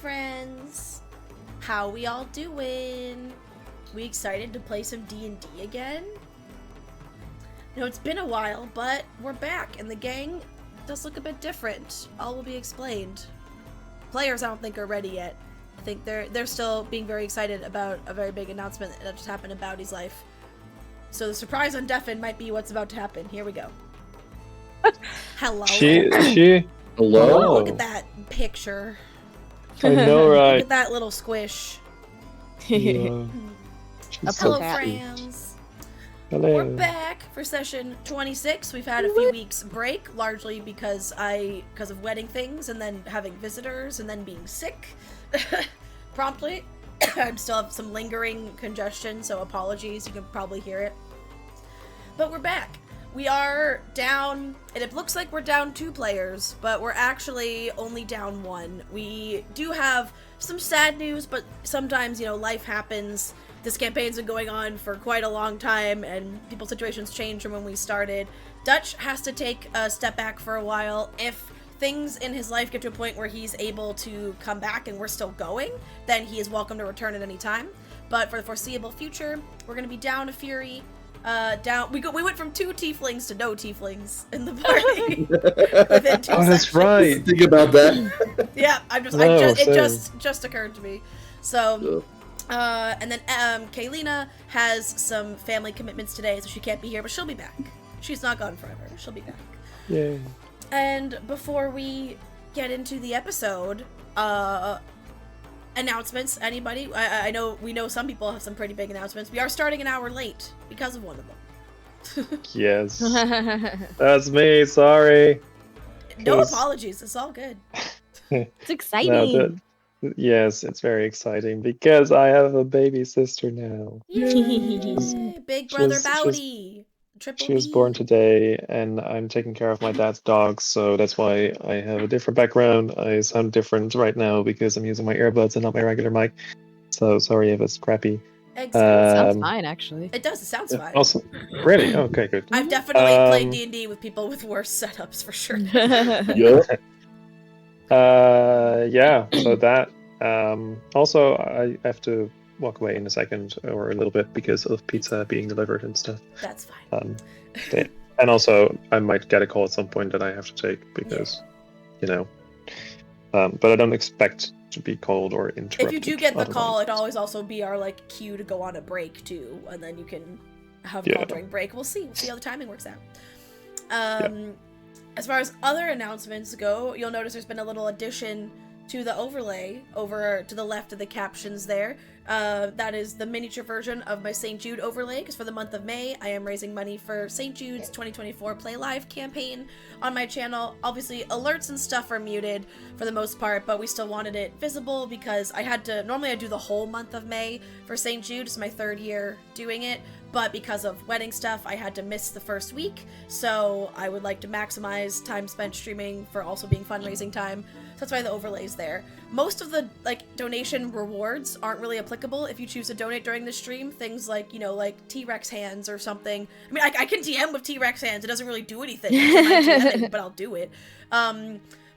friends. How we all doing? We excited to play some D&D again? You know, it's been a while, but we're back, and the gang does look a bit different. All will be explained. Players, I don't think, are ready yet. I think they're still being very excited about a very big announcement that just happened in Bowdy's life. So the surprise on Deafin might be what's about to happen. Here we go. Hello. She. Hello. Look at that picture. I know, right? Look at that little squish. Yeah. Hello, friends. Hello. We're back for session 26. We've had a few weeks break, largely because of wedding things, and then having visitors, and then being sick promptly. I still have some lingering congestion, so apologies. You can probably hear it. But we're back. We are down, and it looks like we're down 2 players, but we're actually only down 1. We do have some sad news, but sometimes, you know, life happens. This campaign's been going on for quite a long time, and people's situations change from when we started. Dutch has to take a step back for a while. If things in his life get to a point where he's able to come back and we're still going, then he is welcome to return at any time. But for the foreseeable future, we're going to be down a Fury. We went from 2 tieflings to no tieflings in the party within 2 Oh, that's sessions. right. Think about that. Yeah, it just occurred to me. So, and then Kaylina has some family commitments today, so she can't be here, but she'll be back. She's not gone forever. She'll be back. Yay. And before we get into the episode, announcements, anybody? We know some people have some pretty big announcements. We are starting an hour late because of one of them. Yes. That's me, sorry. No apologies, it's all good. It's exciting. Yes, it's very exciting because I have a baby sister now. Yay! Big brother Bowdy! Triple She was B. born today, and I'm taking care of my dad's dogs, so that's why I have a different background. I sound different right now because I'm using my earbuds and not my regular mic. So sorry if it's crappy. Sounds fine, actually. It does, it sounds fine. Also, really? Okay, good. I've definitely played D&D with people with worse setups, for sure. Yeah, so that. Also, I have to walk away in a second or a little bit because of pizza being delivered and stuff. That's fine. And also, I might get a call at some point that I have to take because, you know. But I don't expect to be called or interrupted. If you do get the call, it'd always also be our cue to go on a break too, and then you can have a call during break. We'll see how the timing works out. As far as other announcements go, you'll notice there's been a little addition to the overlay over to the left of the captions there. That is the miniature version of my St. Jude overlay, because for the month of May, I am raising money for St. Jude's 2024 Play Live campaign on my channel. Obviously, alerts and stuff are muted for the most part, but we still wanted it visible because normally I do the whole month of May for St. Jude. It's my 3rd year doing it, but because of wedding stuff, I had to miss the first week, so I would like to maximize time spent streaming for also being fundraising time. So that's why the overlay's there. Most of the donation rewards aren't really applicable if you choose to donate during the stream. Things like, T-Rex hands or something. I mean, I can DM with T-Rex hands. It doesn't really do anything to my DMing, but I'll do it.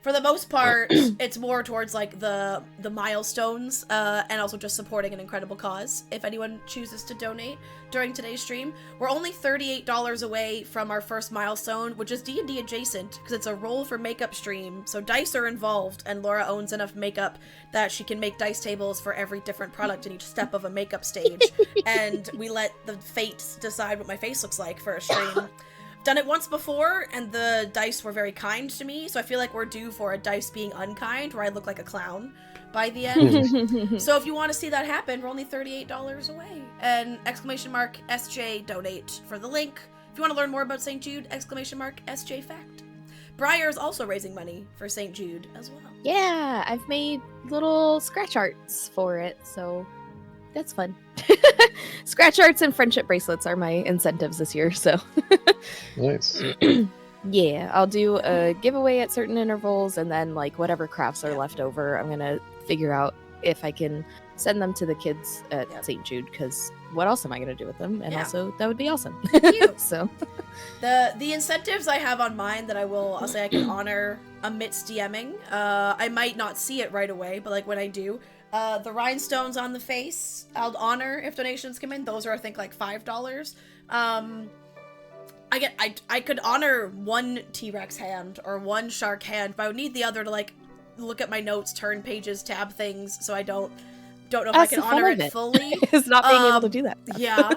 For the most part, it's more towards the milestones and also just supporting an incredible cause. If anyone chooses to donate during today's stream, we're only $38 away from our first milestone, which is D&D adjacent because it's a roll for makeup stream. So dice are involved, and Laura owns enough makeup that she can make dice tables for every different product in each step of a makeup stage. And we let the fates decide what my face looks like for a stream. Done it once before, and the dice were very kind to me, so I feel like we're due for a dice being unkind, where I look like a clown by the end. So if you want to see that happen, we're only $38 away. And !SJ donate for the link. If you want to learn more about St. Jude, !SJ fact. Briar is also raising money for St. Jude as well. Yeah, I've made little scratch arts for it, so that's fun. Scratch arts and friendship bracelets are my incentives this year, so. Nice. Yeah, I'll do a giveaway at certain intervals, and then whatever crafts are left over, I'm gonna figure out if I can send them to the kids at St. Jude, because what else am I going to do with them? And also, that would be awesome. So the incentives I have on mine that I'll say I can honor amidst DMing. I might not see it right away, but like when I do, the rhinestones on the face, I'll honor if donations come in. Those are, I think, like $5. I could honor one T-Rex hand or one shark hand, but I would need the other to like look at my notes, turn pages, tab things, so I don't know if I can honor it fully. Is not being able to do that. Yeah.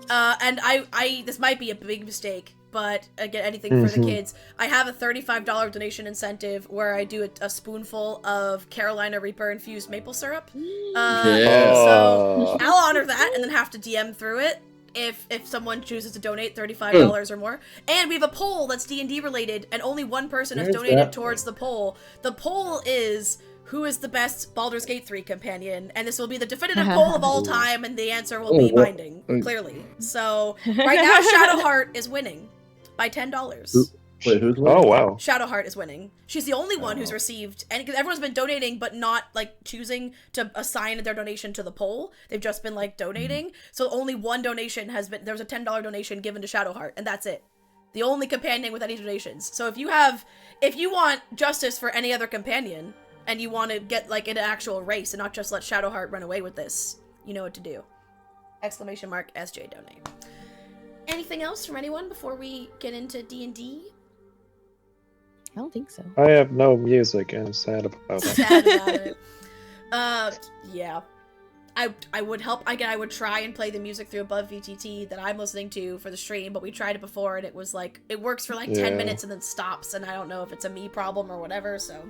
And I this might be a big mistake, but again, anything for the kids. I have a $35 donation incentive where I do a spoonful of Carolina Reaper infused maple syrup. So I'll honor that and then have to DM through it if someone chooses to donate $35 or more. And we have a poll that's D&D related, and only one person has donated towards the poll. The poll is, who is the best Baldur's Gate 3 companion? And this will be the definitive poll of all time, and the answer will be binding, clearly. So, right now, Shadowheart is winning by $10. Wait, who's winning? Oh, wow. Shadowheart is winning. She's the only one who's received, and because everyone's been donating, but not, like, choosing to assign their donation to the poll. They've just been, like, donating. So only one donation has been, there was a $10 donation given to Shadowheart, and that's it. The only companion with any donations. So if you want justice for any other companion, and you want to get, like, an actual race, and not just let Shadowheart run away with this, you know what to do. ! SJ donate. Anything else from anyone before we get into D&D? I don't think so. I have no music and I'm sad about that. Sad about it. Yeah. I would help. Again, I would try and play the music through above VTT that I'm listening to for the stream, but we tried it before and it was like, it works for like 10 minutes and then stops, and I don't know if it's a me problem or whatever, so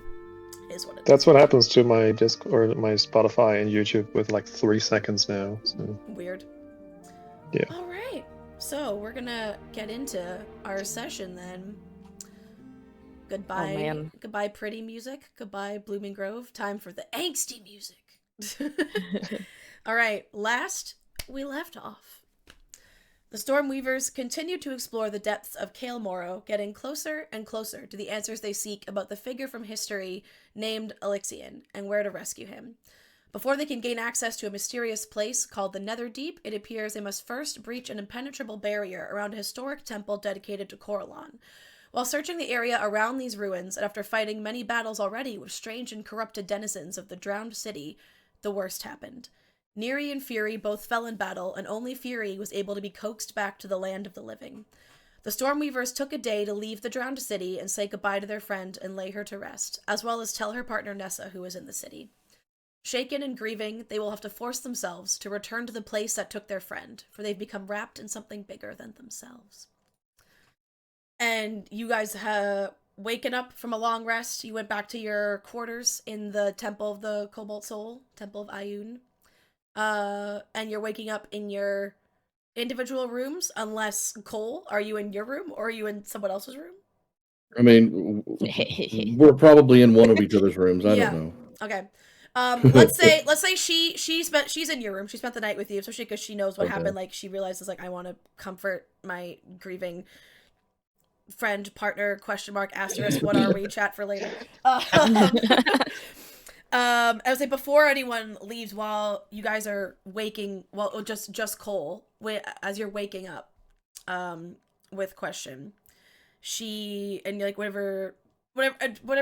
it is what it is. That's what happens to my disc or my Spotify and YouTube with like 3 seconds now. So. Weird. Yeah. All right. So we're gonna get into our session then. Goodbye. Oh, man. Goodbye, pretty music. Goodbye, Blooming Grove. Time for the angsty music. All right. Last we left off, the Stormweavers continue to explore the depths of Kael Morrow, getting closer and closer to the answers they seek about the figure from history named Elixion and where to rescue him. Before they can gain access to a mysterious place called the Netherdeep, it appears they must first breach an impenetrable barrier around a historic temple dedicated to Corellon. While searching the area around these ruins, and after fighting many battles already with strange and corrupted denizens of the drowned city, the worst happened. Neri and Fury both fell in battle, and only Fury was able to be coaxed back to the land of the living. The Stormweavers took a day to leave the drowned city and say goodbye to their friend and lay her to rest, as well as tell her partner Nessa who was in the city. Shaken and grieving, they will have to force themselves to return to the place that took their friend, for they've become wrapped in something bigger than themselves. And you guys have waken up from a long rest. You went back to your quarters in the Temple of the Cobalt Soul, Temple of Ayun. And you're waking up in your individual rooms, unless, Cole, are you in your room, or are you in someone else's room? I mean, we're probably in one of each other's rooms. I don't know. Okay. Let's say she's in your room. She spent the night with you, especially because she knows what happened. Like, she realizes, like, I want to comfort my grieving friend, partner, ***, what are we, chat for later. I would say before anyone leaves, while you guys are waking, well, just Cole, as you're waking up, with question, she, and like whatever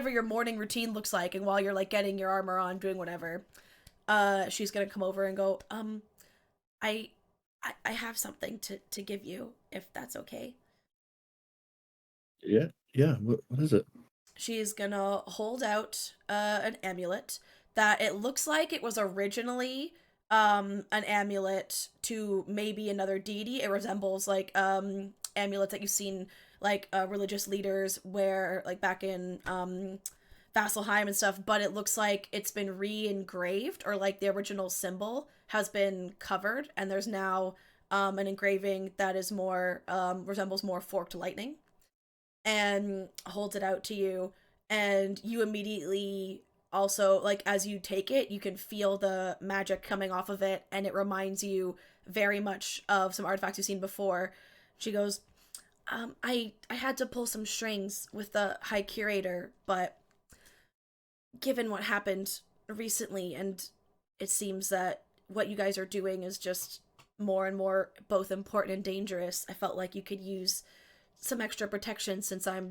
your morning routine looks like, and while you're like getting your armor on, doing whatever, she's gonna come over and go, I have something to give you, if that's okay. Yeah. What is it? She's gonna hold out an amulet that it looks like it was originally an amulet to maybe another deity. It resembles like amulets that you've seen like religious leaders wear, like back in Vasselheim and stuff, but it looks like it's been re-engraved, or like the original symbol has been covered, and there's now an engraving that is more resembles more forked lightning, and holds it out to you, and you immediately also, like, as you take it, you can feel the magic coming off of it, and it reminds you very much of some artifacts you've seen before. She goes, I had to pull some strings with the High Curator, but given what happened recently, and it seems that what you guys are doing is just more and more both important and dangerous. I felt like you could use some extra protection since I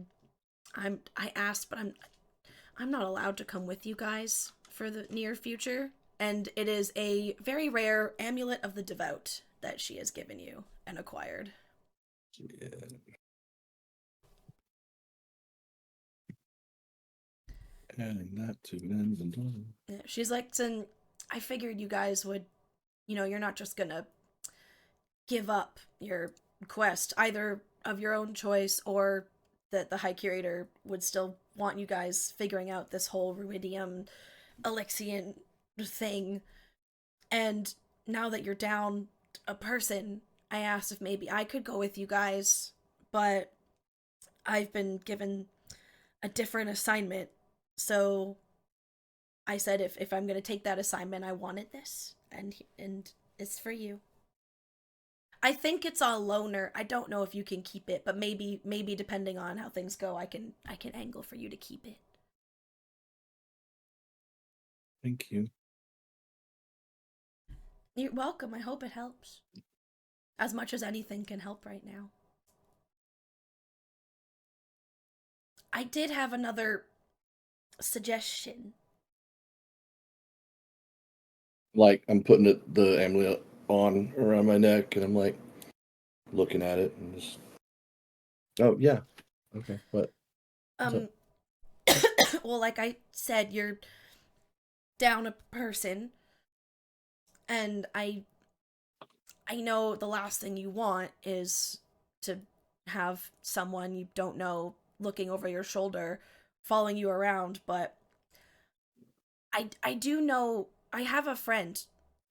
asked, but I'm not allowed to come with you guys for the near future. And it is a very rare amulet of the devout that she has given you and acquired. Yeah. Adding that to ends and done. Yeah, she's like, I figured you guys would, you're not just gonna give up your quest either of your own choice, or that the High Curator would still want you guys figuring out this whole Ruidium Alexian thing. And now that you're down a person, I asked if maybe I could go with you guys, but I've been given a different assignment. So I said if I'm going to take that assignment, I wanted this, and it's for you. I think it's a loaner. I don't know if you can keep it, but maybe depending on how things go, I can angle for you to keep it. Thank you. You're welcome. I hope it helps. As much as anything can help right now. I did have another suggestion. Like, I'm putting the amulet on around my neck, and I'm like looking at it and just, oh yeah, okay, what? Well, like I said, you're down a person, and I know the last thing you want is to have someone you don't know looking over your shoulder, following you around, but I do know I have a friend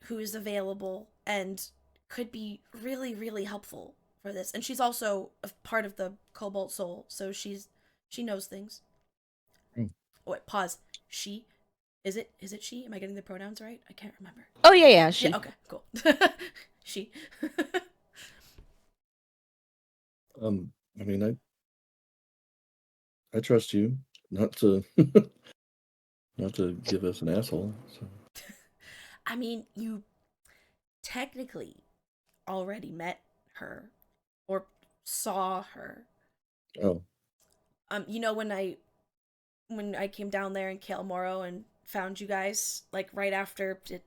who is available and could be really, really helpful for this. And she's also a part of the Cobalt Soul, so she knows things. Mm. Wait, pause. She? Is it she? Am I getting the pronouns right? I can't remember. Oh yeah, she. Yeah, okay, cool. She. I mean, I trust you not to not to give us an asshole. So. I mean, you technically already met her or saw her. Oh. When I came down there in Kael Moro and found you guys, like right after it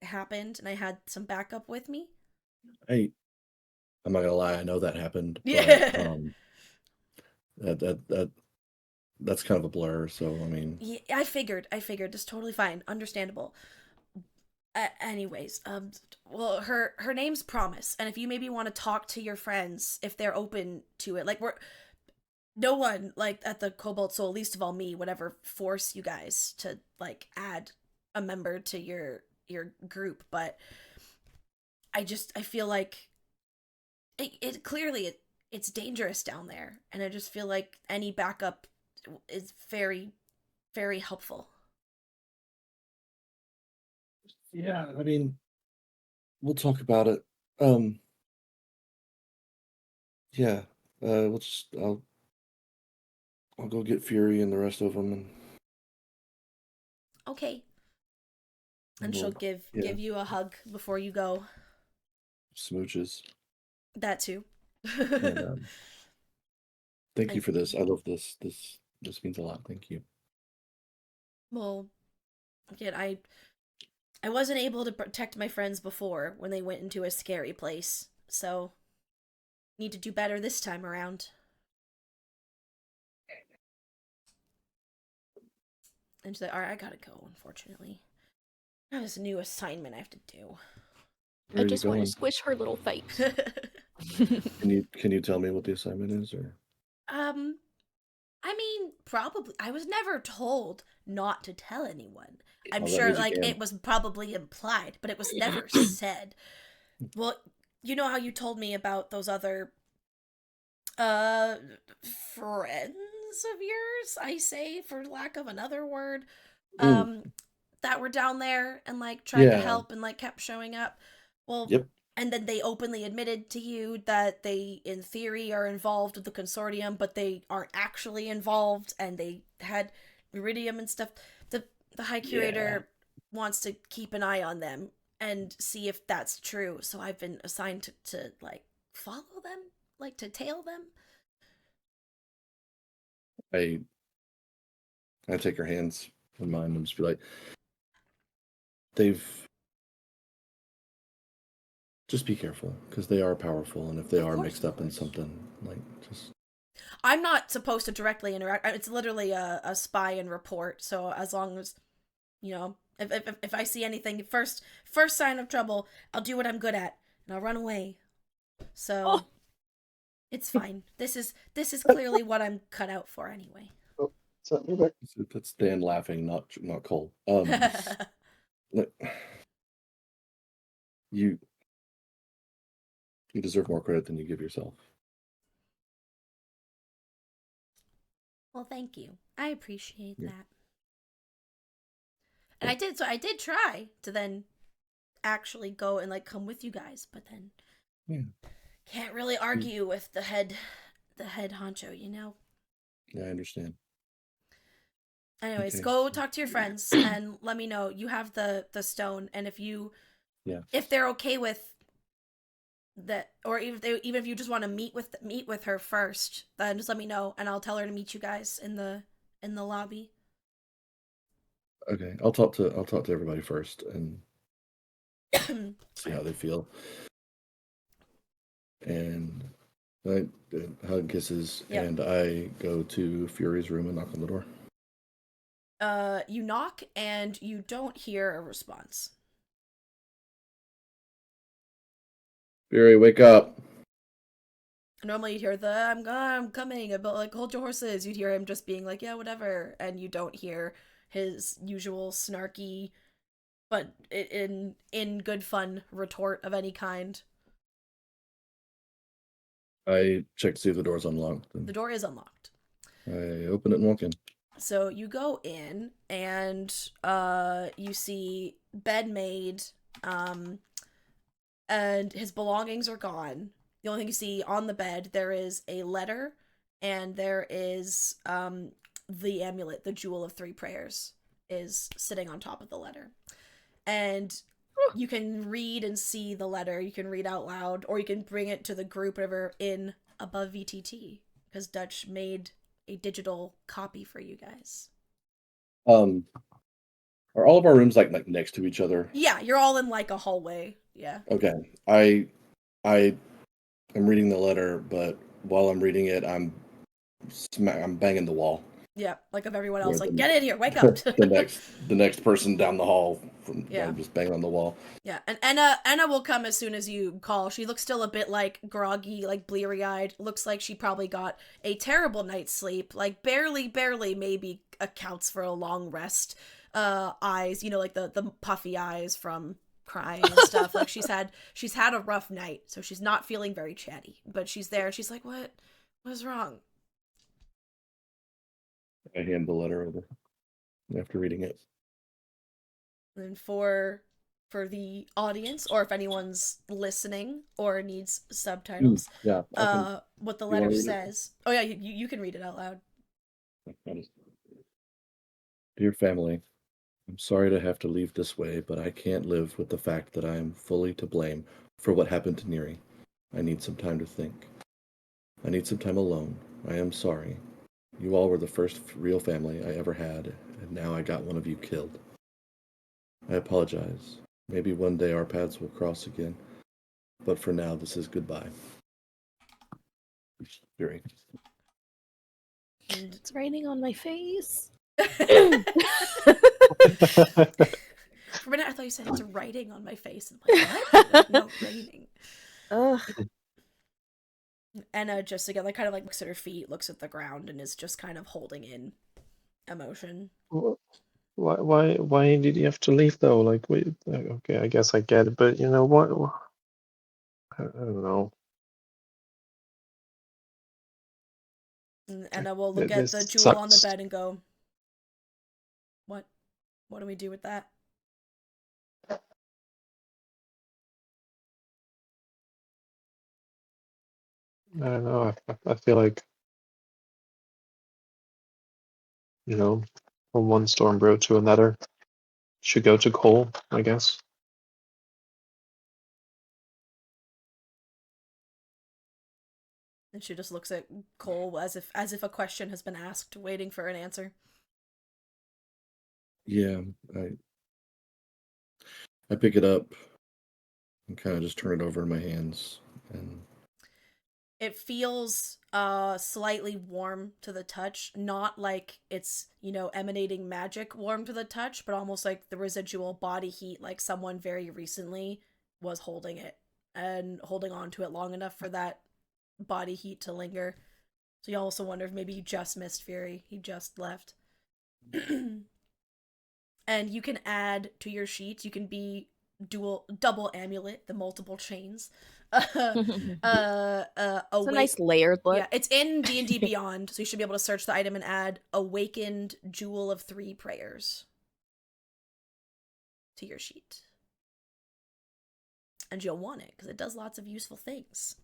happened, and I had some backup with me. I'm not gonna lie, I know that happened. Yeah. But, that's kind of a blur. So I mean, Yeah, I figured it's totally fine, understandable. Anyways, well, her name's Promise, and if you maybe want to talk to your friends if they're open to it, like no one, like, at the Cobalt Soul, least of all me, would ever force you guys to, like, add a member to your group, but I feel like it clearly it's dangerous down there, and I just feel like any backup is very, very helpful. yeah, I mean, we'll talk about it. Yeah, I'll go get Fury and the rest of them, and Okay. And she'll we'll, give yeah, you a hug before you go. smooches. That too. And thank you for this. I love this. This means a lot. Thank you. Well, again, I wasn't able to protect my friends before when they went into a scary place, so need to do better this time around. And she's like, alright, I gotta go, unfortunately. I have this new assignment I have to do. Where I are just you want to going? squish her little face. Can you tell me what the assignment is, or? I mean, probably. I was never told not to tell anyone. I'm Oh, that sure, means you like, can. it was probably implied, but it was never said. Well, you know how you told me about those other, friends of yours, I say, for lack of another word, that were down there and, like, tried to Yeah. help and, like, kept showing up. Well, Yep. and then they openly admitted to you that they, in theory, are involved with the consortium, but they aren't actually involved, and they had Iridium and stuff. The High Curator wants to keep an eye on them and see if that's true. So I've been assigned to like follow them, like to tail them. I take her hands in mine and just be like, just be careful, because they are powerful, and if they Of are course, mixed of up in course. something, like, just... I'm not supposed to directly interact. It's literally a spy and report. So as long as, you know, if I see anything, first sign of trouble, I'll do what I'm good at and I'll run away. So it's fine. This is clearly what I'm cut out for anyway. Oh, so you're back. That's Dan laughing, not Cole. Like, you deserve more credit than you give yourself. Well, thank you. I appreciate Yeah. that. And I did try to then actually go and like come with you guys, but then can't really argue with the head honcho, you know? Yeah, I understand. Anyways, Okay. go talk to your friends and let me know. You have the stone, and if they're okay with that, or even if you just want to meet with her first, then just let me know, and I'll tell her to meet you guys in the lobby. Okay, I'll talk to everybody first and see how they feel. And I hug, kisses, and I go to Fury's room and knock on the door. You knock and you don't hear a response. Fury, wake up! Normally you'd hear I'm coming, but like hold your horses. You'd hear him just being like, yeah, whatever, and you don't hear his usual snarky, but in good fun retort of any kind. I check to see if the door's unlocked. The door is unlocked. I open it and walk in. So you go in and you see bed made, and his belongings are gone. The only thing you see on the bed, there is a letter, and there is the amulet, the Jewel of Three Prayers, is sitting on top of the letter. And you can read and see the letter. You can read out loud, or you can bring it to the group, whatever, in above VTT, because Dutch made a digital copy for you guys. Are all of our rooms like next to each other? Yeah, you're all in like a hallway. Yeah. Okay. I am reading the letter, but while I'm reading it, I'm banging the wall. Yeah, like of everyone else, like get in here, wake up. the next person down the hall from just banging on the wall. Yeah, and Anna will come as soon as you call. She looks still a bit like groggy, like bleary-eyed. Looks like she probably got a terrible night's sleep. Like barely maybe accounts for a long rest. Eyes, you know, like the puffy eyes from crying and stuff. Like she's had a rough night, so she's not feeling very chatty. But she's there. She's like, what was wrong? I hand the letter over after reading it. And for the audience, or if anyone's listening or needs subtitles, what the letter says. Oh yeah, you can read it out loud. Dear family, I'm sorry to have to leave this way, but I can't live with the fact that I am fully to blame for what happened to Neri. I need some time to think. I need some time alone. I am sorry. You all were the first real family I ever had, and now I got one of you killed. I apologize. Maybe one day our paths will cross again, but for now, this is goodbye. Fury. And it's raining on my face. For a minute, I thought you said it's writing on my face. I'm like, what? No, raining. Ugh. Anna just again, like, kind of like looks at her feet, looks at the ground, and is just kind of holding in emotion. Why did you have to leave though? Like, wait, okay, I guess I get it, but you know what? I don't know. And Anna will look at the jewel on the bed and go, "What? What do we do with that?" I don't know. I feel like, you know, from one storm brew to another, should go to Cole, I guess. And she just looks at Cole as if a question has been asked, waiting for an answer. Yeah, I pick it up and kind of just turn it over in my hands, and it feels slightly warm to the touch, not like it's, emanating magic warm to the touch, but almost like the residual body heat, like someone very recently was holding it and holding on to it long enough for that body heat to linger. So you also wonder if maybe you just missed Fury. He just left. And you can add to your sheets, you can be double amulet, the multiple chains. It's a nice layered look. Yeah, it's in D&D Beyond, so you should be able to search the item and add Awakened Jewel of 3 Prayers to your sheet. And you'll want it, because it does lots of useful things.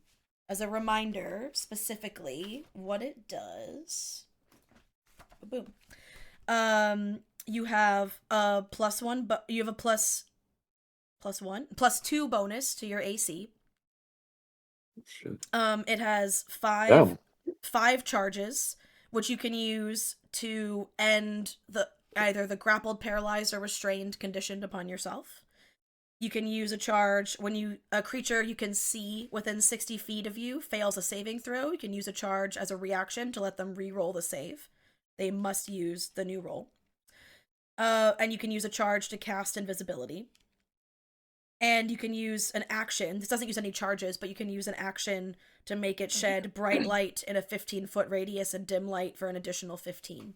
As a reminder, specifically, what it does... Boom. You have a +1, but you have a +2 bonus to your AC. shit. It has five charges, which you can use to end either the grappled, paralyzed, or restrained conditioned upon yourself. You can use a charge when a creature you can see within 60 feet of you fails a saving throw. You can use a charge as a reaction to let them re-roll the save. They must use the new roll. And you can use a charge to cast invisibility. And you can use an action. This doesn't use any charges, but you can use an action to make it shed bright light in a 15-foot radius and dim light for an additional 15.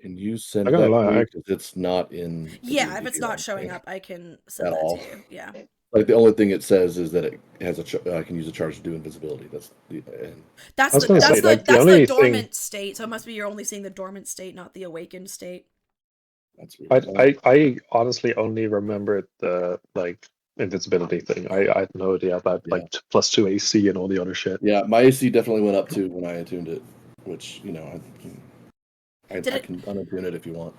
Can you send I that gotta to lie, me? 'Cause it's not in. Yeah, if it's not showing up, I can send At that all. to you. Yeah. Like the only thing it says is that it has I can use a charge to do invisibility. That's the and That's I was gonna say, like, the that's only the thing- dormant state. So it must be you're only seeing the dormant state, not the awakened state. that's weird. I honestly only remembered the invincibility thing. I had no idea about Yeah. +2 AC and all the other shit. Yeah, my AC definitely went up too when I attuned it, which I Did it- can unattune it if you want.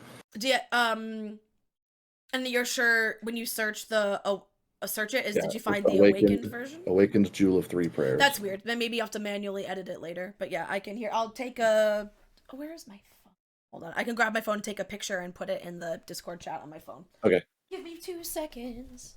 And you're sure when you search search it, did you it's find the awakened version? Awakened Jewel of 3 Prayers. That's weird. Then maybe you have to manually edit it later. But yeah, I can hear. I'll take a. Where is my phone? Hold on. I can grab my phone, take a picture, and put it in the Discord chat on my phone. Okay. Give me 2 seconds.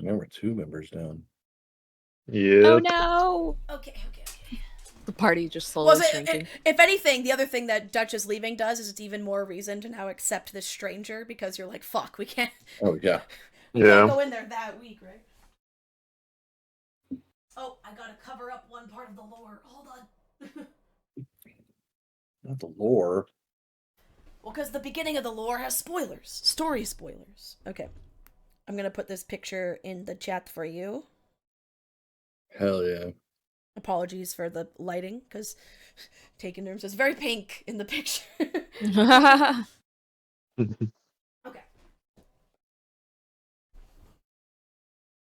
Now we're 2 members down. Yeah. Oh no! Okay. The party just slowly shrinking. If anything, the other thing that Dutch is leaving does is it's even more reason to now accept this stranger, because you're like, fuck, we can't. Oh yeah. We can't Yeah. go in there that weak, right? Oh, I gotta cover up one part of the lore. Hold on. Not the lore. Well, because the beginning of the lore has spoilers. Story spoilers. Okay. I'm gonna put this picture in the chat for you. Hell yeah. Apologies for the lighting, because Taken Rooms is very pink in the picture. Okay.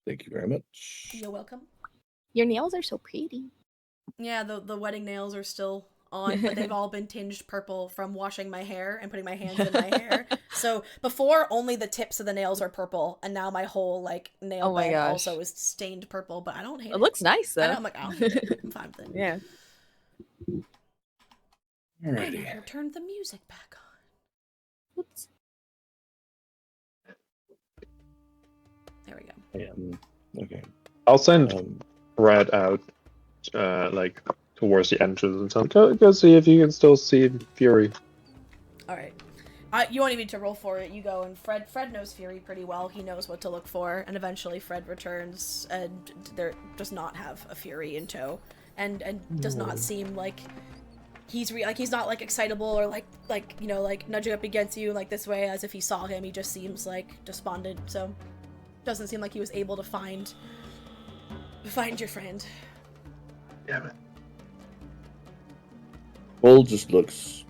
Thank you very much. You're welcome. Your nails are so pretty. Yeah, the wedding nails are still on, but they've all been tinged purple from washing my hair and putting my hands in my hair. So before, only the tips of the nails are purple, and now my whole nail bed also is stained purple. But I don't hate it. It looks nice though. I know, I'm like, I don't hate it. I'm fine with it. Yeah. I Alrighty. never turned the music back on. Oops. There we go. Yeah. Okay. I'll send Red out, towards the entrance and stuff. Go see if you can still see Fury. All right. You won't even need to roll for it. You go, and Fred knows Fury pretty well. He knows what to look for, and eventually Fred returns, and there does not have a Fury in tow, and does not seem like he's he's not excitable or nudging up against you this way as if he saw him. He just seems despondent. So doesn't seem like he was able to find your friend. Damn it. Cole just looks.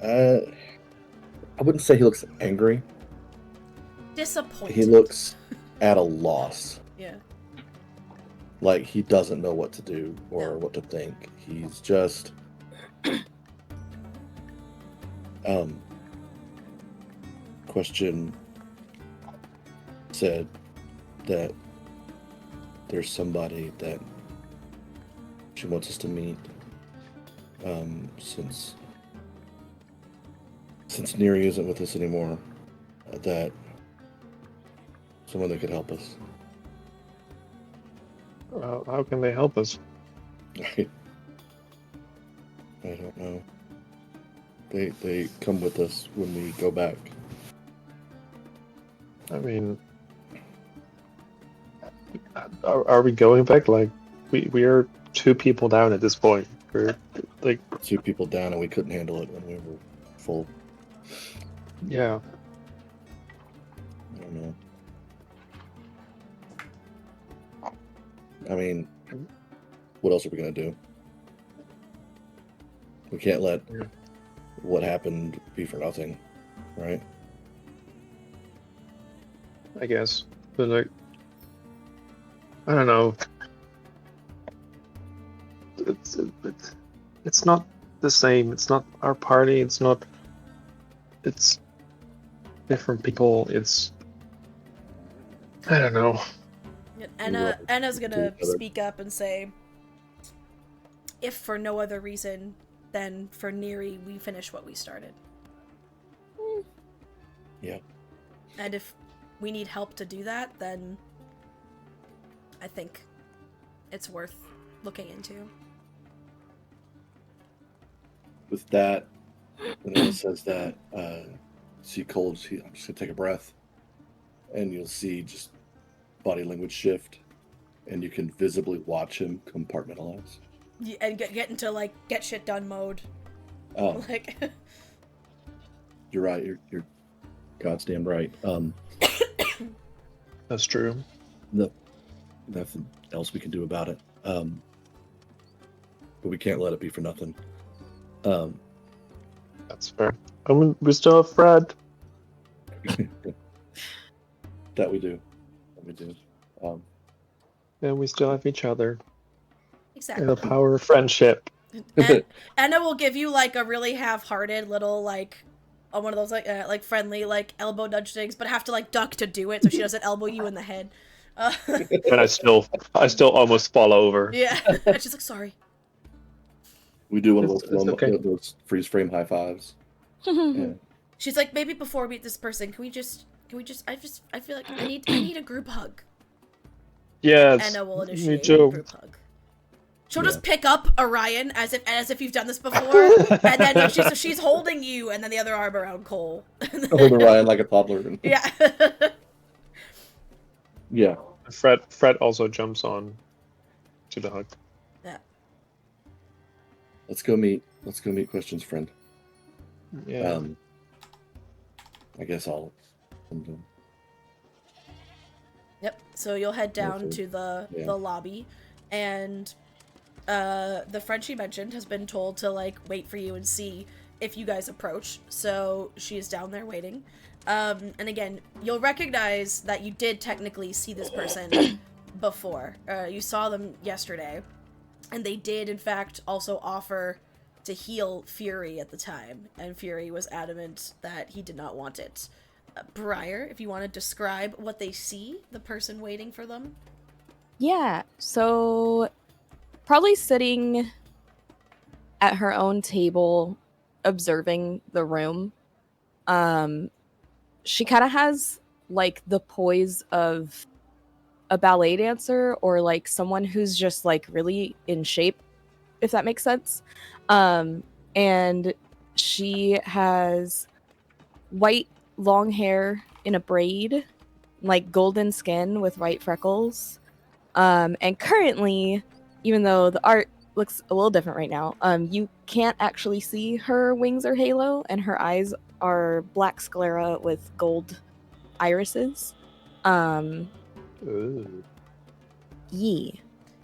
I wouldn't say he looks angry. Disappointed. He looks at a loss. Yeah. Like he doesn't know what to do or No. what to think. He's just question said that there's somebody that she wants us to meet since Neri isn't with us anymore, that someone that could help us. Well, how can they help us? I don't know. They come with us when we go back. I mean, are we going back? Like, we are 2 people down at this point. We're like 2 people down, and we couldn't handle it when we were full. Yeah. I don't know. I mean, what else are we gonna do? We can't let what happened be for nothing, right? I guess. But like, I don't know. It's not the same. It's not our party. It's different people. I don't know. Anna's gonna speak up and say, if for no other reason than for Neri, we finish what we started. Yeah. And if we need help to do that, then I think it's worth looking into. With that, when Anna says that, see Cole, I'm just gonna take a breath, and you'll see just body language shift, and you can visibly watch him compartmentalize. Yeah, and get into like get shit done mode. Like you're right. You're goddamn right. That's true. Nothing else we can do about it. But we can't let it be for nothing. That's fair. I mean, we still have Fred. That we do. And we still have each other. exactly. And the power of friendship. And Anna will give you like a really half-hearted little like one of those like friendly like elbow nudge things, but have to like duck to do it so she doesn't elbow you in the head. And I still almost fall over. Yeah, and she's like, sorry. We do one of It's okay. those freeze frame high fives. Yeah. She's like, maybe before we meet this person, can we just I feel like I need a group hug. Yes. Anna will Me initiate a too. group hug. She'll just pick up Orion as if you've done this before, and then she's holding you, and then the other arm around Cole. Hold Orion like a toddler. Yeah. Yeah. Fred also jumps on to the hug. Yeah. Let's go meet Question's friend. Yeah. I guess I'll. Yep. So you'll head down to the lobby, and the friend she mentioned has been told to like wait for you and see if you guys approach. So she's down there waiting. And again, you'll recognize that you did technically see this person before. You saw them yesterday, and they did in fact also offer to heal Fury at the time, and Fury was adamant that he did not want it. Briar, if you want to describe what they see, the person waiting for them. Yeah, so probably sitting at her own table, observing the room. She kind of has like the poise of a ballet dancer or like someone who's just like really in shape, if that makes sense. And she has white long hair in a braid, like golden skin with white freckles. And currently, even though the art looks a little different right now, you can't actually see her wings or halo, and her eyes are black sclera with gold irises. Ooh. Yeah.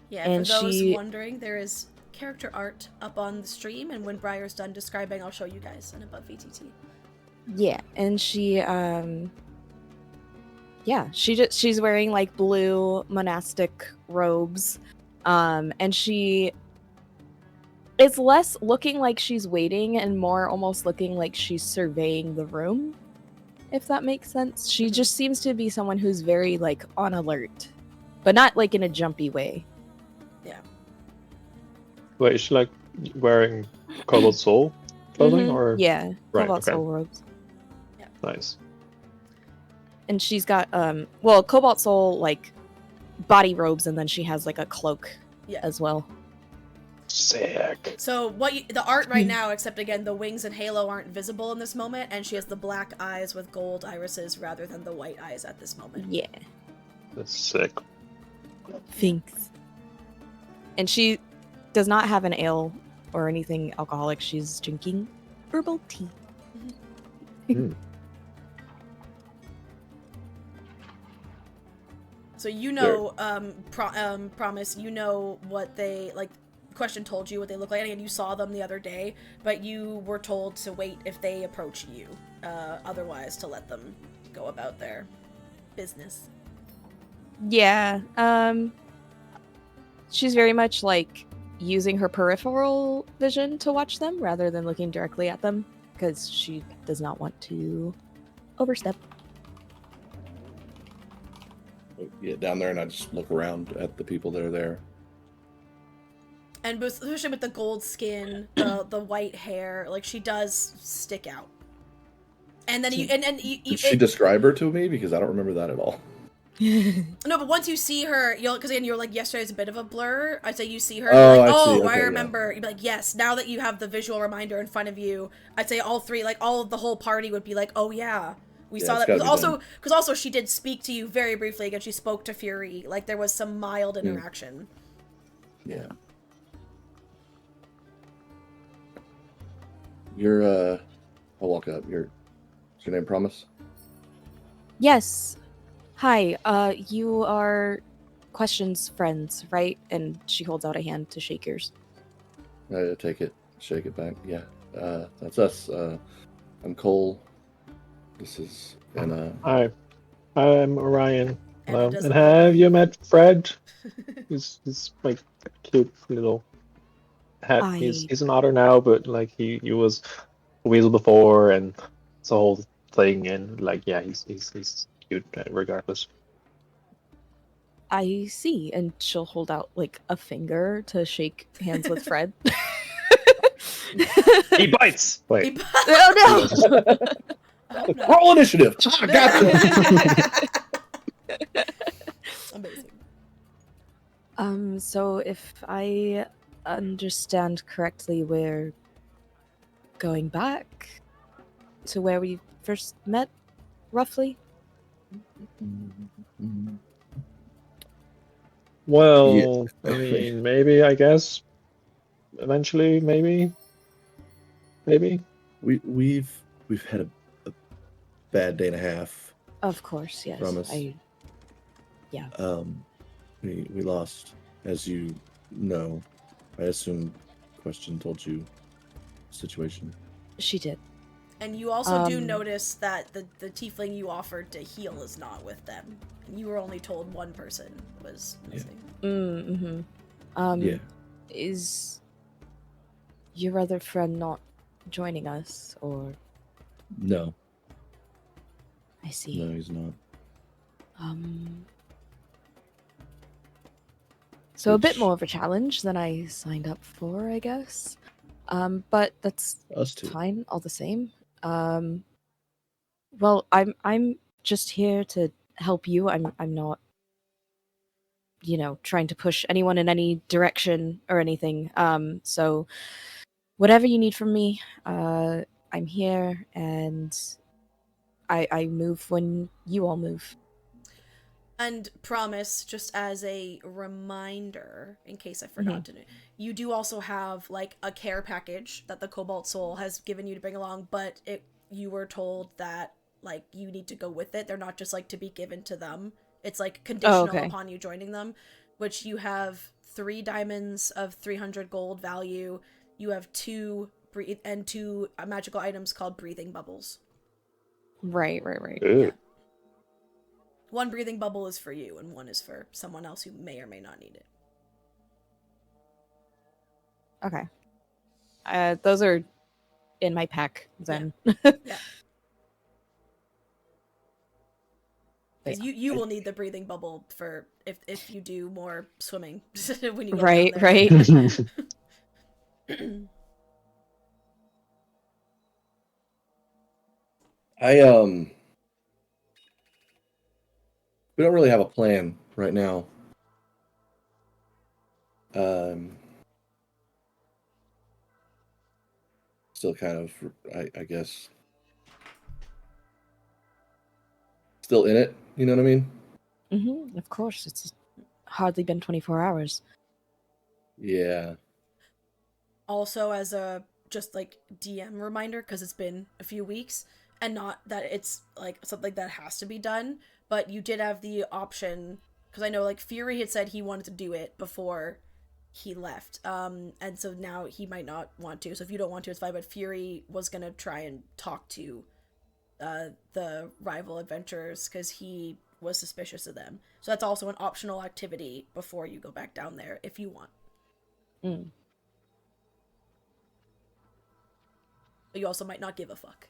Yeah, And for those she- wondering, there is character art up on the stream, and when Briar's done describing, I'll show you guys an above VTT. Yeah, and she's wearing like blue monastic robes, and she is less looking like she's waiting and more almost looking like she's surveying the room, if that makes sense. She just seems to be someone who's very like on alert, but not like in a jumpy way. Yeah. Wait, is she like wearing Cobalt Soul clothing or? Yeah, Right, Cobalt okay. Soul robes. Nice. And she's got Cobalt Soul like body robes, and then she has like a cloak as well. Sick. So the art right now, except again the wings and halo aren't visible in this moment, and she has the black eyes with gold irises rather than the white eyes at this moment. Yeah. That's sick. Thanks. And she does not have an ale or anything alcoholic. She's drinking herbal tea. So you know, Promise, you know what they, like, Question told you what they look like, and you saw them the other day, but you were told to wait if they approach you, otherwise to let them go about their business. Yeah, she's very much, like, using her peripheral vision to watch them rather than looking directly at them, because she does not want to overstep. Get down there and I just look around at the people that are there. And especially with the gold skin, the white hair, like, she does stick out. And then Did she describe her to me? Because I don't remember that at all. No, but once you see her, because again, you're like, yesterday's a bit of a blur. I'd say you see her, Oh, you're like, I see. I Okay, remember. You'd be like, yes, now that you have the visual reminder in front of you, I'd say all three, like, all of the whole party would be like, oh yeah, we saw that. Because also she did speak to you very briefly, again, she spoke to Fury, like, there was some mild interaction. Yeah. I'll walk up. Is your name Promise? Yes. Hi, you are Question's friends, right? And she holds out a hand to shake yours. I take it, shake it back. Yeah, that's us. I'm Cole. This is Anna. Hi, I'm Orion. Anna And have you met Fred? He's like a cute little hat. He's an otter now, but like he was a weasel before, and it's a whole thing. And like, yeah, he's cute regardless. I see, and she'll hold out like a finger to shake hands with Fred. He bites. Wait. Oh no! Oh, no. Roll initiative. Gotcha. Amazing. So if I understand correctly, we're going back to where we first met, roughly? Well, yeah. I mean, maybe, I guess. Eventually, maybe. We've had a bad day and a half. Of course, yes. Promise. Yeah. We lost, as you know. I assume Question told you the situation. She did. And you also do notice that the tiefling you offered to heal is not with them. And you were only told one person was missing. Yeah. Is your other friend not joining us, or? No. I see. No, he's not. So a bit more of a challenge than I signed up for, I guess. But that's us too. Fine, all the same. Well, I'm just here to help you. I'm not, trying to push anyone in any direction or anything. So whatever you need from me, I'm here, and I move when you all move. And Promise, just as a reminder, in case I forgot to do, you do also have like a care package that the Cobalt Soul has given you to bring along, but you were told that like you need to go with it. They're not just like to be given to them. It's like conditional upon you joining them, which you have 3 diamonds of 300 gold value. You have 2 magical items called breathing bubbles. Right. Yeah. 1 breathing bubble is for you, and 1 is for someone else who may or may not need it. Okay. Those are in my pack then. Yeah. Because you will need the breathing bubble for if you do more swimming when you go down there. Right. We don't really have a plan right now. Still kind of, I guess, still in it. You know what I mean? Of course, it's hardly been 24 hours. Yeah. Also, as a just like DM reminder, because it's been a few weeks, and not that it's like something that has to be done, but you did have the option, because I know like Fury had said he wanted to do it before he left, and so now he might not want to. So if you don't want to, it's fine. But Fury was gonna try and talk to the rival adventurers because he was suspicious of them. So that's also an optional activity before you go back down there if you want. But you also might not give a fuck.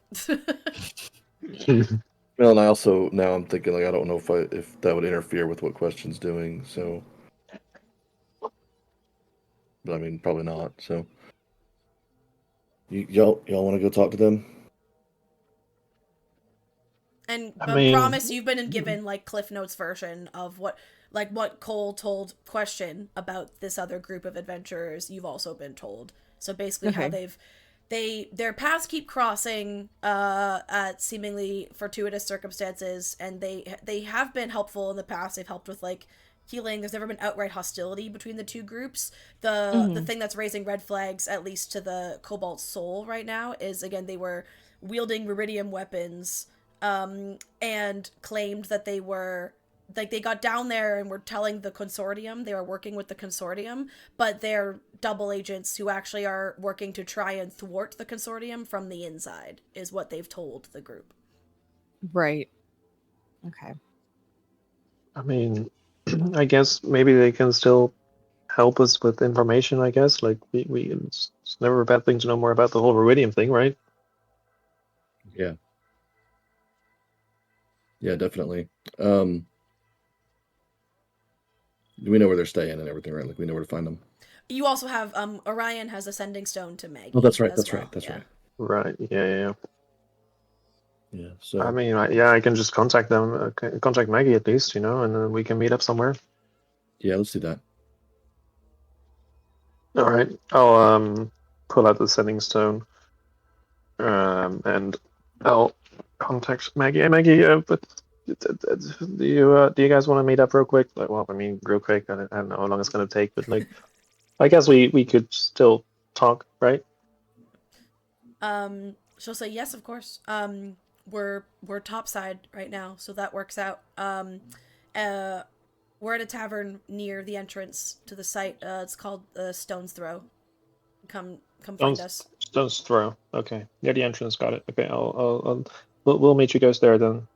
Well, and I also now I'm thinking like I don't know if that would interfere with what Question's doing. So, but I mean probably not. So, y'all want to go talk to them? And I mean, promise you've been given like Cliff Notes version of what Cole told Question about this other group of adventurers. You've also been told. So basically how their paths keep crossing at seemingly fortuitous circumstances, and they have been helpful in the past. They've helped with like healing. There's never been outright hostility between the two groups. The thing that's raising red flags, at least to the Cobalt Soul right now, is again they were wielding rubidium weapons and claimed that they were like they got down there and were telling the consortium they were working with the consortium, but they're double agents who actually are working to try and thwart the consortium from the inside, is what they've told the group. Right. Okay. I mean, I guess maybe they can still help us with information. I guess like it's never a bad thing to know more about the whole Ruidium thing, right? Yeah. Yeah, definitely. We know where they're staying and everything, right? Like we know where to find them. You also have Orion has a sending stone to Maggie. Oh, that's right. That's right. Right. Yeah. Yeah. So I mean, I can just contact them, contact Maggie at least, and then we can meet up somewhere. yeah, let's do that. All right. I'll pull out the sending stone, and I'll contact Maggie. Hey, Maggie, but do you guys want to meet up real quick? Like, well, I mean, real quick. I don't know how long it's gonna take, but like, I guess we could still talk, right? She'll say yes, of course. We're topside right now, so that works out. We're at a tavern near the entrance to the site. It's called Stone's Throw. Come find us. Stone's Throw. Okay, near the entrance. Got it. Okay, we'll meet you guys there then.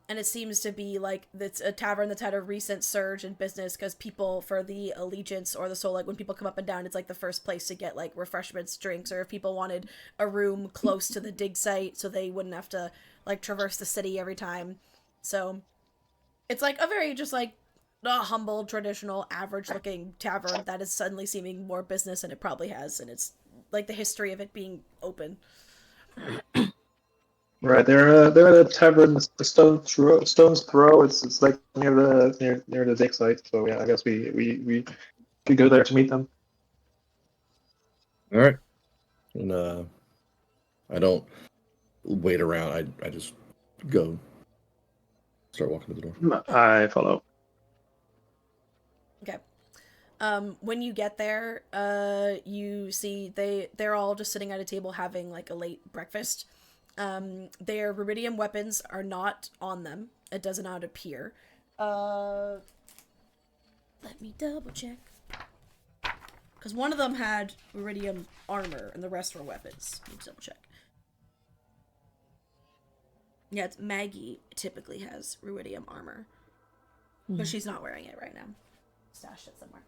And it seems to be like it's a tavern that's had a recent surge in business because people for the Allegiance or the Soul, like when people come up and down, it's like the first place to get like refreshments, drinks, or if people wanted a room close to the dig site so they wouldn't have to like traverse the city every time. So it's like a very just like a humble, traditional, average-looking tavern that is suddenly seeming more business than it probably has, and it's like the history of it being open. Right, they're at a tavern, the Stone's Throw. It's like near the dig site. So yeah, I guess we could go there to meet them. All right. And I don't wait around. I just go. Start walking to the door. I follow. Okay. When you get there, you see they're all just sitting at a table having like a late breakfast. Their rubidium weapons are not on them. It does not appear. Let me double check. Because one of them had iridium armor and the rest were weapons. Let me double check. Yeah, it's Maggie typically has iridium armor. But she's not wearing it right now. Stashed it somewhere.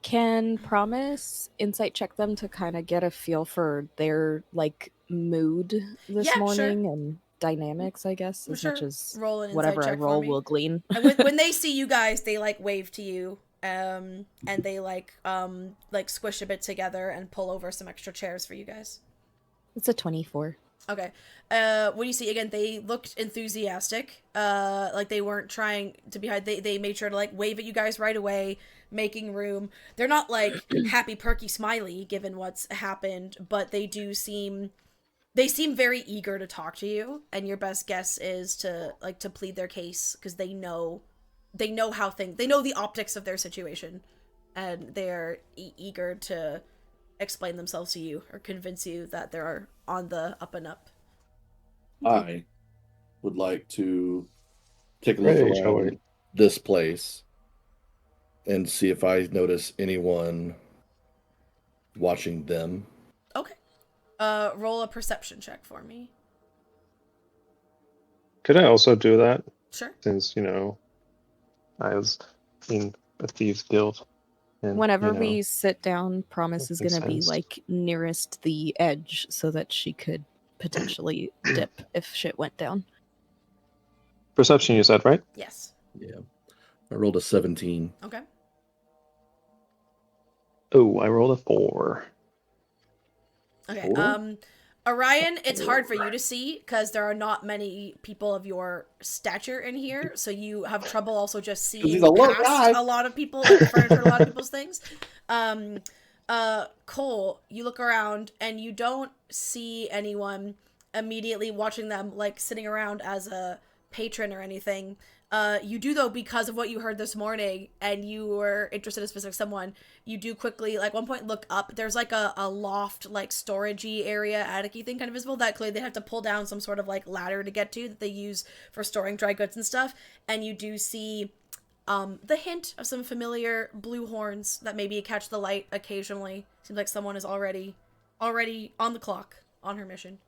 Can Promise insight check them to kind of get a feel for their like mood this morning and dynamics, I guess, as much as roll an whatever insight I check roll for me. will glean. And when they see you guys, they like wave to you, and they like squish a bit together and pull over some extra chairs for you guys. It's a 24. Okay. What do you see? Again, they looked enthusiastic. Like they weren't trying to be hide. They made sure to like wave at you guys right away, making room. They're not like happy, perky, smiley given what's happened, but they seem very eager to talk to you. And your best guess is to plead their case because they know how they know the optics of their situation, and they're eager to explain themselves to you or convince you that they're on the up and up. I would like to take a look around this place and see if I notice anyone watching them. Okay. Roll a perception check for me. Could I also do that? Sure. Since, I was in a Thieves Guild. And, whenever we sit down, Promise is going to be like nearest the edge so that she could potentially dip if shit went down. Perception, you said, right? Yes. Yeah. I rolled a 17. Okay. Oh, I rolled a 4. Okay. Orion, it's hard for you to see because there are not many people of your stature in here, so you have trouble also just seeing past a lot of people, like the furniture, a lot of people's things. Cole, you look around and you don't see anyone immediately watching them, like sitting around as a patron or anything. You do though, because of what you heard this morning and you were interested in a specific someone, you do quickly, like one point, look up. There's like a loft, like storagey area, attic-y thing kind of visible that clearly they have to pull down some sort of like ladder to get to that they use for storing dry goods and stuff. And you do see the hint of some familiar blue horns that maybe catch the light occasionally. Seems like someone is already on the clock on her mission.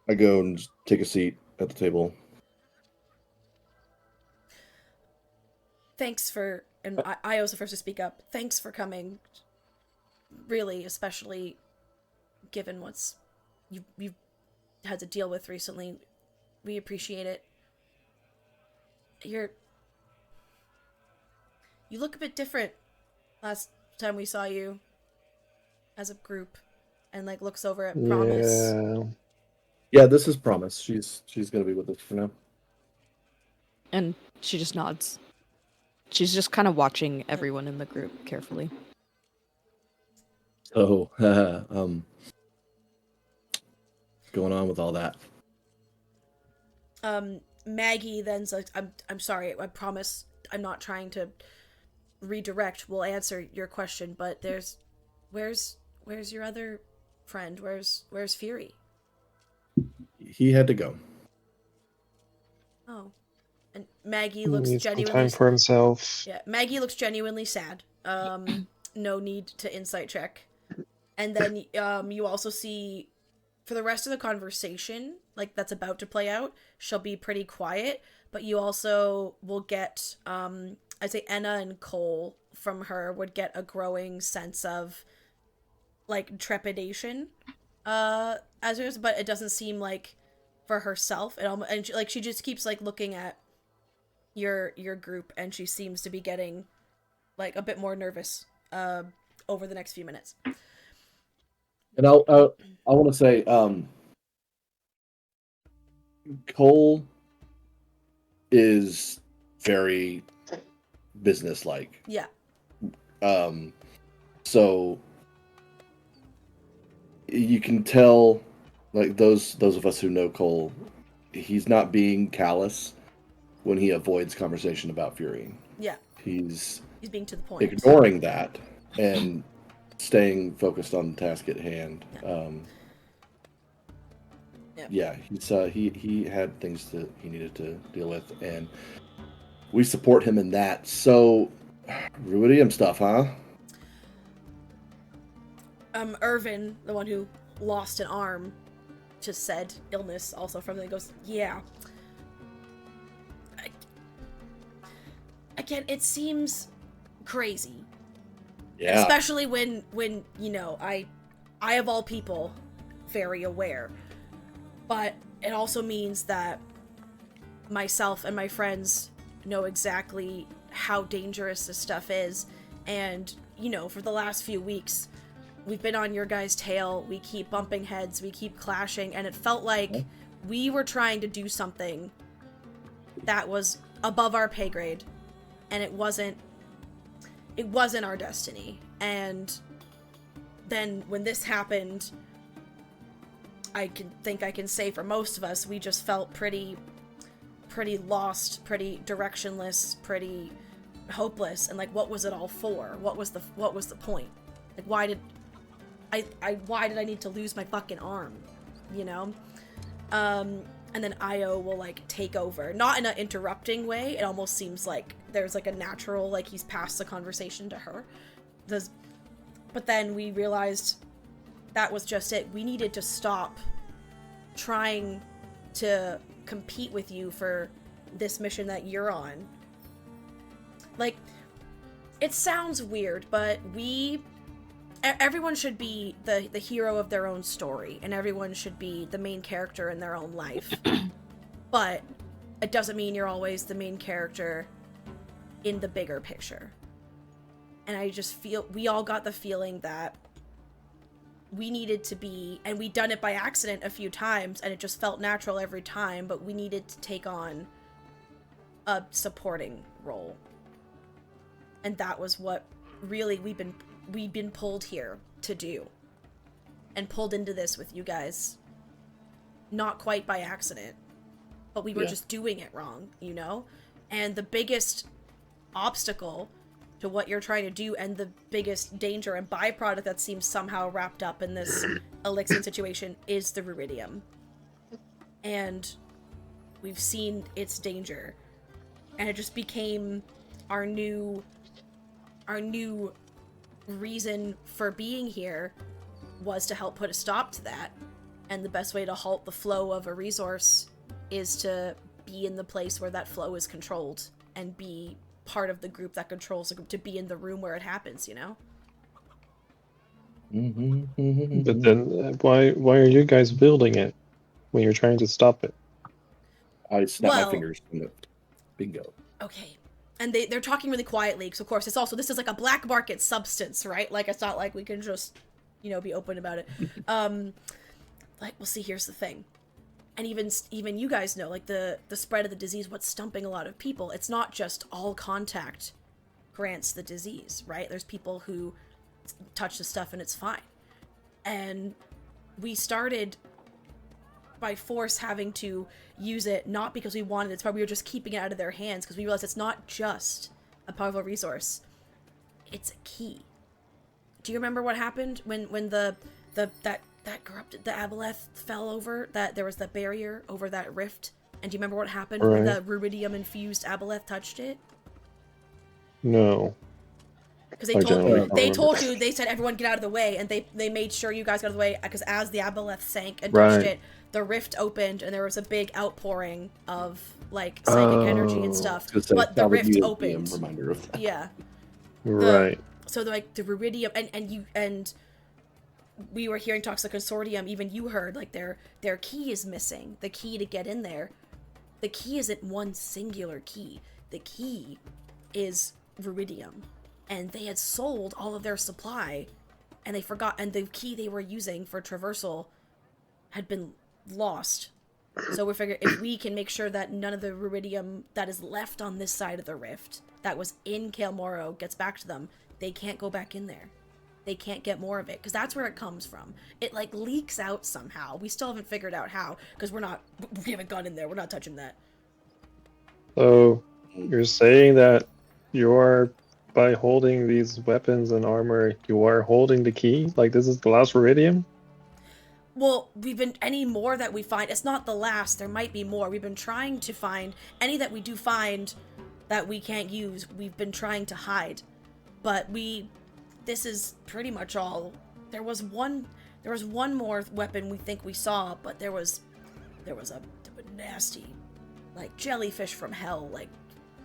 I go and take a seat at the table. Thanks for, and I was the first to speak up. Thanks for coming. Really, especially given what's you've had to deal with recently. We appreciate it. You look a bit different last time we saw you as a group, and like looks over at Promise. Yeah, this is Promise. She's gonna be with us for now. And she just nods. She's just kind of watching everyone in the group carefully. So, going on with all that? Maggie then's like, I'm sorry, I promise I'm not trying to redirect. We'll answer your question, but where's your other friend? Where's Fury? He had to go. Oh. And Maggie looks genuinely time for himself. Yeah, Maggie looks genuinely sad. No need to insight check. And then you also see for the rest of the conversation, like that's about to play out, she'll be pretty quiet, but you also will get I'd say Enna and Cole from her would get a growing sense of like trepidation as it is, but it doesn't seem like for herself. And she just keeps like looking at your group, and she seems to be getting like a bit more nervous over the next few minutes. And I want to say, Cole is very businesslike. Yeah. So you can tell, like those of us who know Cole, he's not being callous when he avoids conversation about Fury. Yeah. He's being to the point. Ignoring that and staying focused on the task at hand. He had things that he needed to deal with, and we support him in that. So, ruidium stuff, huh? Irvin, the one who lost an arm, just said illness also from them. He goes, yeah. Again, it seems crazy. Yeah. Especially when you know, I of all people, very aware. But it also means that myself and my friends know exactly how dangerous this stuff is. And, you know, for the last few weeks, we've been on your guys' tail. We keep bumping heads. We keep clashing. And it felt like we were trying to do something that was above our pay grade. And it wasn't our destiny. And then when this happened, I can say for most of us, we just felt pretty lost, pretty directionless, pretty hopeless. And like, what was it all for? What was the point? Like, why did I need to lose my fucking arm? You know? And then Io will like take over, not in an interrupting way. It almost seems like there's like a natural, like he's passed the conversation to her. But then we realized that was just it. We needed to stop trying to compete with you for this mission that you're on. Like, it sounds weird, but everyone should be the hero of their own story, and everyone should be the main character in their own life. But it doesn't mean you're always the main character in the bigger picture. And I just feel, we all got the feeling that we needed to be, and we'd done it by accident a few times, and it just felt natural every time, but we needed to take on a supporting role. And that was what really we'd been pulled here to do. And pulled into this with you guys. Not quite by accident, but we were just doing it wrong, you know? And the biggest obstacle to what you're trying to do, and the biggest danger and byproduct that seems somehow wrapped up in this Elixir situation, is the ruidium. And we've seen its danger. And it just became our new reason for being here, was to help put a stop to that. And the best way to halt the flow of a resource is to be in the place where that flow is controlled, and be part of the group that controls the group, to be in the room where it happens, you know? But then why are you guys building it when you're trying to stop it? I snap my fingers. Bingo. Okay. And they're talking really quietly, because of course this is like a black market substance, right? Like, it's not like we can just, you know, be open about it. Like, well, see, here's the thing. And even you guys know, like, the spread of the disease, what's stumping a lot of people, it's not just all contact grants the disease, right? There's people who touch the stuff and it's fine. And we started by force having to use it, not because we wanted it, but we were just keeping it out of their hands, because we realized it's not just a powerful resource, it's a key. Do you remember what happened when that corrupted, the aboleth fell over, that there was the barrier over that rift? And do you remember what happened when the rubidium infused aboleth touched it? No. Because they said everyone get out of the way, and they made sure you guys got out of the way, because as the aboleth sank and touched it, the rift opened, and there was a big outpouring of like psychic energy and stuff. But the rift opened. Reminder of that. Yeah. Right. So like the rubidium, and we were hearing talks of the consortium. Even you heard like their key is missing. The key to get in there. The key isn't one singular key. The key is rubidium, and they had sold all of their supply, and they forgot. And the key they were using for traversal had been lost. So we figured if we can make sure that none of the rubidium that is left on this side of the rift that was in Kael Morro gets back to them, they can't go back in there. They can't get more of it, because that's where it comes from. It like leaks out somehow. We still haven't figured out how, because we haven't gone in there. We're not touching that. So you're saying that by holding these weapons and armor, you are holding the key? Like, this is the last rubidium? Well, any more that we find, it's not the last, there might be more. We've been trying to find any that we do find that we can't use. We've been trying to hide, but this is pretty much all. There was one more weapon we think we saw, but there was a nasty, like, jellyfish from hell, like,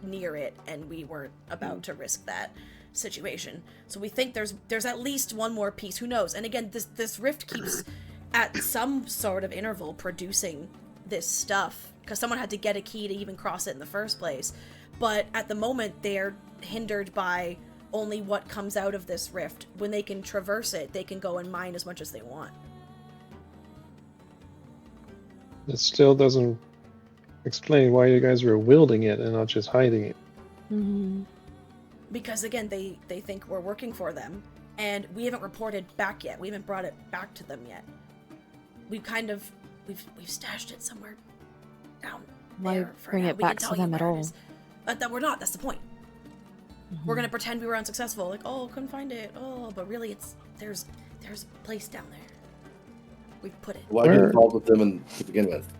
near it, and we weren't about to risk that situation. So we think there's at least one more piece. Who knows? And again, this rift keeps at some sort of interval producing this stuff, because someone had to get a key to even cross it in the first place. But at the moment, they're hindered by only what comes out of this rift. When they can traverse it, they can go and mine as much as they want. It still doesn't explain why you guys were wielding it and not just hiding it. Mm-hmm. Because again, they think we're working for them, and we haven't reported back yet. We haven't brought it back to them yet. We've stashed it somewhere down there. Why bring it back to them at all? That we're not. That's the point. Mm-hmm. We're gonna pretend we were unsuccessful. Like, oh, couldn't find it. Oh, but really, there's a place down there. We've put it. Why get involved with them to begin with?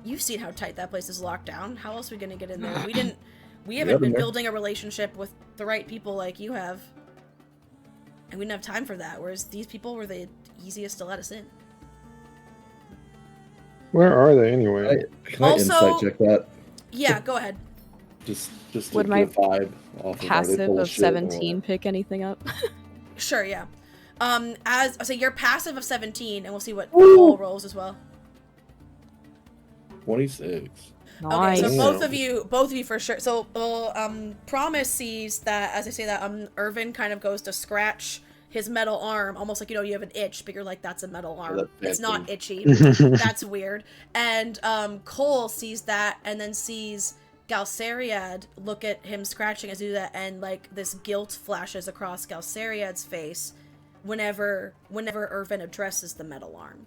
You've seen how tight that place is locked down. How else are we gonna get in there? We haven't been building a relationship with the right people like you have. And we didn't have time for that, whereas these people were the easiest to let us in. Where are they anyway? Can I insight check that? Yeah, go ahead. Just would to my get a vibe off passive of 17 pick anything up? Sure, yeah. As I say, your passive of 17, and we'll see what Cole rolls as well. 26. Nice. Okay, so both of you for sure. So, Promise sees that, as I say that, Irvin kind of goes to scratch his metal arm, almost like, you have an itch, but you're like, that's a metal arm. It's not itchy. That's weird. And Cole sees that, and then sees Galceriad look at him scratching as do that, and like this guilt flashes across Galceriad's face whenever Irvin addresses the metal arm.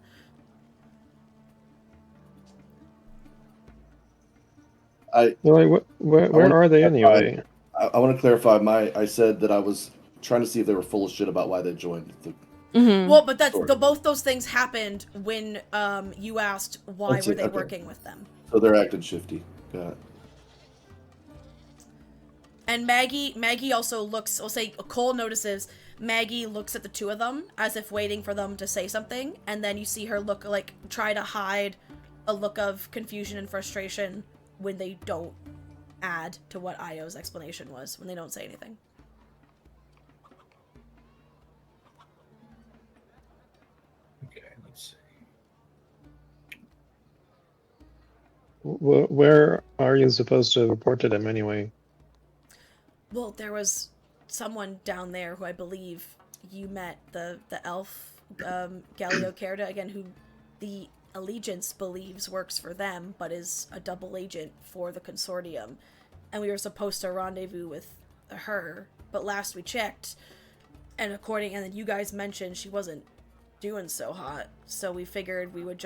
Where are they anyway? I want to clarify. I said that I was trying to see if they were full of shit about why they joined the. Mm-hmm. Well, but both those things happened when you asked why were they working with them. So they're acting shifty. Got it. And Maggie also looks. I'll say Cole notices. Maggie looks at the two of them as if waiting for them to say something, and then you see her look like try to hide a look of confusion and frustration when they don't add to what Io's explanation was, when they don't say anything. Okay, let's see. Where are you supposed to report to them anyway? Well, there was someone down there who I believe you met, the elf, Galio Kerda, again, who the Allegiance believes works for them, but is a double agent for the Consortium. And we were supposed to rendezvous with her, but last we checked, and then you guys mentioned she wasn't doing so hot, so we figured we would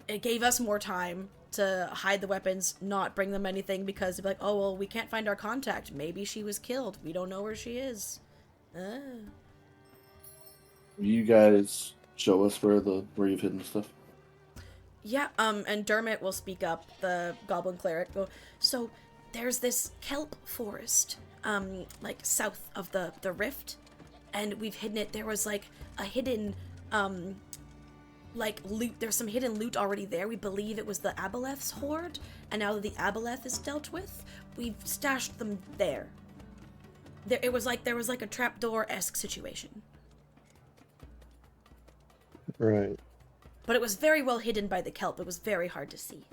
it gave us more time to hide the weapons, not bring them anything, because they'd be like, oh, well, we can't find our contact. Maybe she was killed. We don't know where she is. Will you guys show us where you've hidden stuff? Yeah, and Dermot will speak up, the goblin cleric. So, there's this kelp forest, like, south of the rift, and we've hidden it. There was, like, a hidden, loot. There's some hidden loot already there. We believe it was the Aboleth's hoard, and now that the Aboleth is dealt with, we've stashed them there. There was like a trapdoor-esque situation. Right. But it was very well hidden by the kelp. It was very hard to see.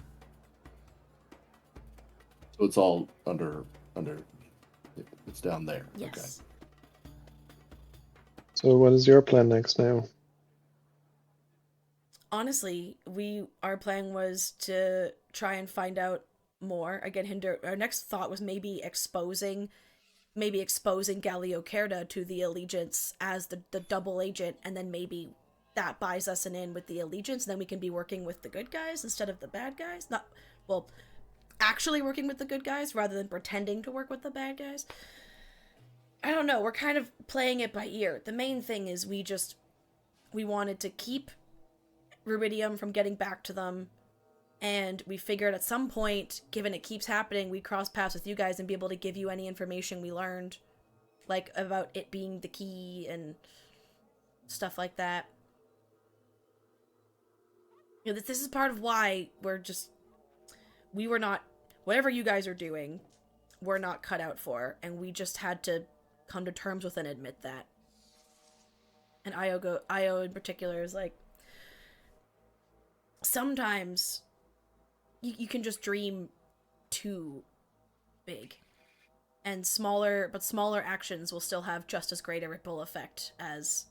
So it's all under. It's down there. Yes. Okay. So what is your plan next now? Honestly, our plan was to try and find out more. Again, our next thought was maybe exposing Galio Kerda to the Allegiance as the double agent, and then maybe that buys us an in with the Allegiance, and then we can be working with the good guys instead of the bad guys. Actually working with the good guys rather than pretending to work with the bad guys. I don't know, we're kind of playing it by ear. The main thing is we wanted to keep Rubidium from getting back to them, And we figured at some point, given it keeps happening, we'd cross paths with you guys and be able to give you any information we learned, like, about it being the key and stuff like that. You know, this is part of why we were not, whatever you guys are doing, we're not cut out for, and we just had to come to terms with and admit that. And Io in particular is like, sometimes you can just dream too big, and smaller actions will still have just as great a ripple effect as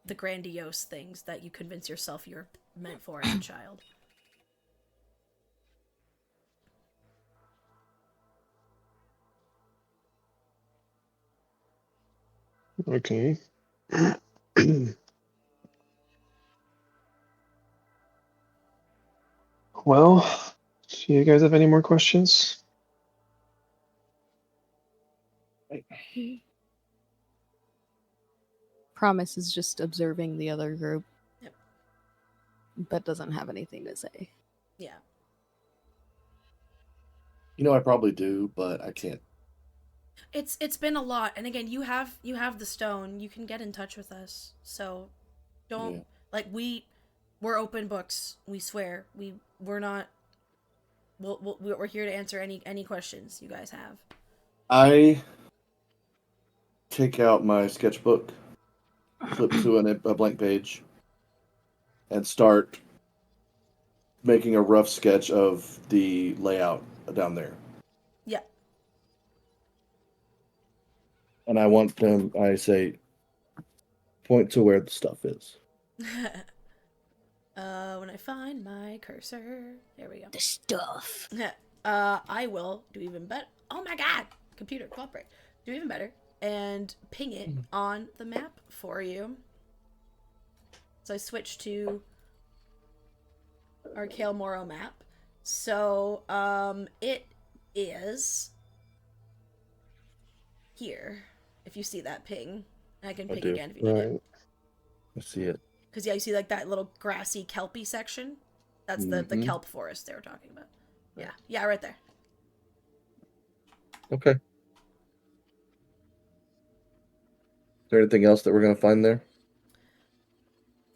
the grandiose things that you convince yourself you're meant for as a child. Okay. Well, do you guys have any more questions? Promise is just observing the other group. Yep. But doesn't have anything to say. Yeah. You know, I probably do, but I can't. It's been a lot, and again, you have the stone. You can get in touch with us. So don't we're open books. We swear. We're not. We're here to answer any questions you guys have. I take out my sketchbook, flip to a blank page, and start making a rough sketch of the layout down there. Yeah. And I say, point to where the stuff is. When I find my cursor, there we go. The stuff. I will do even better. Oh my god! Computer, cooperate. Do even better. And ping it on the map for you. So I switch to our Kale Moro map. So, it is here. If you see that ping. I can ping again if you need it. I see it. Because, yeah, you see, like, that little grassy kelpy section? That's the kelp forest they were talking about. Yeah. Yeah, right there. Okay. Is there anything else that we're going to find there?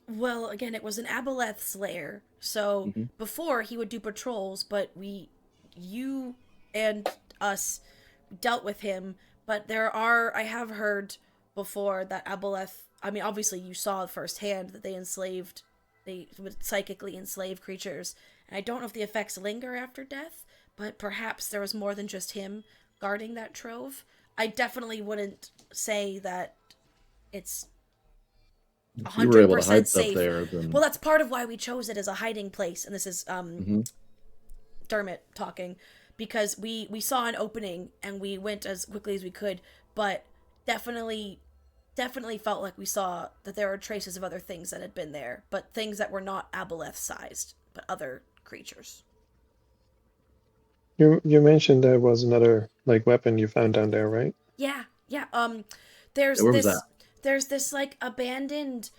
Well, again, it was an Aboleth's lair. So, before, he would do patrols, but you and us dealt with him. But I have heard before that Aboleth, I mean, obviously you saw firsthand that they would psychically enslave creatures. And I don't know if the effects linger after death, but perhaps there was more than just him guarding that trove. I definitely wouldn't say that it's 100% you were able to hide safe. Stuff there, then... Well, that's part of why we chose it as a hiding place. And this is Dermot talking. Because we saw an opening and we went as quickly as we could, but definitely felt like we saw that there were traces of other things that had been there, but things that were not Aboleth-sized, but other creatures. You mentioned there was another weapon you found down there, right? Yeah. There's this like abandoned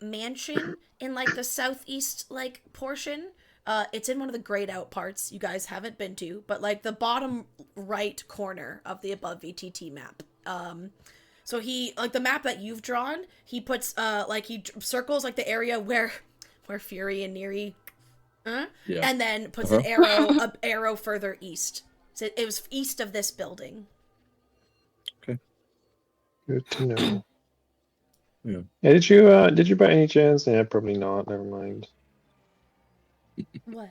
mansion in the southeast portion. It's in one of the grayed out parts you guys haven't been to, but the bottom right corner of the above VTT map. So he, the map that you've drawn, he puts, he circles the area where Fury and Neri, and then puts an arrow further east. So it was east of this building. Okay. Good to know. Yeah. Did you by any chance? Yeah, probably not. Never mind. What?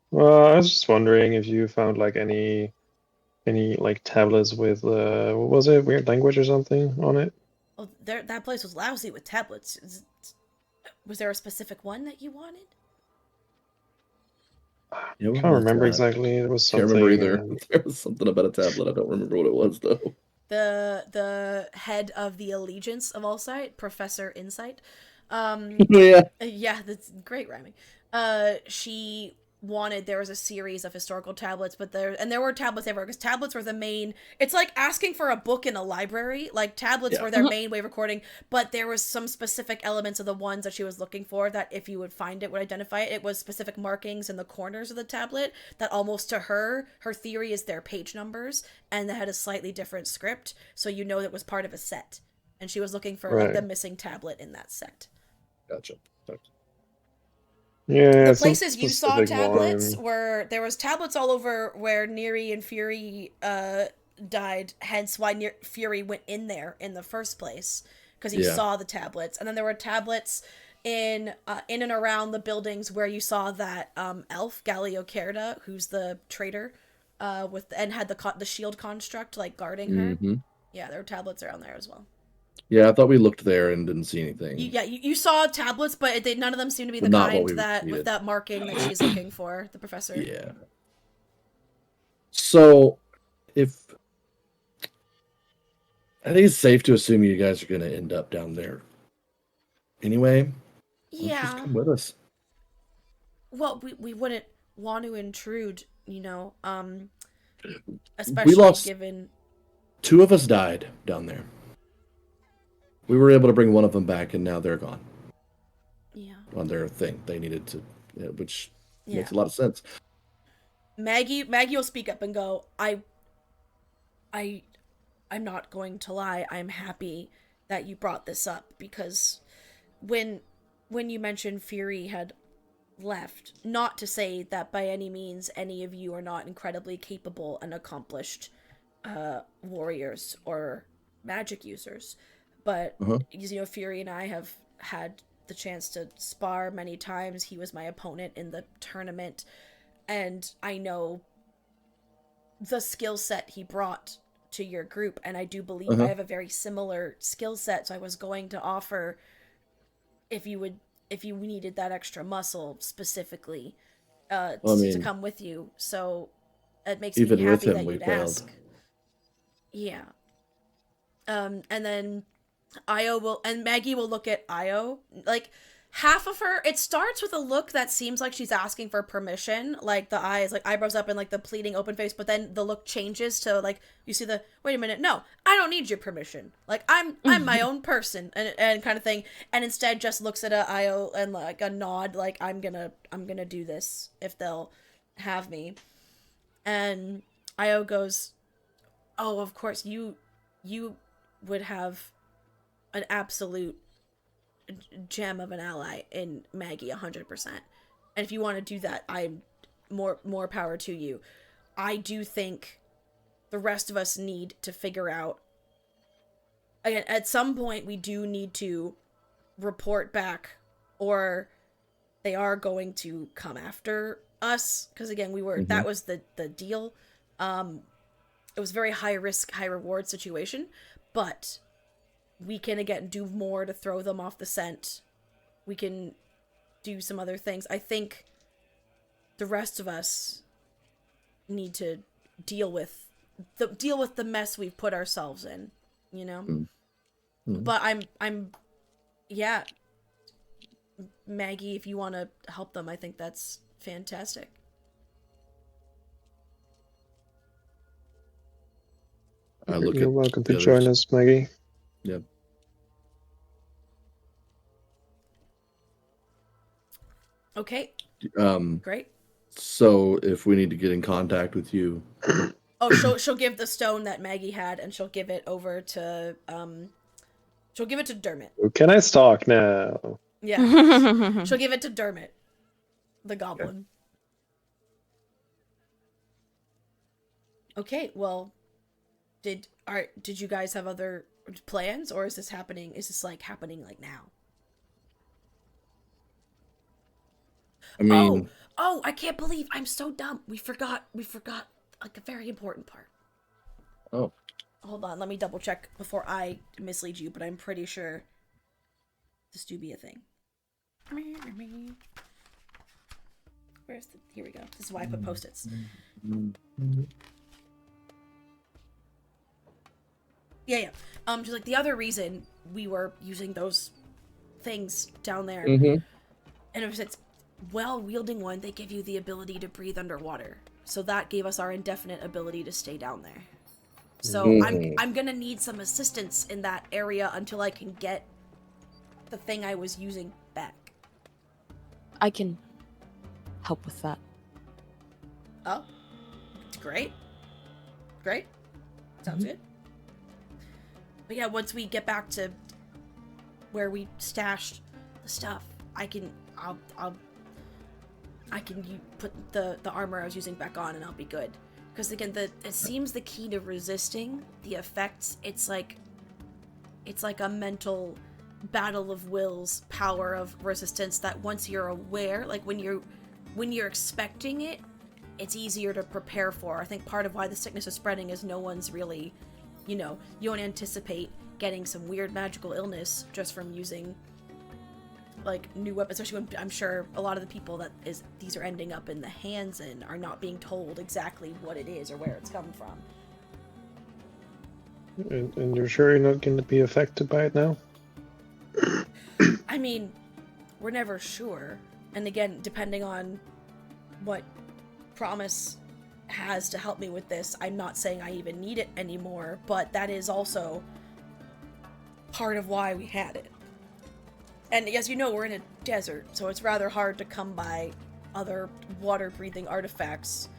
Well, I was just wondering if you found any tablets with what was it, weird language or something on it? Oh, that place was lousy with tablets. Was there a specific one that you wanted? I can't remember exactly. There was something. Can't remember either. There was something about a tablet. I don't remember what it was though. The head of the Allegiance of Allsight, Professor Insight. Yeah, that's great rhyming. She wanted, there was a series of historical tablets, but there were tablets everywhere, because tablets were the main, it's like asking for a book in a library, like tablets were their main way of recording, but there was some specific elements of the ones that she was looking for that if you would find it, would identify it. It was specific markings in the corners of the tablet that almost to her theory is their page numbers, and that had a slightly different script, so you know that was part of a set, and she was looking for like the missing tablet in that set. Gotcha. Yeah, the places you saw tablets were, there was tablets all over where Neri and Fury died, hence why Fury went in there in the first place, because he saw the tablets. And then there were tablets in and around the buildings where you saw that elf Galio Cerda, who's the traitor, and had the shield construct like guarding her. Yeah, there were tablets around there as well. Yeah, I thought we looked there and didn't see anything. You saw tablets, but none of them seem to be the kind that with that marking that she's looking for, the professor. Yeah. So, I think it's safe to assume you guys are going to end up down there. Anyway, just come with us. Well, we wouldn't want to intrude, especially given 2 of us died down there. We were able to bring one of them back, and now they're gone. Yeah. On their thing, they needed to, which makes a lot of sense. Maggie will speak up and go, I'm not going to lie. I'm happy that you brought this up, because when you mentioned Fury had left, not to say that by any means any of you are not incredibly capable and accomplished warriors or magic users, but Fury and I have had the chance to spar many times. He was my opponent in the tournament, and I know the skill set he brought to your group, and I do believe I have a very similar skill set, so I was going to offer if you needed that extra muscle specifically to come with you. So it makes me happy that you'd ask. Yeah. And then Maggie will look at Io, like half of her, it starts with a look that seems like she's asking for permission, like the eyes, like eyebrows up and like the pleading open face, but then the look changes to like, you see the, wait a minute, no, I don't need your permission, like I'm my own person, and kind of thing, and instead just looks at Io and like a nod, like I'm gonna do this if they'll have me. And Io goes, oh, of course you would have an absolute gem of an ally in Maggie, 100%. And if you want to do that, I'm more power to you. I do think the rest of us need to figure out, again, at some point we do need to report back, or they are going to come after us, because again, that was the deal. It was a very high risk, high reward situation, but we can, again, do more to throw them off the scent. We can do some other things. I think the rest of us need to deal with the mess we've put ourselves in, But yeah, Maggie, if you want to help them, I think that's fantastic. You're welcome to join us, Maggie. Yep. Okay. Great. So if we need to get in contact with you, she'll give the stone that Maggie had, and she'll give it over to she'll give it to Dermot. Can I stalk now? Yeah. She'll give it to Dermot, the goblin. Okay. Well, did you guys have other plans, or is this happening? Is this happening now? I mean, oh, I can't believe I'm so dumb. We forgot like a very important part. Oh. Hold on, let me double check before I mislead you, but I'm pretty sure this do be a thing. Here we go. This is why I put post-its. Yeah. Just like the other reason we were using those things down there, and it's while wielding one, they give you the ability to breathe underwater. So that gave us our indefinite ability to stay down there. So I'm gonna need some assistance in that area until I can get the thing I was using back. I can help with that. Oh, great. Great. Sounds good. But yeah, once we get back to where we stashed the stuff, I'll put the armor I was using back on and I'll be good. Because again, it seems the key to resisting the effects, it's like a mental battle of wills, power of resistance that once you're aware, like when you're expecting it, it's easier to prepare for. I think part of why the sickness is spreading is no one's really, you don't anticipate getting some weird magical illness just from using like new weapons, especially when I'm sure a lot of the people these are ending up in the hands in are not being told exactly what it is or where it's come from. And you're sure you're not going to be affected by it now? I mean, we're never sure. And again, depending on what Promise has to help me with this, I'm not saying I even need it anymore, but that is also part of why we had it. And as you know, we're in a desert, so it's rather hard to come by other water-breathing artifacts.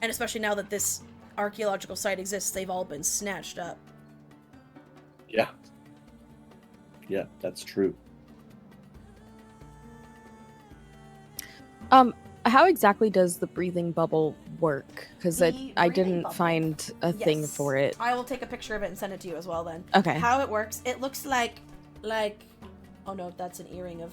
And especially now that this archaeological site exists, they've all been snatched up. Yeah. Yeah, that's true. How exactly does the breathing bubble work? Because I didn't find a thing for it. I will take a picture of it and send it to you as well then. Okay. How it works, it looks like oh no, that's an earring of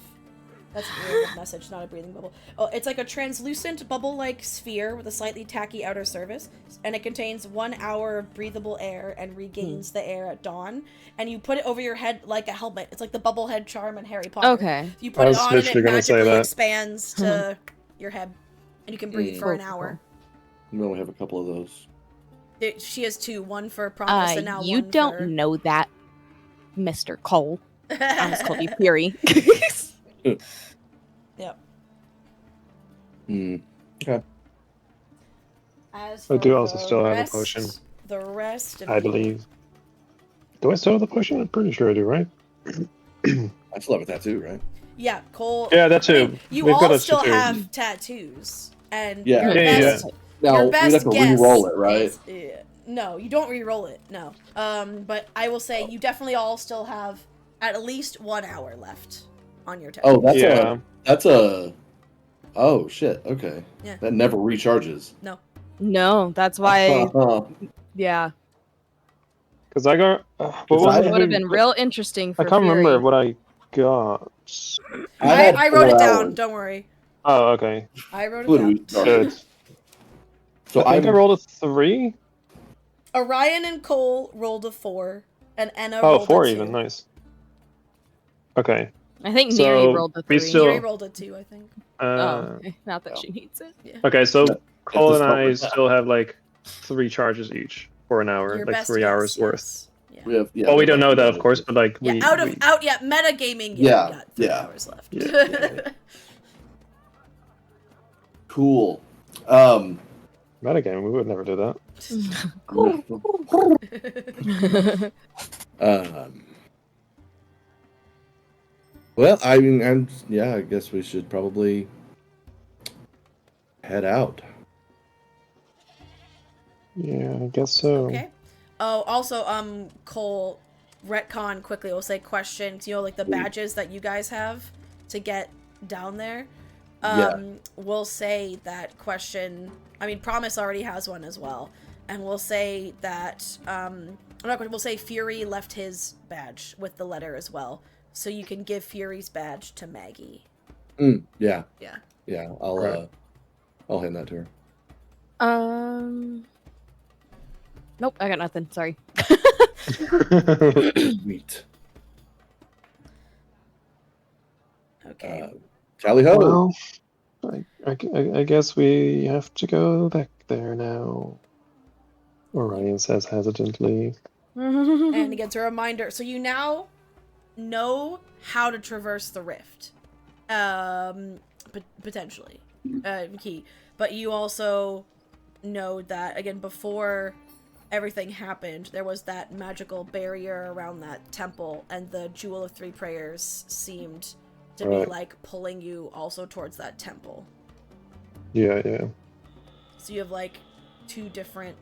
message, not a breathing bubble. Oh, it's like a translucent bubble-like sphere with a slightly tacky outer surface, and it contains 1 hour of breathable air and regains the air at dawn. And you put it over your head like a helmet. It's like the bubble head charm in Harry Potter. Okay. You put it on and it magically that. expands to your head, and you can breathe for an hour. We only have a couple of those. She has 2, one for Promise and now you one don't for... know that, Mr. Cole. I was called you Fury. Yep. Okay. As I do for also the still have a rest- potion. The rest of I believe. Do I still have the potion? I'm pretty sure I do, right? I still have a tattoo, right? Yeah, Cole. Yeah, that too. I mean, you We've got all a still tattoo. have tattoos, and Yeah. your Yeah, best, Now, your we'd best have to guess re-roll it, right? is- no, you don't re-roll it. No. But I will say you definitely all still have at least 1 hour left on your tattoo. Oh, that's yeah. Oh, shit. Okay. Yeah. That never recharges. No. No, that's why. Yeah. Because I got. Because what It was would have it? been real interesting for I can't Fury. remember what I got. I wrote it down. Don't worry. Oh, okay. I wrote it down. Good. So I think I rolled a 3. Orion and Cole rolled a 4, and Enna Oh, rolled 4 a 2. even. Nice. Okay. I think So, Neri rolled a 3. we still- Miri rolled a 2, I think. okay. Not that she needs it. Yeah. Okay, so Yeah. Cole and It's I probably- still have like 3 charges each for an hour, Your like best 3 guess, hours worth. yes. Yeah. We have, Well, we don't know that, of course, but like Yeah, we. metagaming, we got 3 hours left. Yeah. Cool. Metagame, we would never do that. Well, I mean, I guess we should probably head out. Yeah, I guess so. Okay. Oh, also, Cole, retcon quickly. We'll say questions. You know, like the badges that you guys have to get down there. We'll say that question. I mean, Promise already has one as well, and we'll say that. We'll say Fury left his badge with the letter as well, so you can give Fury's badge to Maggie. Yeah. Yeah. Yeah. I'll hand that to her. Nope, I got nothing. Sorry. Sweet. Okay. Tally ho. Well, I guess we have to go back there now. Orion says hesitantly. And again, it's a reminder. So you now know how to traverse the rift. potentially key. But you also know that, again, before everything happened, there was that magical barrier around that temple, and the Jewel of Three Prayers seemed to be like pulling you also towards that temple. Yeah. So you have like two different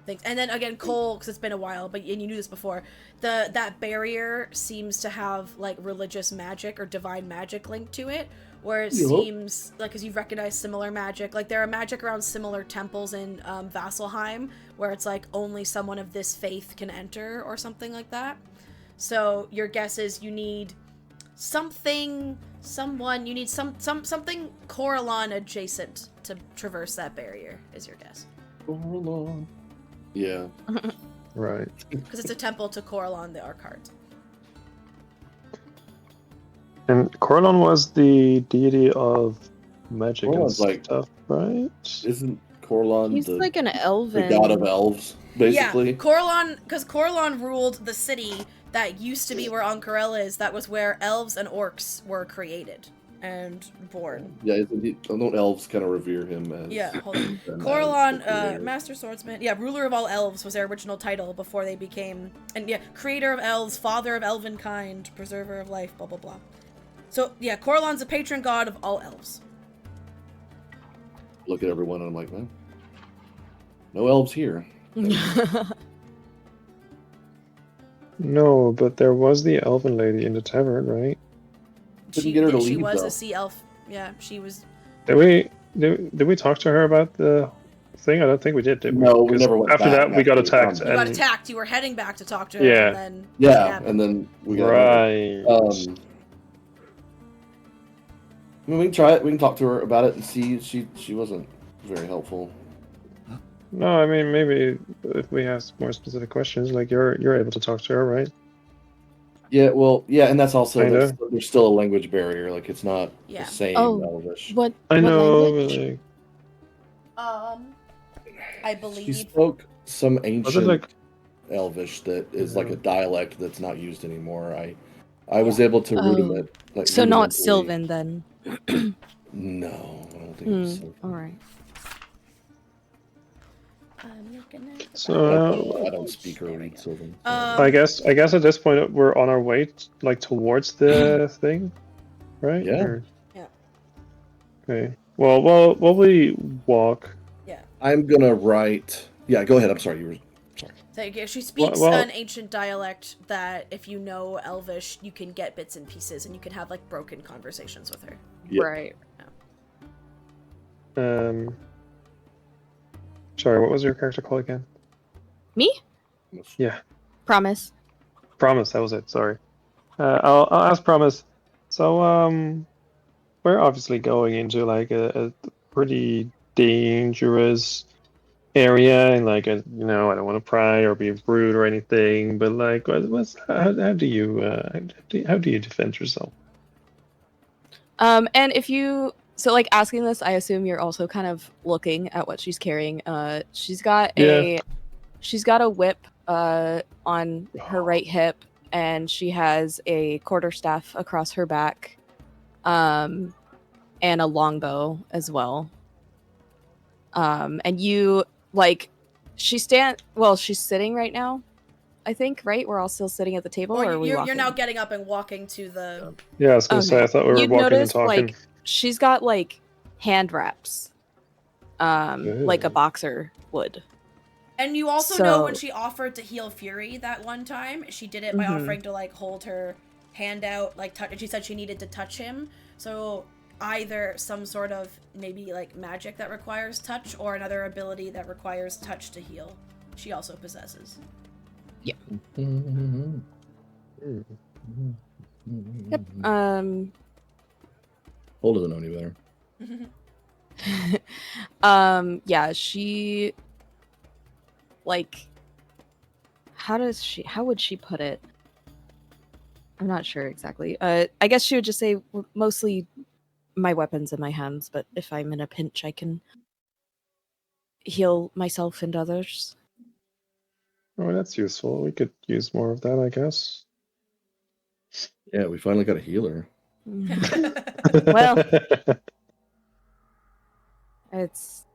things. And then again, Cole, because it's been a while, and you knew this before, that barrier seems to have like religious magic or divine magic linked to it, where it seems like, because you've recognized similar magic, like there are magic around similar temples in Vasselheim, where it's like only someone of this faith can enter or something like that. So your guess is you need something Coralon adjacent to traverse that barrier, is your guess. Coralon. Yeah. Right. Because it's a temple to Coralon the Arcart. And Coralon was the deity of magic Coralon's and stuff, right? Isn't Coralon He's like an elven... the god of elves, basically? Yeah, Coralon, because Coralon ruled the city that used to be where Ank'Harel is. That was where elves and orcs were created and born. Yeah, don't elves kind of revere him as... Yeah, hold on. Coralon, Master Swordsman. Yeah, Ruler of all elves was their original title before they became... And yeah, Creator of elves, Father of elven kind, Preserver of life, blah, blah, blah. So, yeah, Coralon's a patron god of all elves. Look at everyone and I'm like, man, no elves here. No, but there was the elven lady in the tavern, right? Couldn't get her to leave, she was though. a sea elf. Yeah, she was... Did we talk to her about the thing? I don't think we did we? No, we never went after back. that, we got attacked. You got attacked. You were heading back to talk to her, and then... Yeah, and then we got... Right. I mean, we can try it. We can talk to her about it and see. She wasn't very helpful. No, I mean, maybe if we have more specific questions, like you're able to talk to her, right? Yeah, well, yeah, and that's also there's still a language barrier. Like it's not the same Elvish. What? I know. Language? I believe She spoke some ancient Elvish that is like a Mm-hmm. dialect that's not used anymore. I was able to rudiment. Like, so not Sylvan then. No, I don't think it's Sylvan. All right. So I don't speak or read Sylvan. I guess at this point we're on our way towards the thing, right? Yeah. Yeah. Okay. Well, while we walk. Yeah. I'm gonna write. Yeah, go ahead. I'm sorry. You were. Sorry. She speaks an ancient dialect that, if you know Elvish, you can get bits and pieces, and you can have like broken conversations with her. Yep. Right. Yeah. Sorry, what was your character called again? Me? Yeah. Promise. Promise, that was it. Sorry. I'll ask Promise. So, we're obviously going into like a pretty dangerous area, and like I don't want to pry or be rude or anything, but like, how do you defend yourself? And if you like asking this, I assume you're also kind of looking at what she's carrying. She's got a whip on her right hip, and she has a quarterstaff across her back, and a longbow as well. And you she's sitting right now, I think, right? We're all still sitting at the table, or are we walking? You're now getting up and walking to the... Yeah, I was gonna say, I thought we were walking and talking. She's got hand wraps, like a boxer would. And you also know when she offered to heal Fury that one time, she did it by offering to hold her hand out, touch. And she said she needed to touch him. So either some sort of maybe magic that requires touch, or another ability that requires touch to heal. She also possesses. Yeah. Yep. Cole doesn't know any better. Yeah, she how would she put it? I'm not sure exactly. I guess she would just say mostly my weapons in my hands, but if I'm in a pinch, I can heal myself and others. Oh, that's useful. We could use more of that, I guess. Yeah, we finally got a healer. Well, it's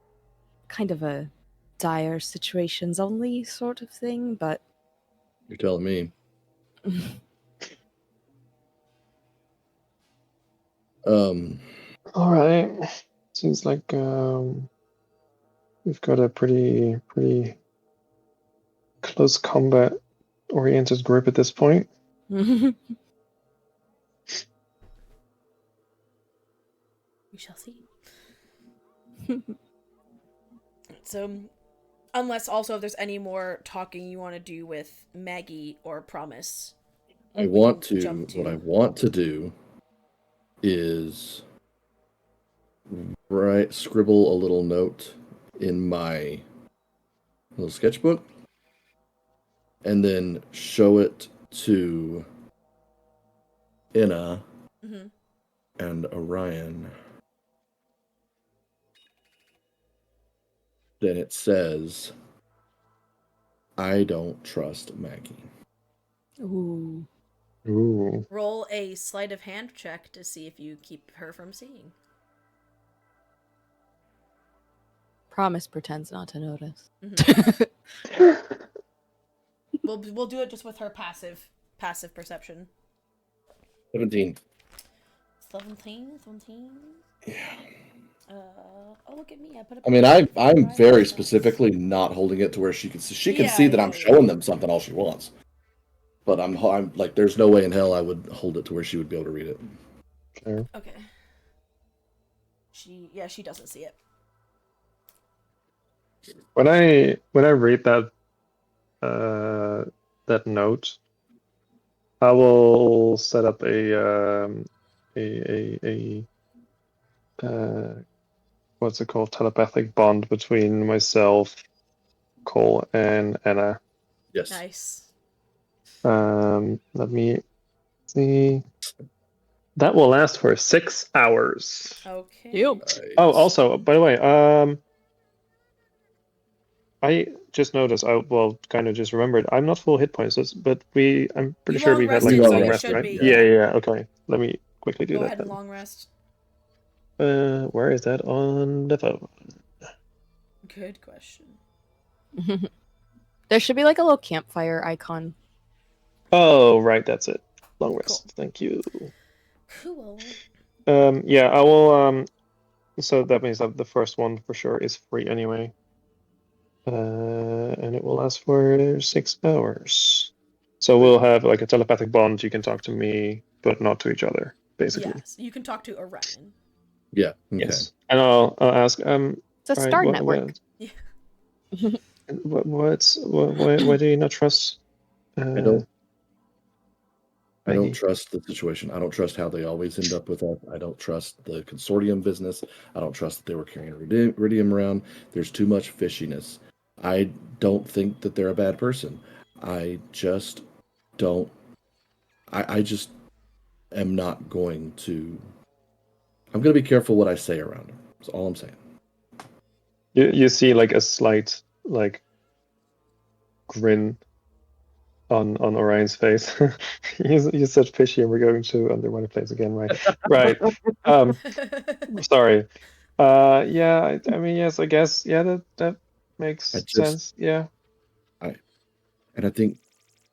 kind of a dire situations only sort of thing, but You're telling me. All right. Seems like we've got a pretty close combat oriented group at this point. We shall see. So, unless also if there's any more talking you want to do with Maggie or Promise. What I want to do is scribble a little note in my little sketchbook and then show it to Inna and Orion. Then it says, I don't trust Maggie. Ooh. Ooh. Roll a sleight of hand check to see if you keep her from seeing. Promise pretends not to notice. We'll do it just with her passive perception. 17. 17? Yeah. Oh, look at me. I'm very specifically not holding it to where she can see. She can see that I'm showing them something all she wants. But I'm like, there's no way in hell I would hold it to where she would be able to read it. Sure. Okay. She doesn't see it. When I read that that note, I will set up a what's it called, telepathic bond between myself, Cole, and Anna. Yes. Nice. Let me see. That will last for 6 hours. Okay. Yep. Nice. Oh, also, by the way, I just noticed. Kind of just remembered. I'm not full hit points, but I'm pretty sure we've had like a long long rested, rest, so you right? should be, Yeah. Okay, let me quickly do Go that. ahead and long rest. Where is that on the phone? Good question. There should be like a little campfire icon. Oh, right, that's it. Long rest. Cool. Thank you. Cool. Yeah, I will. So that means that the first one for sure is free anyway. And it will last for 6 hours. So we'll have like a telepathic bond. You can talk to me, but not to each other, basically. Yes, you can talk to Orion. Yeah. Okay. Yes. And I'll ask. It's a star network. Yeah. Why do you not trust? I don't trust the situation. I don't trust how they always end up with us. I don't trust the consortium business. I don't trust that they were carrying iridium around. There's too much fishiness. I don't think that they're a bad person. I just don't. I just am not going to. I'm going to be careful what I say around them. That's all I'm saying. You see like a slight like grin on Orion's face. You said fishy, and we're going to Underwater Place again, right? Right. Sorry. Yeah. I mean, yes. I guess. Yeah. That makes sense. Yeah. And I think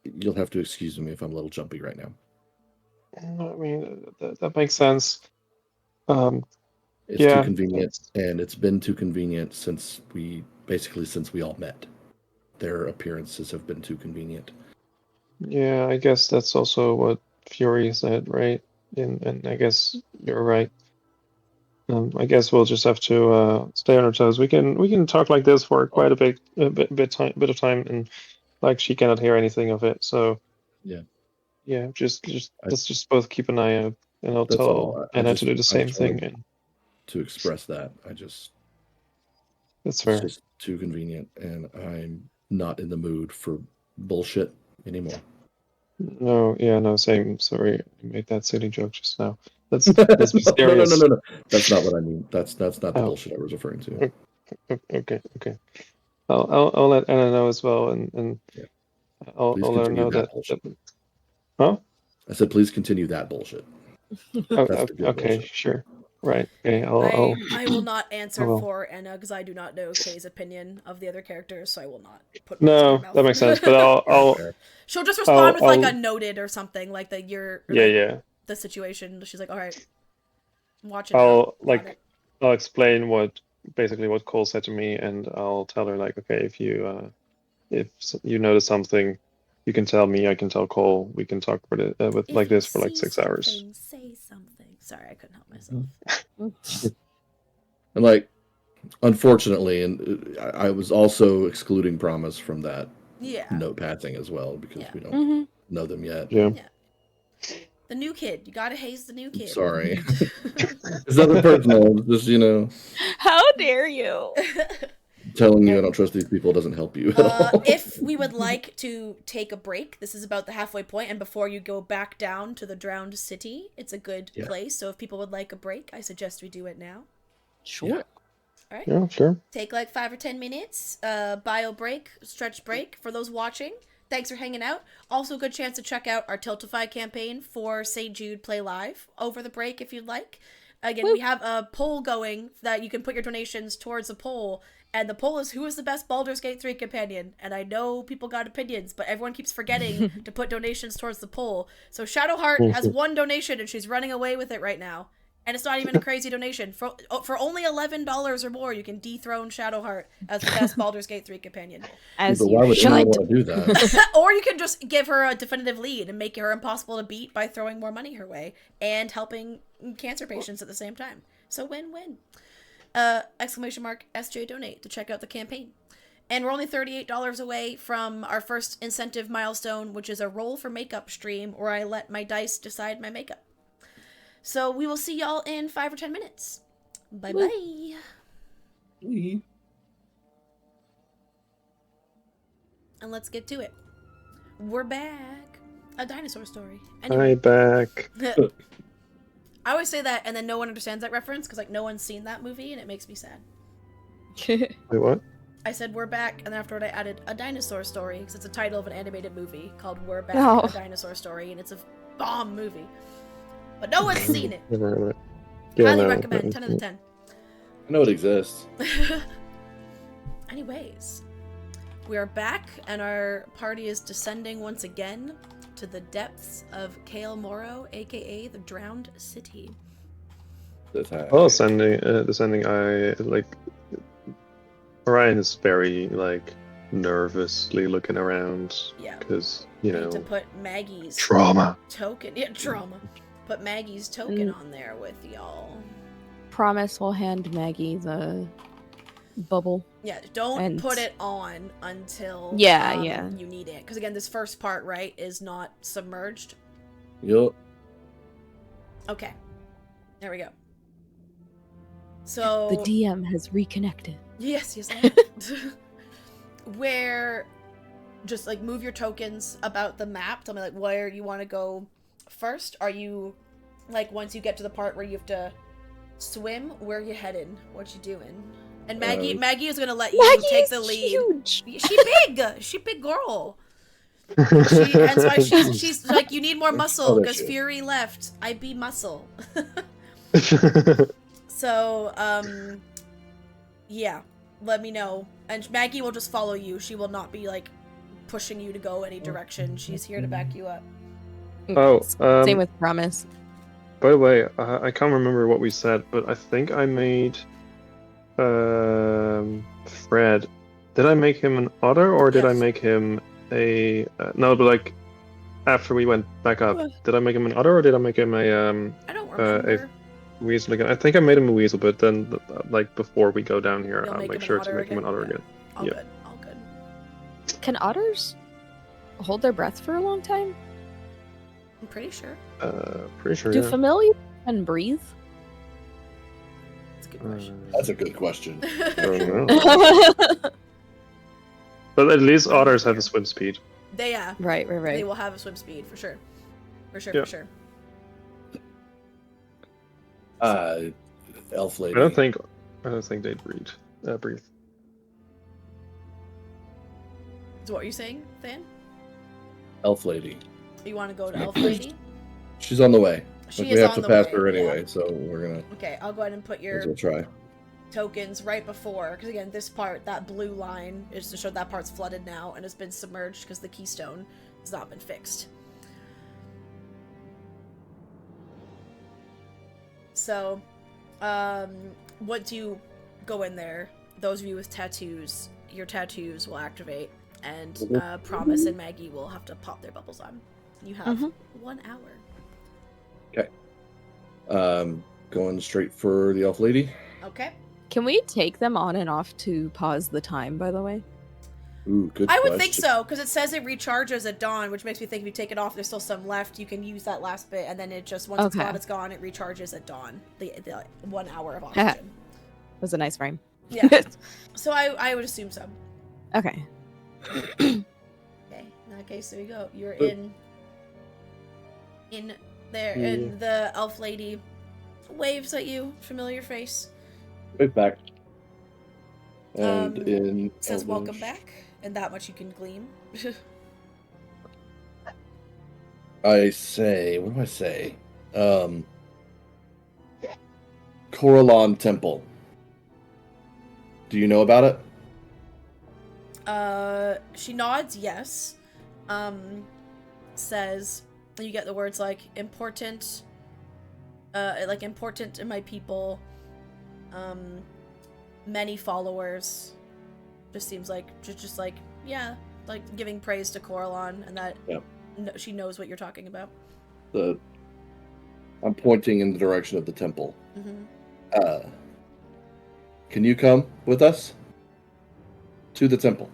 you'll have to excuse me if I'm a little jumpy right now. I mean, that makes sense. It's too convenient, and it's been too convenient since we all met. Their appearances have been too convenient. Yeah, I guess that's also what Fury said, right? And I guess you're right. I guess we'll just have to stay on our toes. We can talk like this for quite a bit of time, and like she cannot hear anything of it. So yeah, just let's just both keep an eye out, and I'll tell Anna to do the same thing. And to express that, that's fair. It's just too convenient, and I'm not in the mood for bullshit anymore. No, same. Sorry, I made that silly joke just now. Let's be serious. No. That's not what I mean. That's not the bullshit I was referring to. Okay. I'll let Anna know as well, and I'll let her know that. Huh? I said, please continue that bullshit. Okay, sure. Right. Okay, I will not answer I'll- for Anna because I do not know Kay's opinion of the other characters, so I will not put words in No, her mouth. that makes sense. But I'll She'll just respond with like I'll- a noted or something, like the year. yeah, like, yeah. The situation. She's like, all right, I'm watching. Got it. I'll explain basically what Cole said to me, and I'll tell her like, okay, if you notice something, you can tell me. I can tell Cole. We can talk with If like you this for like see 6 hours. something, say something. Sorry, I couldn't help myself. And like, unfortunately, and I was also excluding Promise from that note passing as well because we don't know them yet. Yeah. The new kid. You gotta haze the new kid. Sorry. It's nothing personal. Just, How dare you? telling you I don't trust these people doesn't help you at all. If we would like to take a break, this is about the halfway point, and before you go back down to the drowned city, it's a good place. So if people would like a break, I suggest we do it now. Sure. Yeah. All right. Yeah, sure. Take like 5 or 10 minutes. Bio break, stretch break for those watching. Thanks for hanging out. Also, a good chance to check out our Tiltify campaign for St. Jude Play Live over the break if you'd like. Again, we have a poll going that you can put your donations towards a poll. And the poll is, who is the best Baldur's Gate 3 companion? And I know people got opinions, but everyone keeps forgetting to put donations towards the poll. So Shadowheart has 1 donation, and she's running away with it right now. And it's not even a crazy donation. For only $11 or more, you can dethrone Shadowheart as the best Baldur's Gate 3 companion. As but why would anyone want to do that? Or you can just give her a definitive lead and make her impossible to beat by throwing more money her way and helping cancer patients at the same time. So win-win. ! SJ donate to check out the campaign. And we're only $38 away from our first incentive milestone, which is a roll for makeup stream where I let my dice decide my makeup. So we will see y'all in 5 or 10 minutes. Bye-bye. And let's get to it. We're back. A dinosaur story. Anyway. Hi, back. I always say that and then no one understands that reference because like no one's seen that movie and it makes me sad. Wait, what? I said we're back and then afterward I added a dinosaur story because it's a title of an animated movie called We're Back, A Dinosaur Story, and it's a bomb movie. But no one's seen it. Never heard of it. Yeah, Highly no, recommend. 10 out of 10. I know it exists. Anyways, we are back and our party is descending once again to the depths of Kael Morrow, aka the Drowned City. Descending. I like. Orion is very like nervously looking around. Yeah. Because to put Maggie's trauma token. Yeah, trauma. Put Maggie's token on there with y'all. Promise we'll hand Maggie the bubble. Yeah, don't put it on until you need it. Because again, this first part, right, is not submerged. Yup. Okay. There we go. So the DM has reconnected. Yes, I where just like move your tokens about the map. Tell me like where you want to go first. Are you like once you get to the part where you have to swim, where are you headed? What you doing? And Maggie is gonna let you take the lead. Huge. She big girl. That's why she's like, you need more muscle because Fury left. I be muscle. So yeah, let me know. And Maggie will just follow you. She will not be like pushing you to go any direction. She's here to back you up. Same with Promise. By the way, I can't remember what we said, but I think I made Fred. Did I make him an otter or did I make him a no? But like after we went back up, did I make him an otter or did I make him I don't remember. A weasel again? I think I made him a weasel, but then like before we go down here, You'll I'll make sure to make him an otter again. All good. Can otters hold their breath for a long time? I'm pretty sure. Do familiar and breathe? That's a good question. That's a good question. I don't know. But at least otters have a swim speed. Right. They will have a swim speed for sure. For sure. Elf lady. I don't think they breathe. So what are you saying, Than? Elf lady. You want to go to Elf Lady? She's on the way. She we is have on to the pass way, her yeah. anyway, so we're gonna. Okay, I'll go ahead and put your We'll try. tokens right before, because again, this part, that blue line, is to show that part's flooded now and has been submerged because the keystone has not been fixed. So, once you go in there, those of you with tattoos, your tattoos will activate, and Promise and Maggie will have to pop their bubbles on. You have 1 hour. Okay. Going straight for the elf lady. Okay. Can we take them on and off to pause the time, by the way? Ooh, good I would question. think so, because it says it recharges at dawn, which makes me think if you take it off, there's still some left. You can use that last bit, and then it just, once it's gone, it recharges at dawn. The 1 hour of oxygen. That was a nice frame. Yeah. So I would assume so. Okay. Okay. In that case, there you go. You're in there, and the elf lady waves at you, familiar face. Wave back. And says welcome back, and that much you can glean. I say, what do I say? Coralon Temple. Do you know about it? She nods yes. Says, you get the words like important in my people, many followers. Just seems like just like, yeah, like giving praise to Coralon, and that she knows what you're talking about. I'm pointing in the direction of the temple. Mm-hmm. Can you come with us to the temple?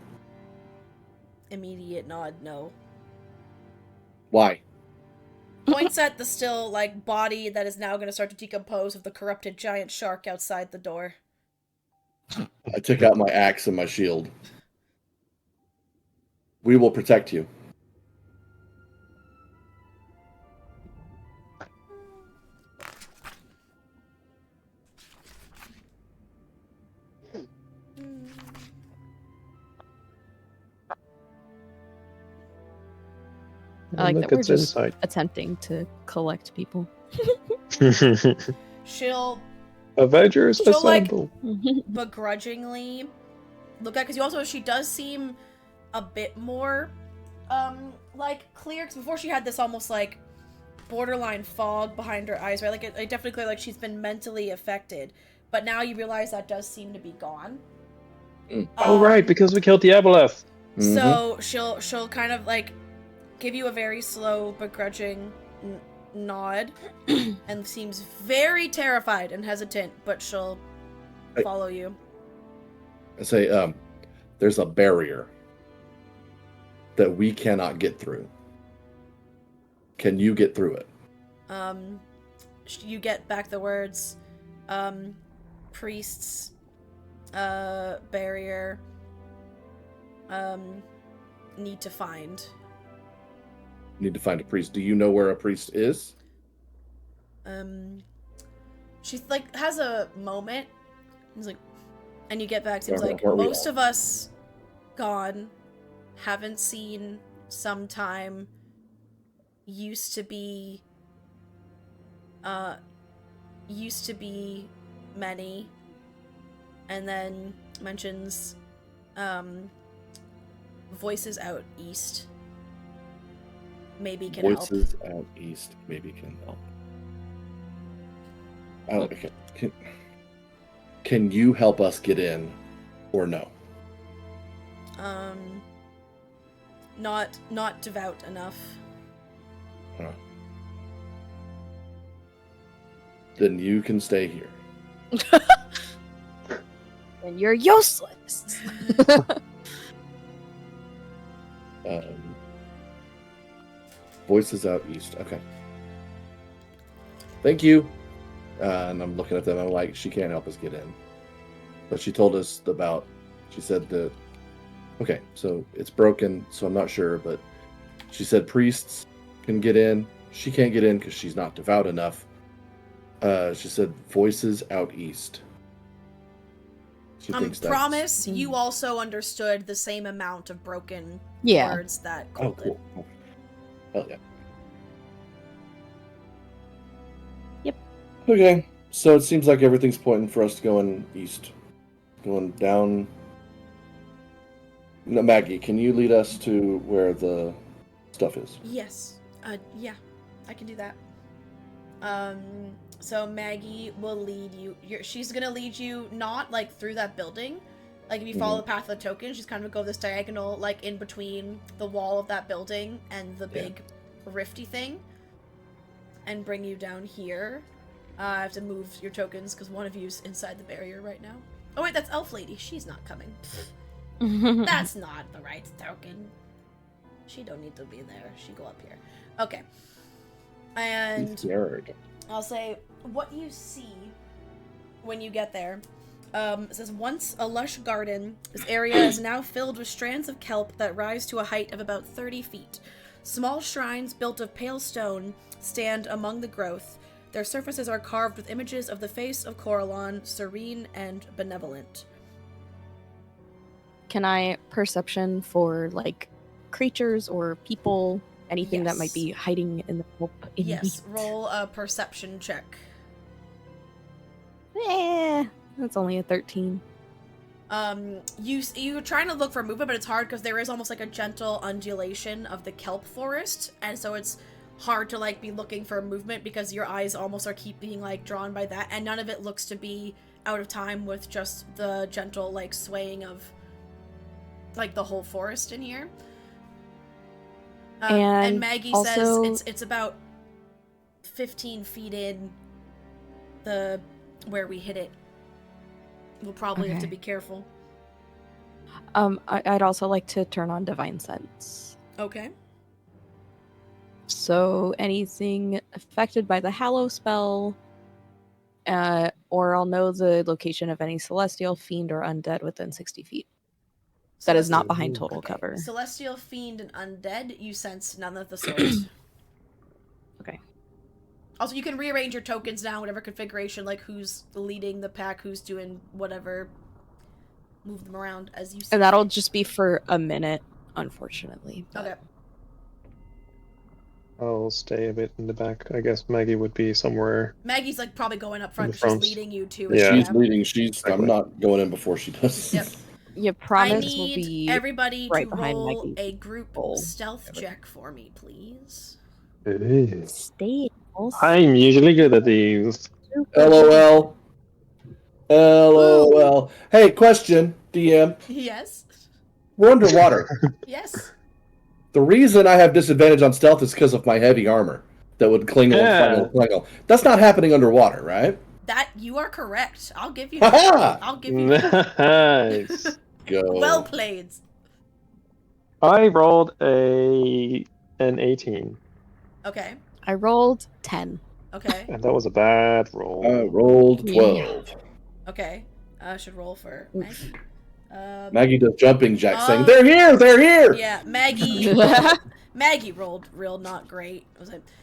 Immediate nod, no. Why? Points at the still, like, body that is now going to start to decompose of the corrupted giant shark outside the door. I took out my axe and my shield. We will protect you. I like that we're just attempting to collect people. She'll Avengers assemble. Like, begrudgingly look at, because she does seem a bit more, like, clear, because before she had this almost, like, borderline fog behind her eyes, right? Like, it definitely clear, like, she's been mentally affected, but now you realize that does seem to be gone. Oh, right, because we killed the Aboleth. So she'll kind of, like, give you a very slow, begrudging nod, and seems very terrified and hesitant, but she'll follow you. I say, there's a barrier that we cannot get through. Can you get through it? You get back the words, priests, barrier, need to find. Need to find a priest. Do you know where a priest is? She like has a moment. He's like, and you get back. Seems like most of us gone, haven't seen sometime. Used to be many, and then mentions voices out east. Maybe can help. Voices out east maybe can help. Okay. Can you help us get in, or no? Not devout enough. Huh. Then you can stay here. And you're useless. Voices out east. Okay. Thank you. And I'm looking at them. I'm like, she can't help us get in. But she told us about. She said that. Okay, so it's broken, so I'm not sure. But she said priests can get in. She can't get in because she's not devout enough. She said voices out east. She thinks that's... Promise, you also understood the same amount of broken words that Cole did. Cool. Hell yeah. Okay, so it seems like everything's pointing for us to going east. Going down. No, Maggie, can you lead us to where the stuff is? Yes. Yeah, I can do that. So Maggie will lead you. She's gonna lead you not like through that building. Like if you follow the path of the token, she's kind of go this diagonal, like in between the wall of that building and the big rifty thing, and bring you down here. I have to move your tokens because one of you's inside the barrier right now. Oh wait, that's Elf Lady. She's not coming. That's not the right token. She don't need to be there. She go up here. Okay. And Nerd. I'll say what you see when you get there. It says, once a lush garden, this area is now filled with strands of kelp that rise to a height of about 30 feet. Small shrines built of pale stone stand among the growth. Their surfaces are carved with images of the face of Coralon, serene and benevolent. Can I perception for, like, creatures or people, anything that might be hiding in the kelp? Yes, roll a perception check. That's only a 13. You're trying to look for movement, but it's hard because there is almost like a gentle undulation of the kelp forest, and so it's hard to like be looking for movement because your eyes almost are keep being like drawn by that, and none of it looks to be out of time with just the gentle like swaying of like the whole forest in here. And Maggie also says it's about 15 feet in the where we hit it. We'll probably have to be careful. I'd also like to turn on Divine Sense. Okay. So anything affected by the Hallow spell, or I'll know the location of any celestial, fiend, or undead within 60 feet. That is not behind total cover. Celestial, fiend, and undead, you sense none of the sorts. Okay. Also, you can rearrange your tokens now, whatever configuration, like who's leading the pack, who's doing whatever. Move them around as you see. And that'll just be for a minute, unfortunately. But... Okay. I'll stay a bit in the back. I guess Maggie would be somewhere. Maggie's like probably going up front. front. She's leading you too. Yeah. She's leading. I'm not going in before she does. Yep. You promise will be I need everybody right to behind roll Maggie. a group stealth check for me, please. Stay. I'm usually good at these. LOL. LOL. Hey, question, DM. Yes. We're underwater. Yes. The reason I have disadvantage on stealth is because of my heavy armor that would clingle and clingle. That's not happening underwater, right? That you are correct. I'll give you that. I'll give you that. Nice. Go. Well played. I rolled an 18. Okay. I rolled 10. Okay. And that was a bad roll. I rolled 12. Okay. I should roll for Maggie. Maggie does jumping jacks saying, "They're here! They're here!" Yeah, Maggie. Maggie rolled real not great.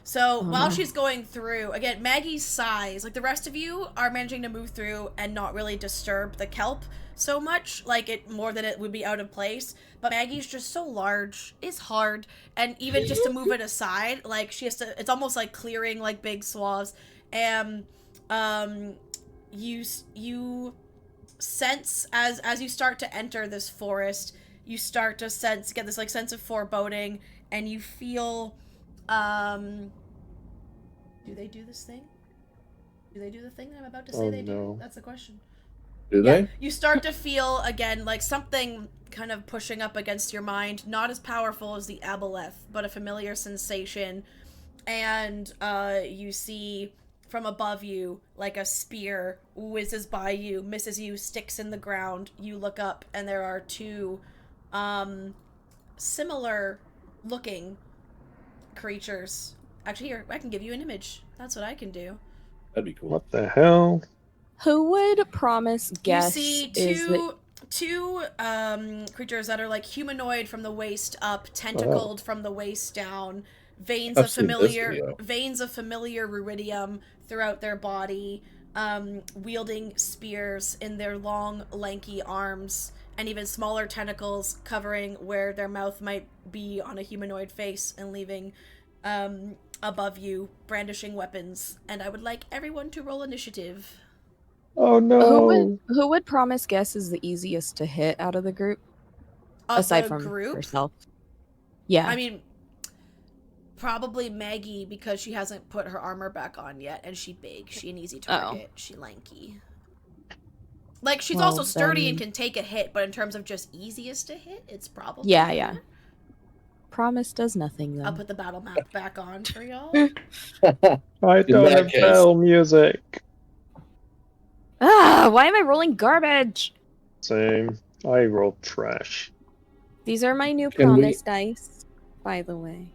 So while she's going through, again, Maggie's size, like the rest of you are managing to move through and not really disturb the kelp so much, like it more than it would be out of place. But Maggie's just so large, it's hard, and even just to move it aside, like she has to. It's almost like clearing like big swaths, and you sense as you start to enter this forest, you start to get this like sense of foreboding, and you feel do they do this thing? Do they do the thing that I'm about to say do? That's the question. Do they? You start to feel again like something kind of pushing up against your mind, not as powerful as the aboleth, but a familiar sensation, and you see from above you, like a spear whizzes by you, misses you, sticks in the ground. You look up, and there are two similar-looking creatures. Actually, here, I can give you an image. That's what I can do. That'd be cool. What the hell? Who would promise guess? You see two creatures that are like humanoid from the waist up, tentacled from the waist down. Veins of familiar ruidium throughout their body, wielding spears in their long, lanky arms, and even smaller tentacles covering where their mouth might be on a humanoid face and leaving above you, brandishing weapons, and I would like everyone to roll initiative. Oh no! Who would Promise guess is the easiest to hit out of the group? Aside from herself. Yeah. I mean, probably Maggie, because she hasn't put her armor back on yet, and she's big. She's an easy target. She's lanky. Like, she's also sturdy and can take a hit, but in terms of just easiest to hit, it's probably Yeah. Promise does nothing, though. I'll put the battle map back on for y'all. I don't have bell music. Why am I rolling garbage? Same. I rolled trash. These are my new Promise dice, by the way.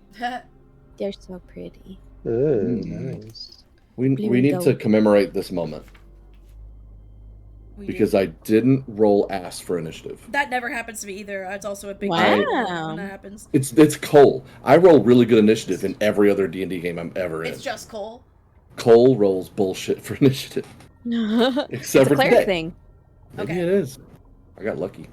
They're so pretty. Nice. We need to commemorate this moment. Because I didn't roll ass for initiative. That never happens to me either. It's also a big deal when that happens. It's Cole. I roll really good initiative in every other D&D game I'm ever in. It's just Cole. Cole rolls bullshit for initiative. Except for today. Thing. Maybe it is. I got lucky.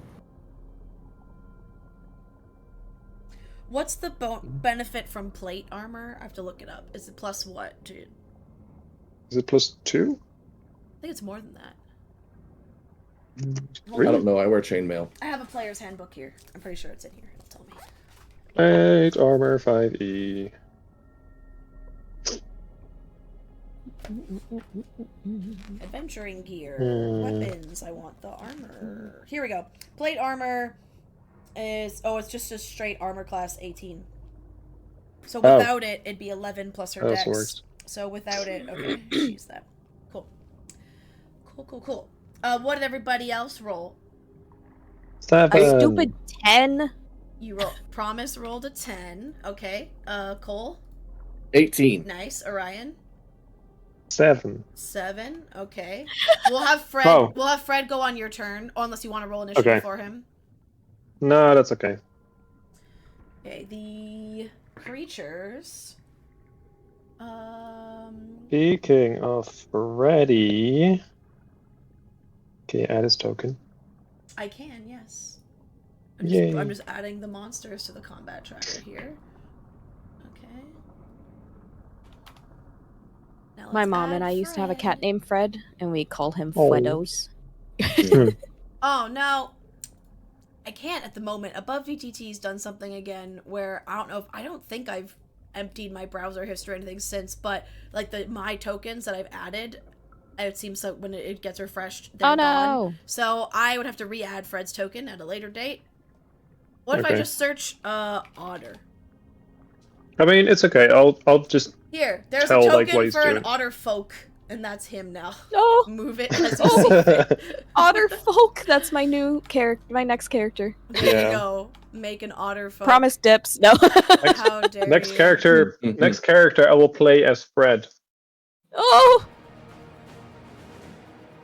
What's the benefit from plate armor? I have to look it up. Is it plus what, dude? Is it plus 2? I think it's more than that. Really? I don't know. I wear chainmail. I have a player's handbook here. I'm pretty sure it's in here. Tell me. Plate armor 5e. Adventuring gear. Weapons. I want the armor. Here we go. Plate armor is... Oh, it's just a straight armor class 18. So without it, it'd be 11 plus her dex. Works. So without it... Okay, use that. Cool. Cool. What did everybody else roll? 7. A stupid 10. You Promise rolled a 10. Okay. Cole? 18. Nice. Orion? 7. Okay. We'll have Fred. Oh. We'll have Fred go on your turn, or unless you want to roll initiative for him. No, that's okay. Okay. The creatures. Speaking of Freddy. Can you add his token? I can, yes. I'm just adding the monsters to the combat tracker here. Okay. Now my mom and I used to have a cat named Fred, and we call him Fwedos. Oh, no. I can't at the moment. Above VTT's done something again where I don't think I've emptied my browser history or anything since, but like my tokens that I've added, it seems like when it gets refreshed, they're gone. So I would have to re-add Fred's token at a later date. What if I just search otter? I mean, it's okay. I'll just there's a token for an otter folk, and that's him now. Oh, move it as you see fit. Otter folk. That's my new character. My next character. There you go. Make an otter folk. Promise dips. No. How dare next you? character. Next character. I will play as Fred. Oh.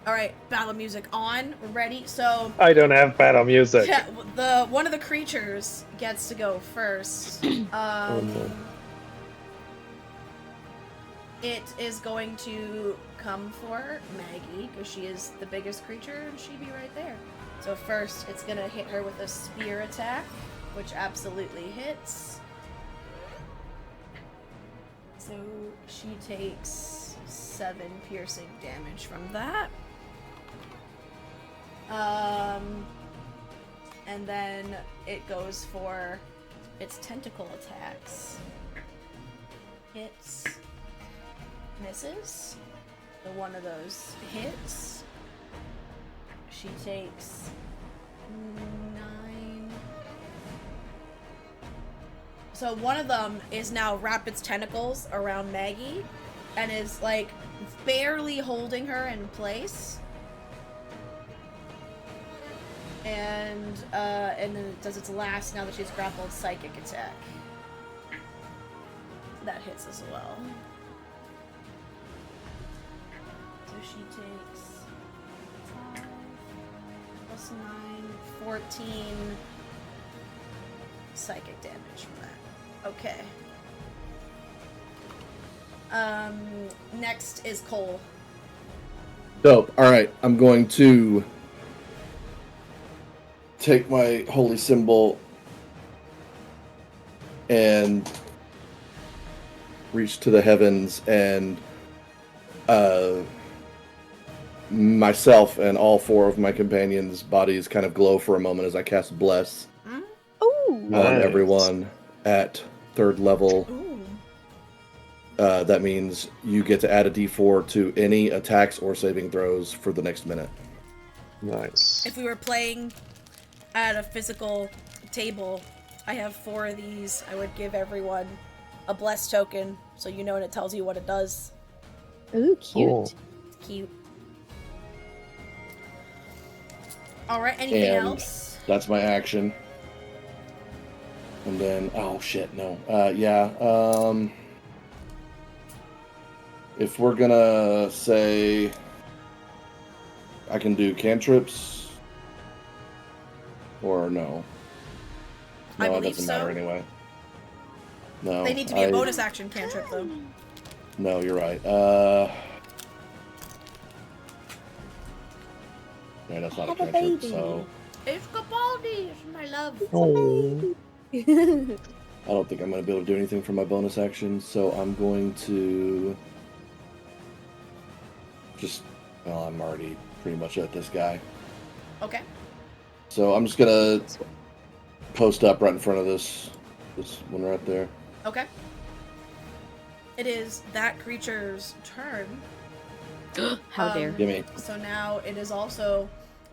All right, battle music on. We're ready. So I don't have battle music. Yeah, one of the creatures gets to go first. It is going to come for Maggie because she is the biggest creature and she'd be right there. So first, it's gonna hit her with a spear attack, which absolutely hits. So she takes 7 piercing damage from that. And then it goes for its tentacle attacks. Hits. Misses. So one of those hits. She takes 9. So one of them is now wrapped its tentacles around Maggie and is like barely holding her in place. And then it does its last, now that she's grappled, psychic attack. That hits as well. So she takes 5 plus 9, 14 psychic damage from that. Okay. Next is Cole. Dope. Alright, I'm going to take my holy symbol and reach to the heavens, and myself and all 4 of my companions' bodies kind of glow for a moment as I cast Bless on everyone at 3rd level. That means you get to add a d4 to any attacks or saving throws for the next minute. Nice. If we were playing at a physical table, I have 4 of these. I would give everyone a bless token, so you know, and it tells you what it does. Ooh, cute. Cool. Cute. Alright, anything And else? that's my action. And then, oh shit, no. If we're gonna say I can do cantrips, or no? I No, it believe doesn't so. matter anyway. No. They need to be a bonus action cantrip, though. No, you're right. Yeah, that's not a cantrip, so... It's Capaldi! It's my love. Oh. I don't think I'm going to be able to do anything for my bonus action, so I'm going to... Well, I'm already pretty much at this guy. Okay. So I'm just going to post up right in front of this one right there. Okay. It is that creature's turn. How dare. Gimme. So now it is also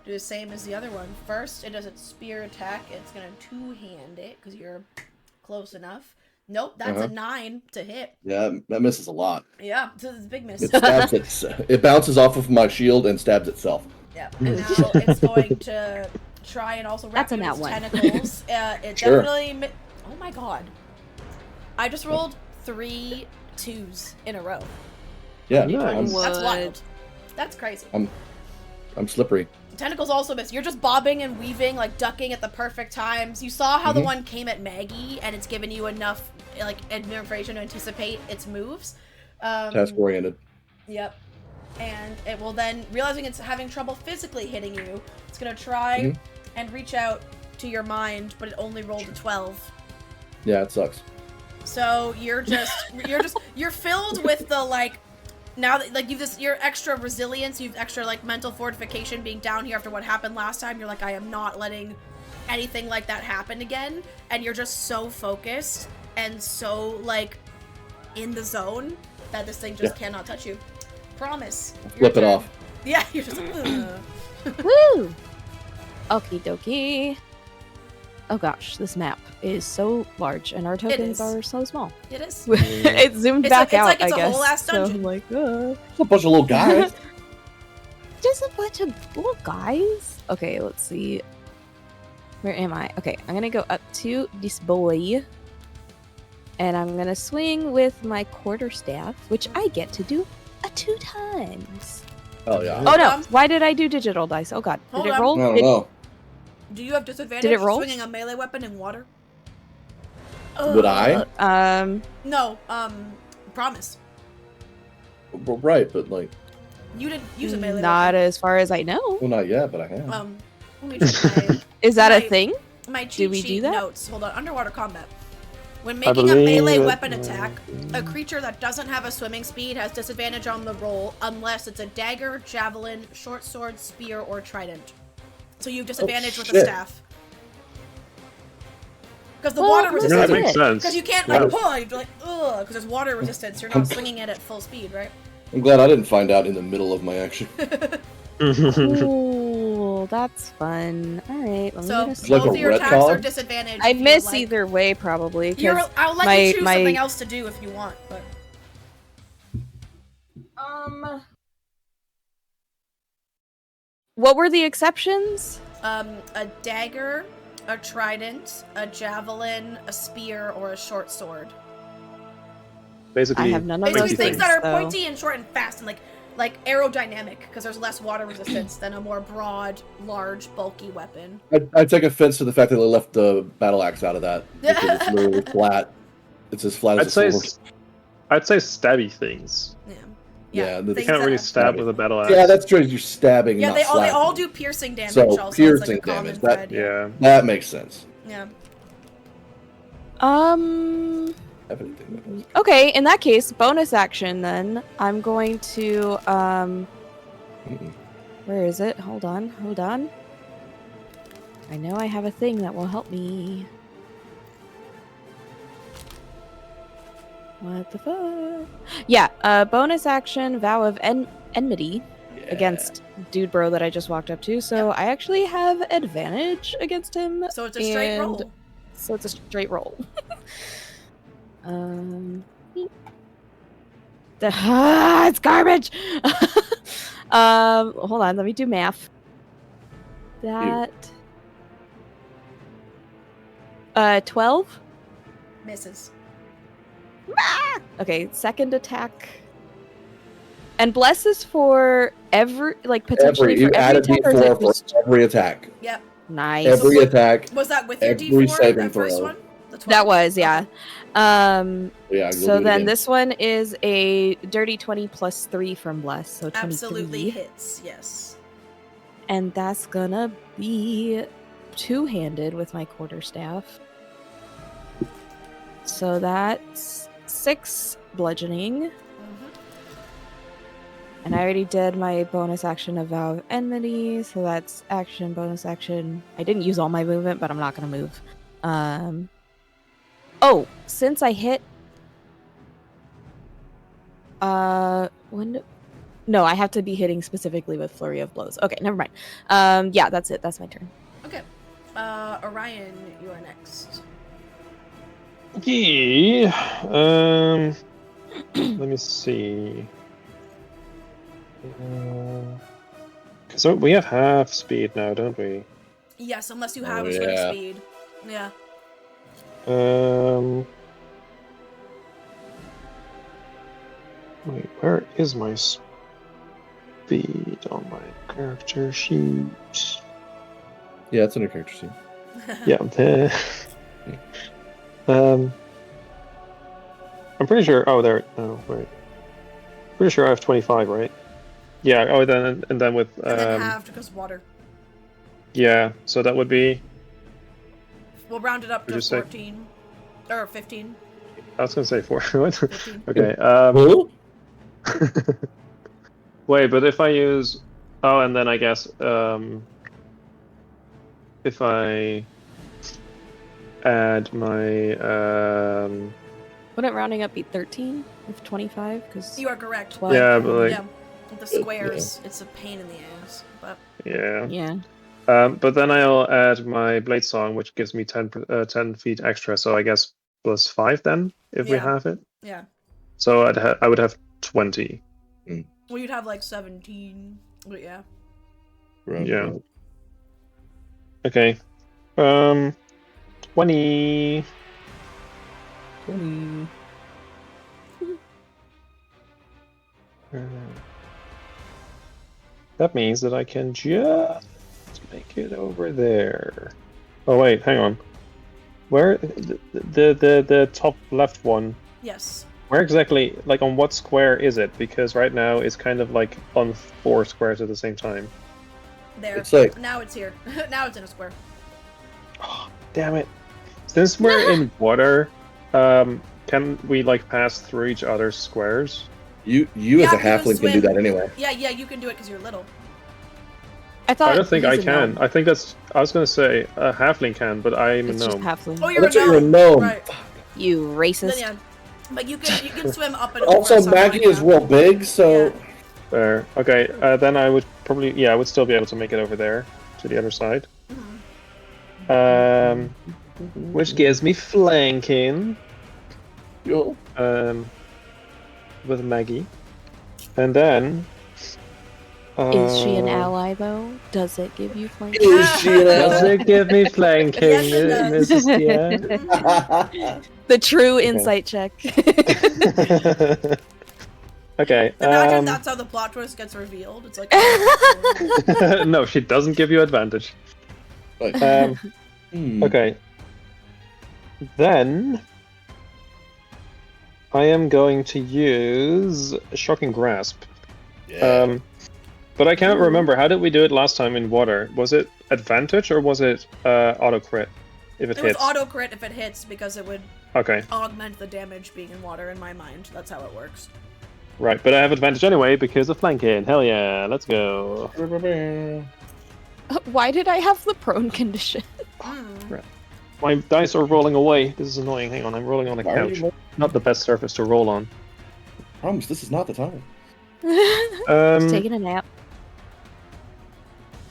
do the same as the other one. First, it does its spear attack. It's going to 2-hand it because you're close enough. Nope, that's a 9 to hit. Yeah, that misses a lot. Yeah, so it's a big miss. It stabs it bounces off of my shield and stabs itself. Yeah, and now it's going to try and also wrap That's a you in nat its one. tentacles. It Sure. definitely... Oh my god. I just rolled 3 2s in a row. Yeah, Nice. That's Would. wild. That's crazy. I'm slippery. Tentacles also miss. You're just bobbing and weaving, like ducking at the perfect times. You saw how the one came at Maggie, and it's given you enough like information to anticipate its moves. Task oriented. Yep. And it will then, realizing it's having trouble physically hitting you, it's gonna try and reach out to your mind, but it only rolled a 12. Yeah, it sucks. So you're filled with the like. Now that like you're extra resilience, you've extra like mental fortification being down here after what happened last time. You're like, I am not letting anything like that happen again, and you're just so focused and so like in the zone that this thing just cannot touch you. Promise. Flip it off. Yeah, you're just like, Woo! Okie dokie. Oh gosh, this map is so large and our tokens is. are so small. It is. It zoomed It's back out, like it's I a guess. whole ass So dungeon. I'm like, It's a bunch of little guys. just a bunch of little guys. Okay, let's see. Where am I? Okay, I'm gonna go up to this boy. And I'm gonna swing with my quarterstaff, which I get to do 2 times. Oh yeah. Oh no! Why did I do digital dice? Oh god. Hold Did it on. roll? I don't It- know. Do you have disadvantage Did it roll? swinging a melee weapon in water? Would I? No, promise. Well, right, but like, You didn't use a melee Not as far as I know. well, not yet, but I have. weapon. Let me check Is that my- a thing? my cheat we do sheet that? notes. Hold on, underwater combat. When I making a melee believe it- weapon attack, a creature that doesn't have a swimming speed has disadvantage on the roll unless it's a dagger, javelin, short sword, spear, or trident. So you have disadvantage with the shit. staff. Because the Well, water no, Yeah, resistance. that makes sense. Because you can't Yeah. like pull, you're like ugh, because there's water resistance. You're not swinging it at full speed, right? I'm glad I didn't find out in the middle of my action. Cool. That's fun. All right. Let me So just- Like both a of your red attacks are card? disadvantaged. I if you miss like. either way probably. 'Cause I'll let my- you choose my- something else to do if you want, but What were the exceptions? a dagger, a trident, a javelin, a spear, or a short sword. Basically, I have none of Basically, those things that are though. pointy and short and fast, and like aerodynamic, because there's less water resistance than a more broad, large, bulky weapon. I take offense to the fact that they left the battle axe out of that because it's literally flat. It's as flat as a sword. I'd say stabby things. Yeah. Yeah, You things can't that really are- stab with a battle axe. Yeah, that's true. You're stabbing. Yeah, not they all slapping. do piercing damage. So, also, piercing it's like a common damage, thread. Yeah. That makes sense. Yeah. have anything that does. Okay, in that case, bonus action then. I'm going to where is it? Hold on. I know I have a thing that will help me. What the fuck? Yeah, bonus action, Vow of Enmity against Dude Bro that I just walked up to. So I actually have advantage against him. So it's a straight roll. So it's a straight roll. It's garbage! Hold on, let me do math. That... 12? Misses. Okay, second attack. And bless is for every, like, potentially You for add every a attack, or is it D4 for just... every attack. Yep. Nice. Every attack. Was that with your every D4, saving that first throw. one? The 12? That was, yeah. Okay. Yeah, So then this one is a dirty 20 plus 3 from bless, so 23. Absolutely hits, yes. And that's gonna be two-handed with my quarterstaff. So that's 6 bludgeoning. And I already did my bonus action of Vow of Enmity, so that's action, bonus action. I didn't use all my movement, but I'm not gonna move. Oh, since I hit... No, I have to be hitting specifically with Flurry of Blows. Okay, never mind. Yeah, that's it. That's my turn. Okay. Orion, you are next. Yeah. Let me see. So we have half speed now, don't we? Yes, unless you have a swim speed. Yeah. Wait, where is my speed on my character sheet? Yeah, it's in a character sheet. Yeah. I'm pretty sure. Oh, there. No, wait. Pretty sure I have 25, right? Yeah. Oh, then and then with And then halved because water. Yeah. So that would be. We'll round it up to 14 or 15. I was gonna say 4. What? 15. Okay. Wait, but if I use, and then I guess if I add my Wouldn't rounding up be 13 with 25? Because you are correct. 12. Yeah, but like, yeah, with the squares, it's a pain in the ass. But yeah. But then I'll add my Blade Song, which gives me 10 feet extra. So I guess plus 5 then, if we have it. Yeah. So I would have 20. Well, you'd have like 17. But yeah. Right. Yeah. Okay. 20. 20. That means that I can just make it over there. Oh wait, hang on. Where the top left one? Yes. Where exactly? Like on what square is it? Because right now it's kind of like on 4 squares at the same time. There. It's like now it's here. Now it's in a square. Oh, damn it! Since we're in water, can we like pass through each other's squares? You as a halfling can do that anyway. Yeah, you can do it because you're little. I don't think I can. I think that's. I was gonna say a halfling can, but I'm a It's gnome. just halfling. Oh, you're a gnome. Right. You racist. Then, but you can swim up and also, over. Maggie is real big, so. Fair. Okay. Then I would probably. Yeah, I would still be able to make it over there to the other side. Which gives me flanking. Yo. With Maggie, and then. Is she an ally though? Does it give you flanking? Is she an Does ally? it give me flanking, Yes, Mrs. Tia? The true insight check. Okay. Imagine that's how the plot twist gets revealed. It's like. No, she doesn't give you advantage. Okay. Then I am going to use Shocking Grasp. Yeah. But I can't remember. How did we do it last time in water? Was it advantage or was it auto crit? if it It was hits. auto crit if it hits because it would Okay. augment the damage being in water in my mind. That's how it works. Right, but I have advantage anyway because of flanking. Hell yeah, let's go. Why did I have the prone condition? Right. My dice are rolling away. This is annoying. Hang on, I'm rolling on a couch. Not the best surface to roll on. I promise this is not the time. Just taking a nap.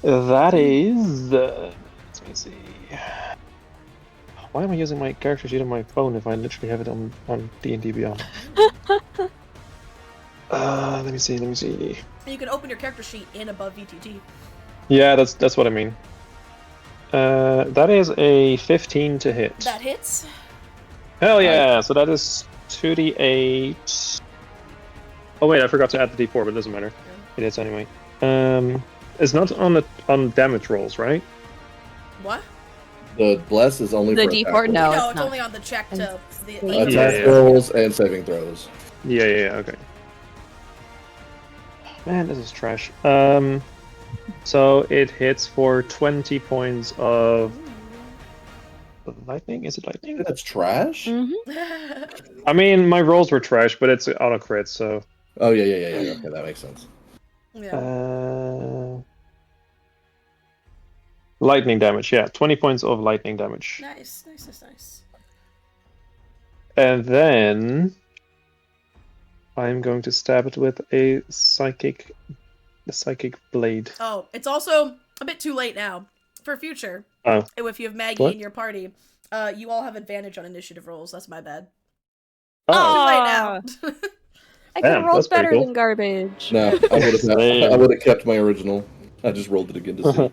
That is. Let me see. Why am I using my character sheet on my phone if I literally have it on D&D Beyond? Let me see. And you can open your character sheet in above VTT. Yeah, that's what I mean. That is a 15 to hit. That hits. Hell yeah! So that is 2d8. Oh wait, I forgot to add the d4, but it doesn't matter. It hits anyway. It's not on damage rolls, right? What? The bless is only The for D4? attack No, No, it's it's not. only on the check to the attack rolls and saving throws. Yeah, okay. Man, this is trash. So it hits for 20 points of lightning. Is it lightning? That's trash. Mm-hmm. I mean, my rolls were trash, but it's auto crit, so. Oh yeah. Okay, that makes sense. Yeah. Lightning damage, yeah, 20 points of lightning damage. Nice. And then I'm going to stab it with a psychic blade. Oh, it's also a bit too late now. For future, if you have Maggie in your party, you all have advantage on initiative rolls. That's my bad. Oh, Too late now. I could have rolled that's pretty better cool. than garbage. No, I would have kept my original. I just rolled it again to see.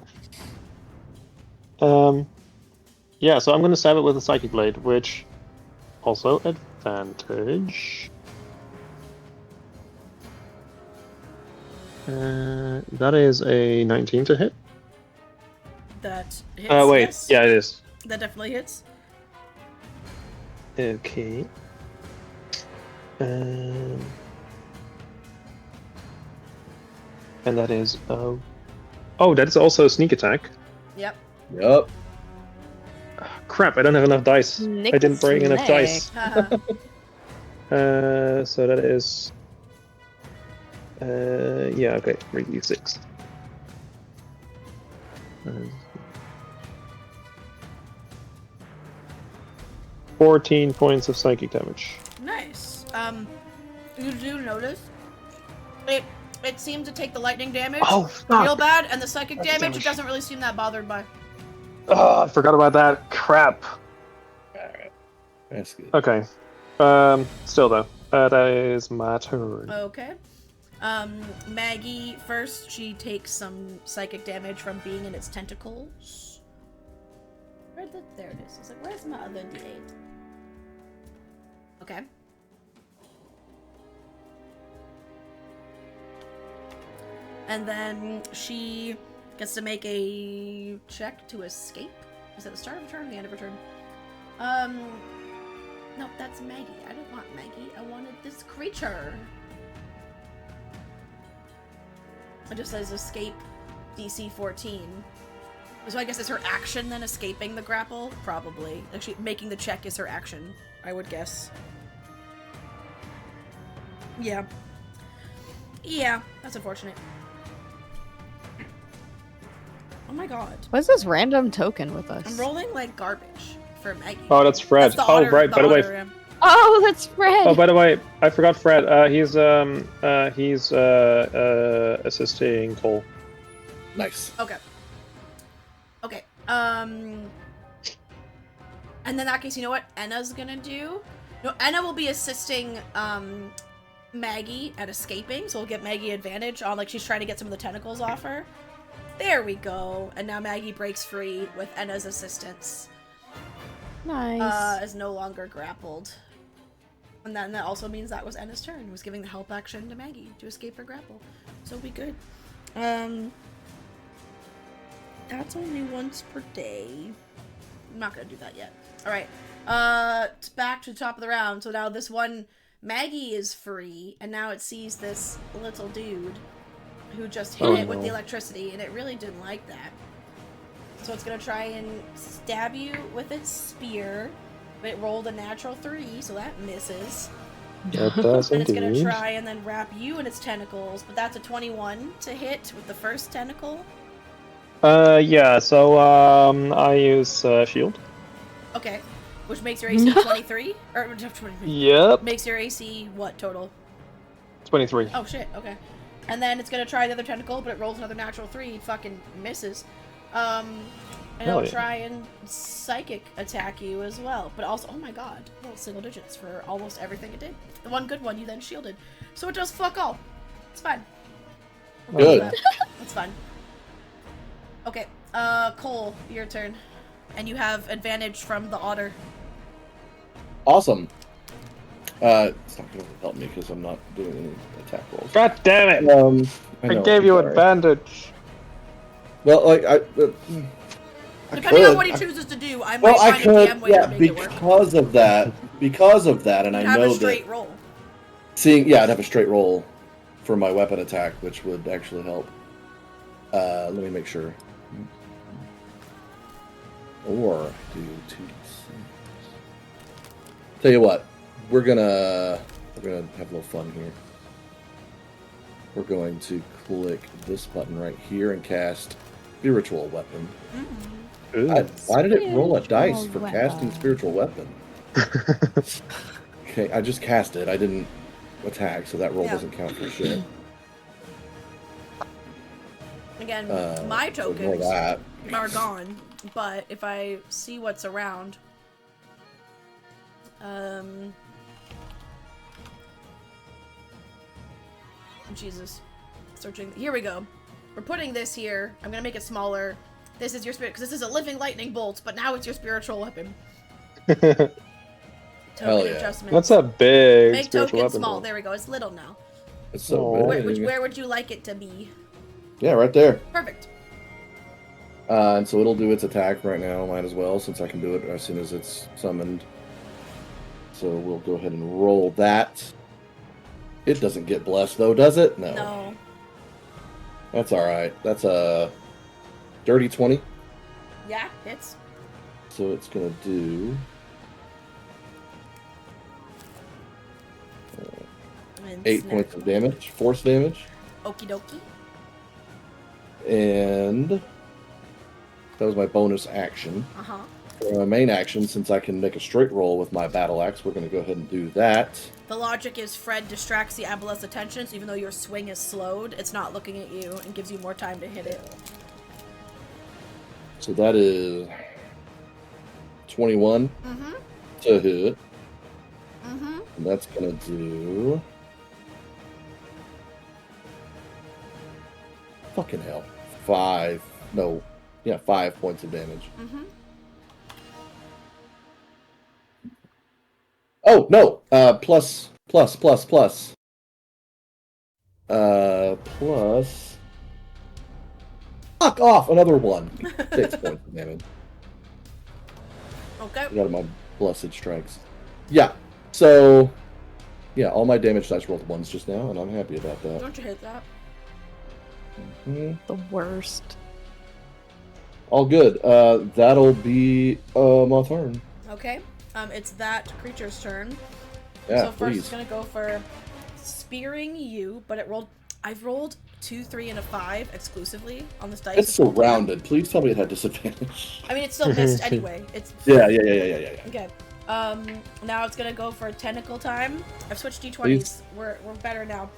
Yeah, so I'm going to stab it with a psychic blade, which also advantage. That is a 19 to hit. That hits. Wait, yes. yeah, it is. That definitely hits. Okay. And that is oh, that is also a sneak attack. Yep. Yep. Crap! I don't have enough dice. I didn't bring enough dice. So that is. Yeah. Okay. 3d6. 14 points of psychic damage. Nice. You do notice it seemed to take the lightning damage real bad, and the psychic damage it doesn't really seem that bothered by. Oh, I forgot about that. Crap. Alright. That's good. Okay. Still though, that is my turn. Okay. Maggie first. She takes some psychic damage from being in its tentacles. There it is. I was like, where's my other D8? Okay. And then she gets to make a check to escape. Is that the start of her turn or the end of her turn? No, that's Maggie. I didn't want Maggie. I wanted this creature. It just says escape DC 14. So I guess it's her action then, escaping the grapple? Probably. Actually, making the check is her action, I would guess. Yeah. Yeah, that's unfortunate. Oh my god. What's this random token with us? I'm rolling like garbage for Maggie. Oh, that's Fred. That's the otter, right. By the way. yeah. Oh, that's Fred. Oh, by the way, I forgot Fred. He's assisting Cole. Nice. Okay. And then in that case, you know what Enna's gonna do? No, Enna will be assisting Maggie at escaping, so we'll give Maggie advantage on, like, she's trying to get some of the tentacles off her. There we go. And now Maggie breaks free with Enna's assistance. Nice. Is no longer grappled. And then that also means that was Enna's turn. It was giving the help action to Maggie to escape her grapple. So it'll be good. That's only once per day. I'm not gonna do that yet. Alright. Back to the top of the round. So now this one, Maggie is free, and now it sees this little dude who just hit it with the electricity, and it really didn't like that. So it's gonna try and stab you with its spear. It rolled a natural 3, so that misses. It does And it's indeed. gonna try and then wrap you in its tentacles, but that's a 21 to hit with the first tentacle. Yeah, so I use shield. Okay. Which makes your AC 23? Or 23. Yep. Makes your AC what total? 23. Oh shit, okay. And then it's gonna try the other tentacle, but it rolls another natural 3, it fucking misses. And it'll try and psychic attack you as well. But also, oh my god, rolled single digits for almost everything it did. The one good one you then shielded. So it does fuck all. It's fine. Good. That's fine. Okay, Cole, your turn. And you have advantage from the otter. Awesome. It's not going to help me because I'm not doing any attack rolls. God damn it! I I gave you sorry. advantage. Well, like Depending on what he chooses to do, I might I find could, a DM way to make it work. because of that, and You'd I have know a straight that roll. I'd have a straight roll for my weapon attack, which would actually help. Let me make sure. Or do 2d6. Tell you what, we're gonna have a little fun here. We're going to click this button right here and cast Spiritual Weapon. Why did it roll a dice for casting Spiritual Weapon? Okay, I just cast it. I didn't attack, so that roll doesn't count for shit. Again, my So ignore tokens that. are gone, but if I see what's around, Jesus, searching. Here we go. We're putting this here. I'm gonna make it smaller. This is your spirit, because this is a living lightning bolt, but now it's your spiritual weapon. Token Hell yeah. adjustment. That's a big Make spiritual token weapon. small. roll. There we go. It's little now. It's so Oh. big. Where would you like it to be? Yeah, right there. Perfect. And so it'll do its attack right now. Might as well, since I can do it as soon as it's summoned. So we'll go ahead and roll that. It doesn't get blessed, though, does it? No. No. That's all right. That's a dirty 20. Yeah, hits. So it's going to do... And 8 snap. points of damage. Force damage. Okie dokie. And... that was my bonus action. Uh-huh. For my main action, since I can make a straight roll with my battle axe, we're going to go ahead and do that. The logic is Fred distracts the aboleth's attention, so even though your swing is slowed, it's not looking at you and gives you more time to hit it. So that is 21 to hit. And that's going to do... fucking hell. 5 points of damage. Oh, no! Plus. Plus. Fuck off! Another one. 6 points of damage. Okay. Out of my blessed strikes. Yeah. So, yeah, all my damage dice rolled ones just now, and I'm happy about that. Don't you hate that? The worst. All good. That'll be my turn. Okay. It's that creature's turn. Yeah, So first please. it's gonna go for spearing you, but I've rolled 2, 3, and a 5 exclusively on this dice. It's surrounded. Please tell me it had disadvantage. I mean, it's still missed anyway. It's Yeah. okay. Now it's gonna go for tentacle time. I've switched d20s. Please. We're better now.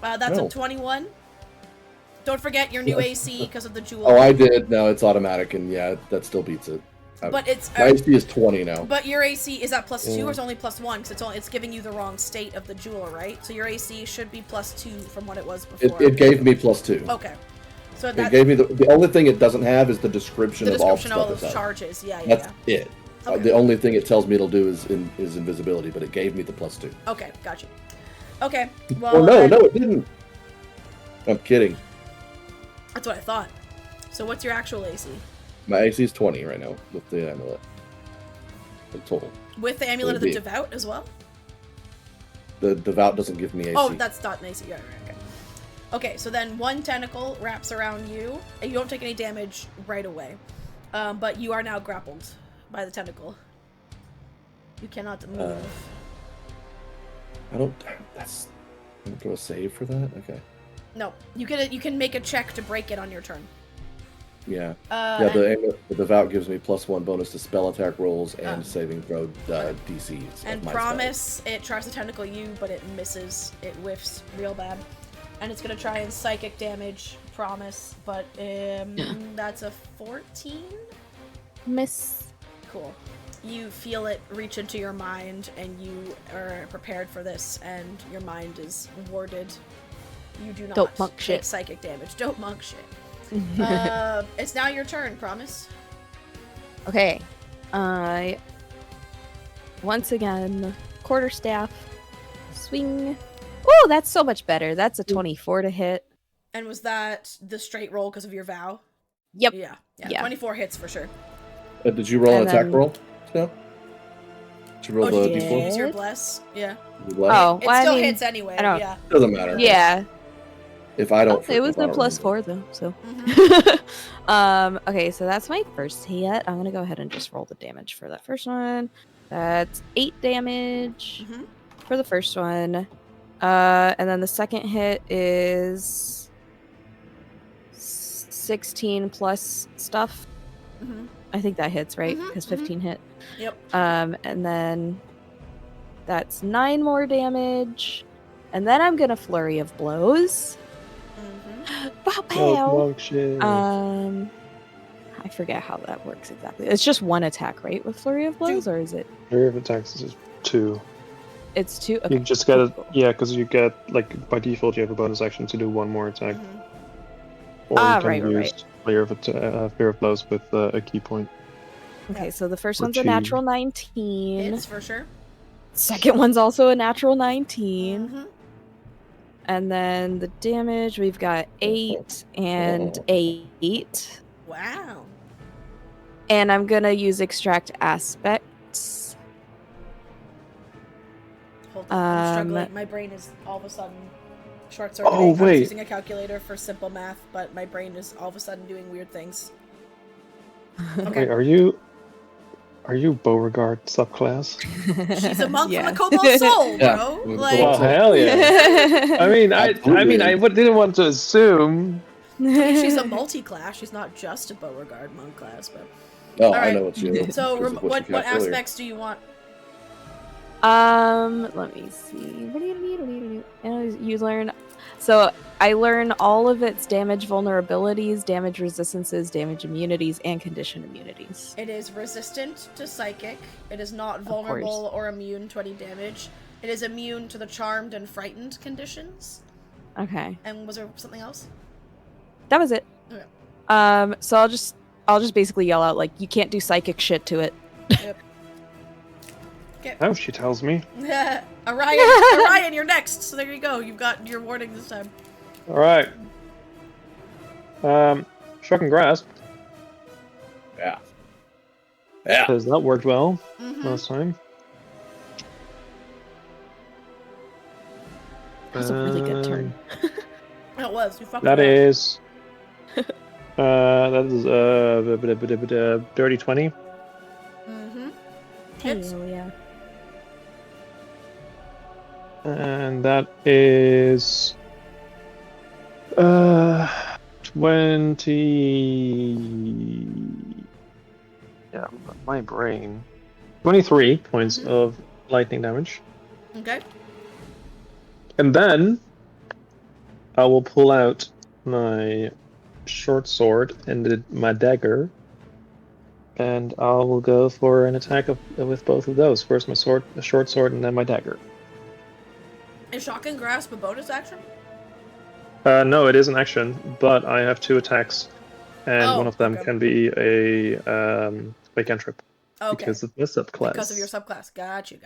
That's No. a 21. Don't forget your new AC because of the jewel. Oh, I did. No, it's automatic, and yeah, that still beats it. But it's my AC is 20 now. But your AC is that +2 or is it only +1? Because it's giving you the wrong state of the jewel, right? So your AC should be +2 from what it was before. It gave me +2. Okay. So It gave me the only thing it doesn't have is the description of all the stuff those it does. charges. Yeah. That's it. Okay. The only thing it tells me it'll do is invisibility, but it gave me the +2. Okay, got you. Okay. Well. Oh no, it didn't. I'm kidding. That's what I thought. So what's your actual AC? My AC is 20 right now with the amulet. The total. With the amulet of the devout as well? The devout doesn't give me AC. Oh, that's not an AC. Yeah, right, okay. Okay, so then one tentacle wraps around you, and you don't take any damage right away. But you are now grappled by the tentacle. You cannot move. I don't throw a save for that? Okay. No, you can make a check to break it on your turn. Yeah. The Devout gives me +1 bonus to spell attack rolls and saving throw DCs. And promise, it tries to tentacle you, but it misses. It whiffs real bad. And it's gonna try and psychic damage, promise, but that's a 14? Miss. Cool. You feel it reach into your mind, and you are prepared for this, and your mind is warded. You do not Don't monk take shit. psychic damage. Don't monk shit. It's now your turn, promise. Okay. Once again, quarterstaff, swing. Oh, that's so much better. That's a 24 to hit. And was that the straight roll because of your vow? Yep. Yeah. Yeah. 24 hits for sure. Did you roll an And attack then- roll? No. Did you roll the did you d4? use your bless? Yeah. Oh, It well, still I mean, hits anyway. I don't- Yeah. Doesn't matter. Yeah. If I don't. It was if I a don't +4 remember. though, so. Mhm. Okay, so that's my first hit. I'm gonna go ahead and just roll the damage for that first one. That's 8 damage Mhm. for the first one. And then the second hit is 16 plus stuff. Mhm. I think that hits, right? Mhm, Because mhm. 15 hit. Yep. And then that's 9 more damage. And then I'm gonna flurry of blows. Mhm. Pow Oh, pow. monk shit. I forget how that works exactly. It's just one attack, right? With flurry of blows, or is it? Flurry of attacks is 2. It's 2. Okay. You just get it, cool. yeah, because you get, like, by default, you have a bonus action to do one more attack. Mhm. Or you can right. use Flare of Blows with a key point. Okay, so the first Or one's a two. natural 19. Hits for sure. Second one's also a natural 19. Mhm. And then the damage, we've got 8 and 8. Wow. And I'm gonna use extract aspects. Hold on, I'm struggling. My brain is all of a sudden short-circuiting. Oh, I was wait. using a calculator for simple math, but my brain is all of a sudden doing weird things. Okay. Wait, are you Beauregard subclass? She's a monk Yeah. from the Cobalt Soul, Yeah. bro. Mm, Like, Well, hell yeah. I mean, Absolutely. didn't want to assume. she's a multi-class. She's not just a Beauregard monk class, but Oh, I Alright. know it's you. so because of what you cast earlier. aspects do you want? Let me see. You learn. So I learn all of its damage vulnerabilities, damage resistances, damage immunities, and condition immunities. It is resistant to psychic. It is not vulnerable or immune to any damage. It is immune to the charmed and frightened conditions. Okay, And was there something else? that was it. Okay. So I'll just basically yell out like, "You can't do psychic shit to it." Yep. Okay. Now she tells me. Orion, you're next. So there you go. You've got your warning this time. All right. Shock and grasp, Yeah. Yeah. because that worked well Mhm. last time. That was a really good turn. It was. You fucked That it up. is. That is dirty 20. Mhm. Hits. Hell yeah. And that is 20. Yeah, my brain. 23 points of lightning damage. Okay. And then I will pull out my short sword and my dagger. And I will go for an attack with both of those. First my short sword, and then my dagger. Is Shock and Grasp a bonus action? No, it is an action, but I have 2 attacks, and one of them okay. can be a cantrip Okay. because of the subclass. Because of your subclass. Got you.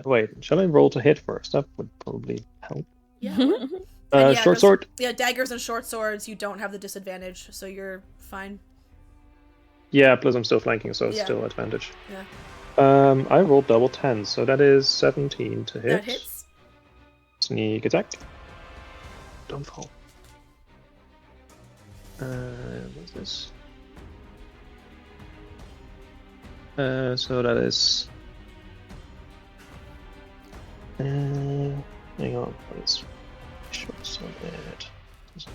Wait, shall I roll to hit first? That would probably help. Yeah. And yeah, Short 'cause- sword. Yeah, daggers and short swords, you don't have the disadvantage, so you're fine. Yeah, plus I'm still flanking, so it's Yeah. still advantage. Yeah. I rolled double 10, so that is 17 to hit. That hits. Sneak attack. Don't fall. What's this? So that is. Hang on, what is shorts on that?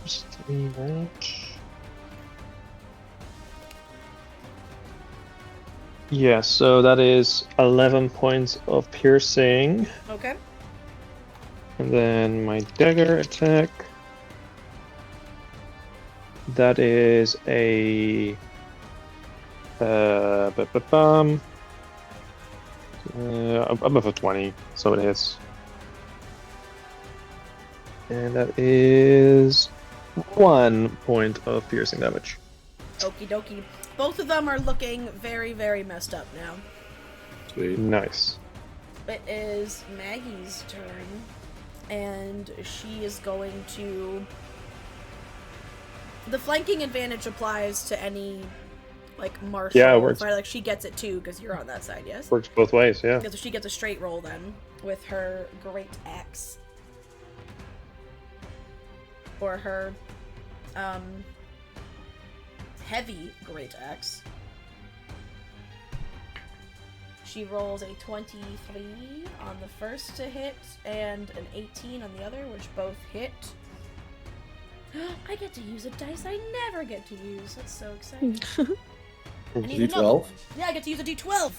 Just 3, right? Yeah, so that is 11 points of piercing. Okay. And then my dagger attack. That is a above a 20, so it hits. And that is 1 point of piercing damage. Okie dokie. Both of them are looking very, very messed up now. Sweet. Nice. It is Maggie's turn, and she is going to... The flanking advantage applies to any, like, martial. Yeah, it works. Fire. Like, she gets it too, because you're on that side, yes? Works both ways, yeah. So she gets a straight roll then, with her great axe. Or her, heavy great axe. She rolls a 23 on the first to hit, and an 18 on the other, which both hit. I get to use a dice I never get to use. That's so exciting. I need D12? another. Yeah, I get to use a D12.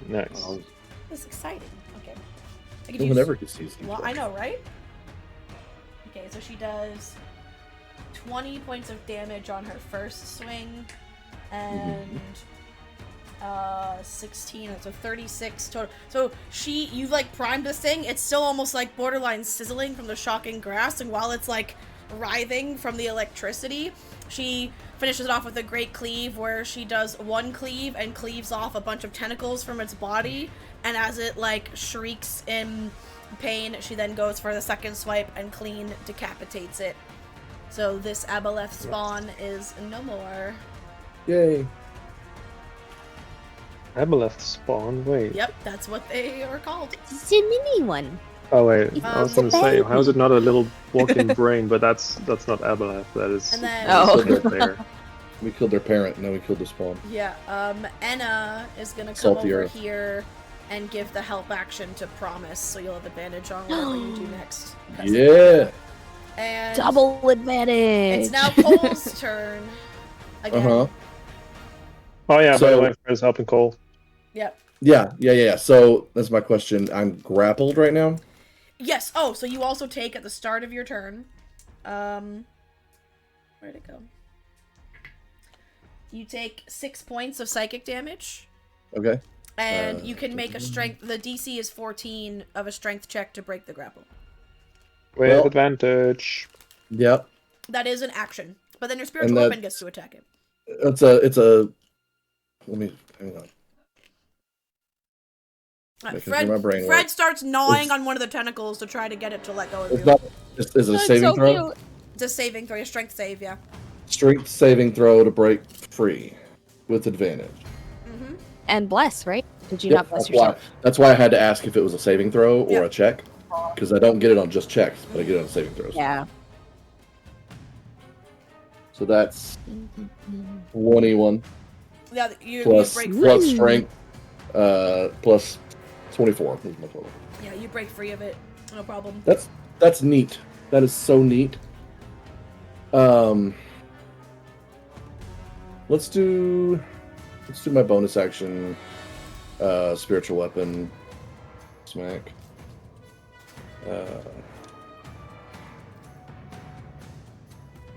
Nice. Oh, That's exciting. Okay. I get no to one use... ever gets to use D12. Well, I know, right? Okay, so she does 20 points of damage on her first swing, and 16, so 36 total. So you like primed this thing, it's still almost like borderline sizzling from the shocking grass, and while it's like writhing from the electricity, she finishes it off with a great cleave, where she does one cleave and cleaves off a bunch of tentacles from its body, and as it like shrieks in pain, she then goes for the second swipe and clean decapitates it. So this Aboleth spawn is no more. Yay. Aboleth spawn, wait. Yep, that's what they are called. It's a mini one. Oh wait, I was It's a gonna say, how is it baby. not a little walking brain? But that's not Aboleth. That is. And then- Oh. that's there. We killed their parent, now we killed the spawn. Yeah, Enna is gonna come Salty over earth. here and give the help action to Promise, so you'll have advantage on whatever you do next. Because- Yeah. And Double advantage. it's now Cole's turn. Again. Uh-huh. Oh yeah, by So- the way, I was helping Cole. Yep. Yeah. So that's my question. I'm grappled right now. Yes. Oh, so you also take at the start of your turn. Where'd it go? You take 6 points of psychic damage, Okay. and you can make a strength. The DC is 14 of a strength check to break the grapple. With Well- advantage. Yep. That is an action, but then your spiritual that- weapon gets to attack it. It's a. Let me hang on. Making sure my brain Fred works. starts gnawing It's- on one of the tentacles to try to get it to let go of It's you. not. Is it a That's saving so throw? cute. It's a saving throw, a strength save, yeah. Strength saving throw to break free, with advantage. Mm-hmm. And bless, right? Did you Yep, not bless that's why. yourself? That's why I had to ask if it was a saving throw or Yeah. a check, because I don't get it on just checks, but I get it on saving throws. Yeah. So that's 21 Yeah, you plus break free. plus strength, plus 24 is my total. Yeah, you break free of it. No problem. That's neat. That is so neat. Let's do my bonus action. Spiritual weapon. Smack.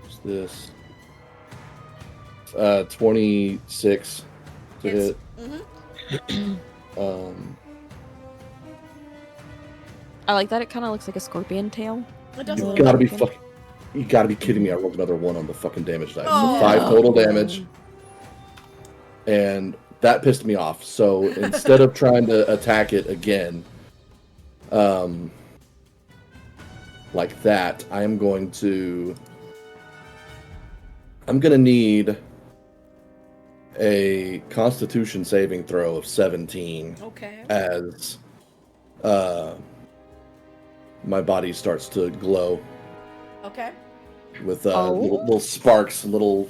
What's this? 26 to Hits. hit. Mm-hmm. I like that it kind of looks like a scorpion tail. It does a You little gotta be bit. fucking. You gotta be kidding me! I rolled another 1 on the fucking damage dice. Oh. 5 total damage, and that pissed me off. So instead of trying to attack it again, like that, I'm gonna need a Constitution saving throw of 17 Okay. as my body starts to glow. Okay. with little sparks, little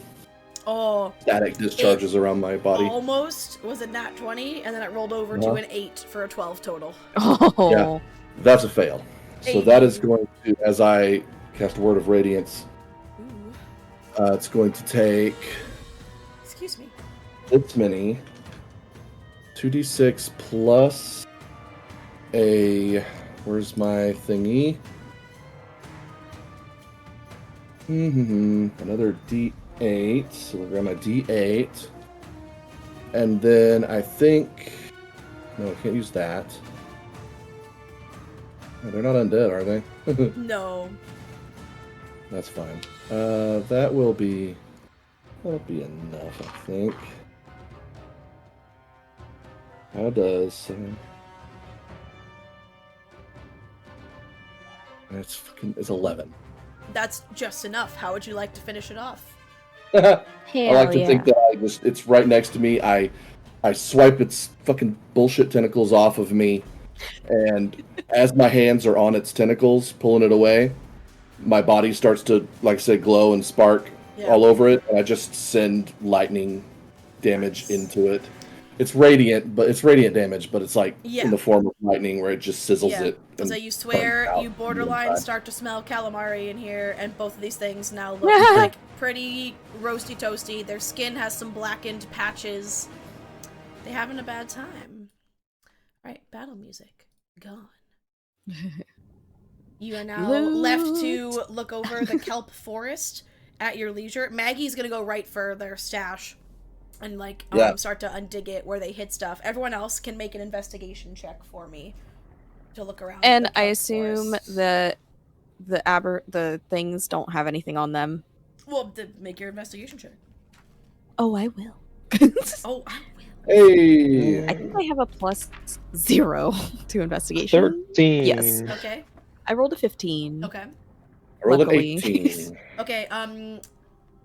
static discharges around my body. Almost was a nat 20, and then it rolled over to an 8 for a 12 total. Oh. Yeah, that's a fail. So that is going to, as I cast Word of Radiance, it's going to take... Excuse me. This many. 2d6 plus a... Where's my thingy? Another d8. So we'll grab my d8. And then I think... No, I can't use that. Oh, they're not undead, are they? No. That's fine. That'll be enough, I think. How does... It's 11. That's just enough. How would you like to finish it off? I like to think that it's right next to me. I swipe its fucking bullshit tentacles off of me, and as my hands are on its tentacles, pulling it away, my body starts to, like I said, glow and spark all over it, and I just send lightning damage into it. It's radiant damage, but it's like in the form of lightning where it just sizzles it. So you swear you borderline start to smell calamari in here, and both of these things now look like pretty roasty toasty. Their skin has some blackened patches. They having a bad time. Right, battle music gone. You are now left to look over the kelp forest at your leisure. Maggie's gonna go right for their stash and start to undig it where they hit stuff. Everyone else can make an investigation check for me to look around. And I assume that the things don't have anything on them. Well, make your investigation check. Oh, I will. Oh, I will. Hey! I think I have a +0 to investigation. 13. Yes. Okay. I rolled a 15. Okay. I rolled an 18. Okay,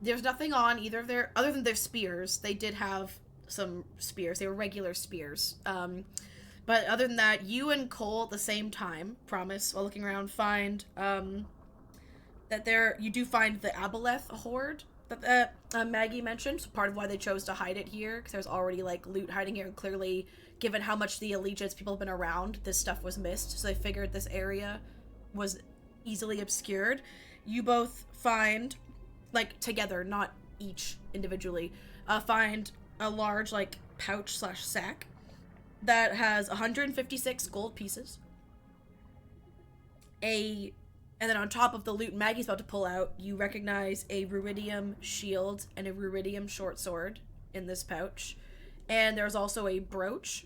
there's nothing on either of their, other than their spears. They did have some spears. They were regular spears. But other than that, you and Cole at the same time, promise, while looking around, find, that you do find the Aboleth horde that Maggie mentioned. So part of why they chose to hide it here, because there's already, loot hiding here, and clearly, given how much the Allegiance people have been around, this stuff was missed. So they figured this area was easily obscured. You both find, together, not each individually, find a large, pouch/sack that has 156 gold pieces. And then on top of the loot Maggie's about to pull out, you recognize a ruidium shield and a ruidium short sword in this pouch. And there's also a brooch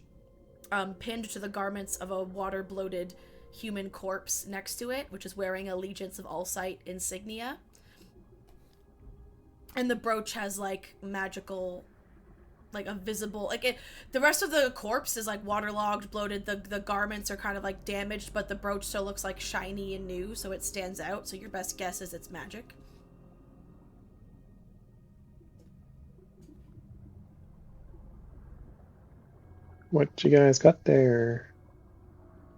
pinned to the garments of a water-bloated human corpse next to it, which is wearing Allegiance of Allsight insignia. And the brooch has, magical, a visible... the rest of the corpse is, waterlogged, bloated. The garments are kind of, damaged, but the brooch still looks, shiny and new, so it stands out. So your best guess is it's magic. What you guys got there?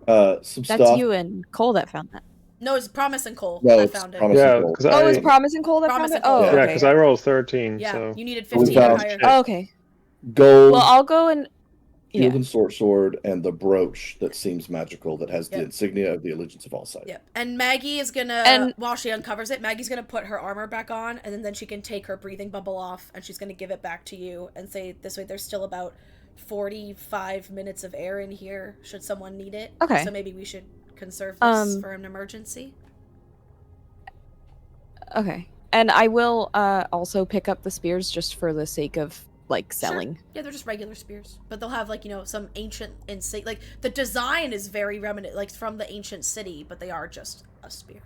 Some That's stuff. you and Cole that found that. No, it's Promise and Cole No, that it's found it. Promise and Cole. Because Oh, it's Promise and Cole that Promise found it? and Cole. Oh, Yeah, okay. because I rolled 13, Yeah, so... you needed We 15 or found higher. Oh, okay. Gold, Well, I'll go and... shield and sword, and the brooch that seems magical that has the insignia of the Allegiance of Allsight. Yep. And Maggie is gonna, while she uncovers it, Maggie's gonna put her armor back on, and then she can take her breathing bubble off, and she's gonna give it back to you, and say, this way there's still about 45 minutes of air in here, should someone need it. Okay. So maybe we should conserve this for an emergency. Okay. And I will also pick up the spears just for the sake of, selling. Sure. Yeah, they're just regular spears. But they'll have, some ancient the design is very reminiscent, from the ancient city, but they are just a spear.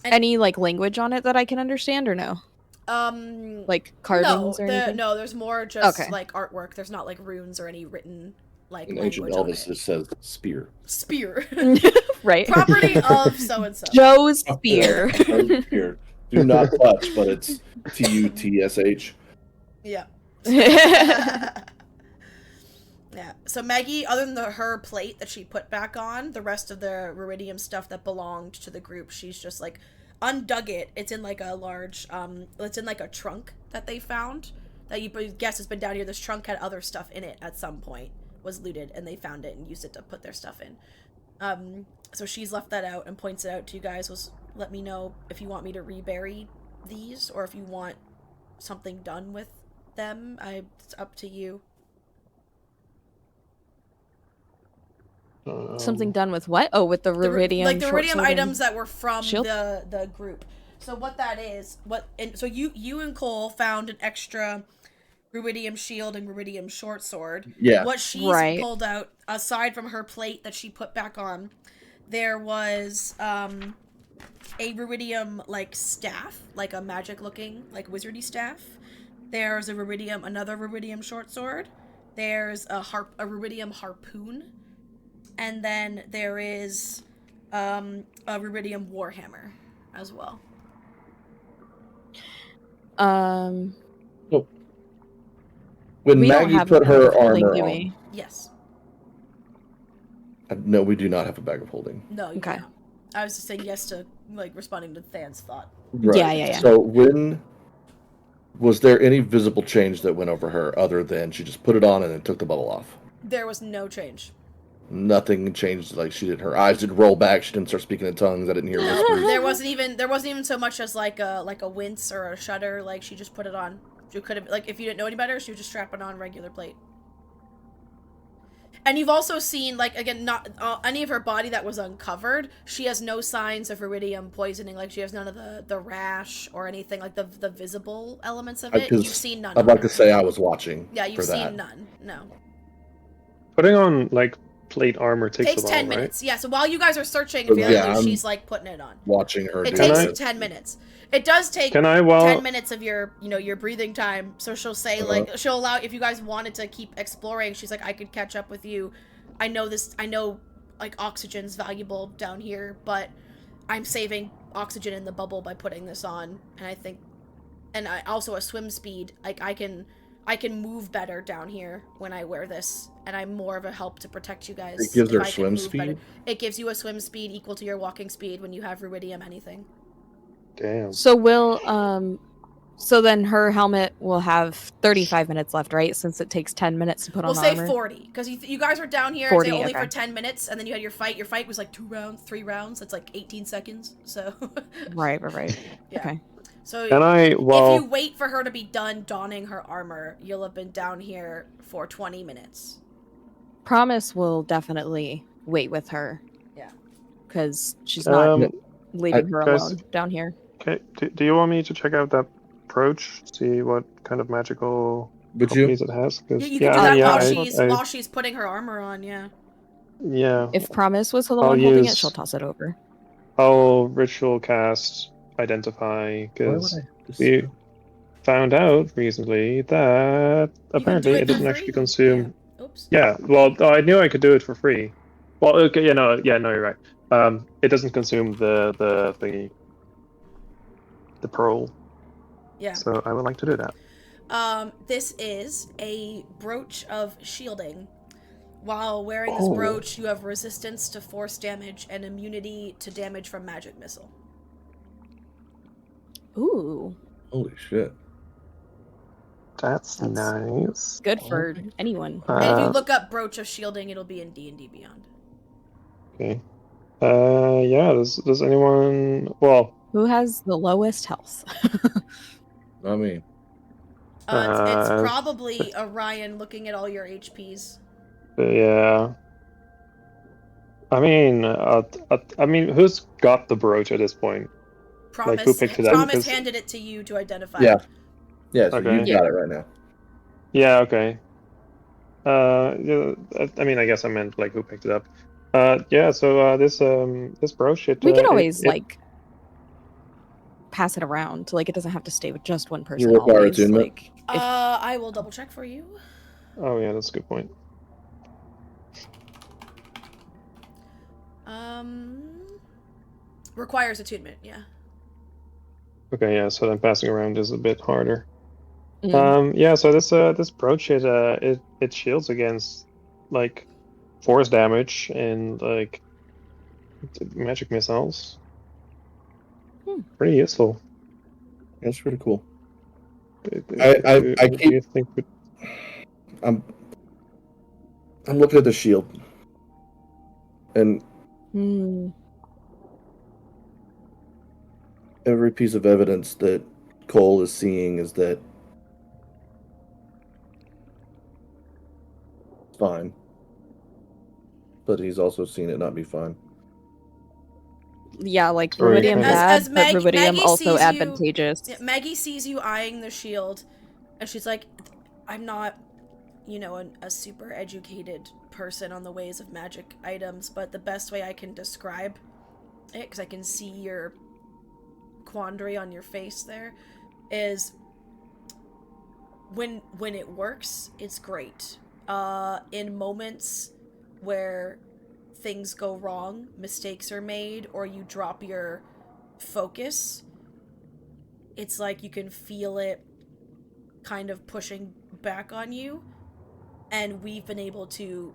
And any, language on it that I can understand, or no? Carvings or anything? No, there's more just, artwork. There's not, runes or any written, In ancient Elvis, it says spear. Spear. Right. Property of so-and-so. Joe's spear. Spear. Do not touch, but it's TUTSH. Yeah. Yeah. So Maggie, other than her plate that she put back on, the rest of the ruidium stuff that belonged to the group, she's just undug it. It's in like a large, it's in like a trunk that they found that you guess has been down here. This trunk had other stuff in it at some point, was looted, and they found it and used it to put their stuff in. So she's left that out and points it out to you guys. Was let me know if you want me to rebury these or if you want something done with them. It's up to you. Something done with what? Oh, with the rubidium. Like the rubidium items that were from shield? the group. So what that is, so you and Cole found an extra rubidium shield and rubidium short sword. Yeah. What she's pulled out, aside from her plate that she put back on, there was a rubidium like staff, like a magic looking like wizardy staff. There's another rubidium short sword. There's a rubidium harpoon. And then there is a rubidium warhammer as well. When Maggie put her armor on. Yes. No, we do not have a bag of holding. No, you don't. I was just saying yes to like responding to Than's thought. Right. Yeah. So was there any visible change that went over her other than she just put it on and then took the bubble off? There was no change. Nothing changed. Like her eyes didn't roll back. She didn't start speaking in tongues. I didn't hear whispers. There wasn't even so much as like a wince or a shudder. Like she just put it on. She could have, like, if you didn't know any better, she would just strap it on regular plate. And you've also seen, like, again, not any of her body that was uncovered. She has no signs of rubidium poisoning. Like, she has none of the rash or anything, like, the visible elements of it. You've seen none. I'd like to say I was watching. Yeah, you've seen none. No. Putting on, like, plate armor takes a while, 10 minutes. Right? Yeah, so while you guys are searching, she's, like, putting it on. Watching her. It takes 10 minutes. It does take 10 minutes of your breathing time. So she'll say, like, she'll allow, if you guys wanted to keep exploring, she's like, I could catch up with you. I know, like, oxygen's valuable down here, but I'm saving oxygen in the bubble by putting this on. And I think, and also a swim speed, like, I can move better down here when I wear this, and I'm more of a help to protect you guys. It gives her swim speed? Better. It gives you a swim speed equal to your walking speed when you have rubidium anything. Damn. So so then her helmet will have 35 minutes left, right? Since it takes 10 minutes to put on armor. We'll say 40, because you guys were down here 40, only for 10 minutes, and then you had your fight. Your fight was like 3 rounds. That's like 18 seconds, so... Right. Yeah. Okay. So if you wait for her to be done donning her armor, you'll have been down here for 20 minutes. Promise will definitely wait with her. Yeah. Because she's not leaving her alone down here. Okay. Do you want me to check out that brooch? See what kind of magical properties it has? You can do that while she's putting her armor on, yeah. Yeah. If Promise was the one holding it, she'll toss it over. I'll ritual cast Identify, because we found out recently that apparently it doesn't actually consume... Yeah. Oops. Yeah, well, I knew I could do it for free. Well, okay, you're right. It doesn't consume the pearl. Yeah. So I would like to do that. This is a brooch of shielding. While wearing this brooch, you have resistance to force damage and immunity to damage from magic missile. Ooh. Holy shit. That's nice. Good for anyone. And if you look up brooch of shielding, it'll be in D&D Beyond. Okay. Yeah, does anyone... Well... Who has the lowest health? Not me. It's probably Orion looking at all your HPs. Yeah. I mean, who's got the brooch at this point? Promise, who picked it up? Promise handed it to you to identify. Yeah. Yeah, so okay. you got it right now. Yeah, okay. I mean, I guess I meant, like, who picked it up. Yeah, so, this brooch, we can always, pass it around. Like, it doesn't have to stay with just one person. You require attunement? I will double check for you. Oh, yeah, that's a good point. Requires attunement, yeah. Okay, yeah, so then passing around is a bit harder. Yeah, so this brooch, it shields against, like, force damage and, like, magic missiles. Pretty useful. That's pretty cool. Do I keep. you think I'm looking at the shield, and every piece of evidence that Cole is seeing is that it's fine, but he's also seen it not be fine. Yeah, like Sorry, rubidium as- bad, as but rubidium Maggie also sees you- advantageous. Yeah, Maggie sees you eyeing the shield, and she's like, I'm not, a super educated person on the ways of magic items, but the best way I can describe it, because I can see your quandary on your face there, is when it works, it's great. In moments where things go wrong, mistakes are made, or you drop your focus, it's like you can feel it kind of pushing back on you, and we've been able to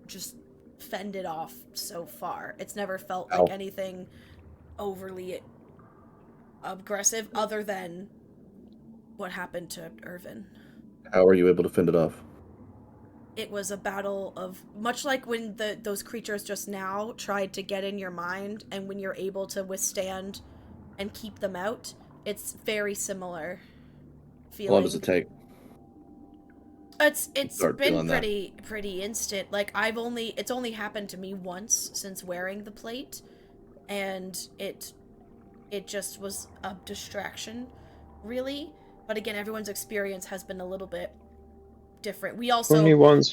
just fend it off so far. It's never felt like anything overly aggressive other than what happened to Irvin. How are you able to fend it off? It was a battle of, much like when those creatures just now tried to get in your mind, and when you're able to withstand and keep them out, it's very similar feeling. How long does it take? It's been pretty instant. Like, it's only happened to me once since wearing the plate, and it just was a distraction, really. But again, everyone's experience has been a little bit different. We also,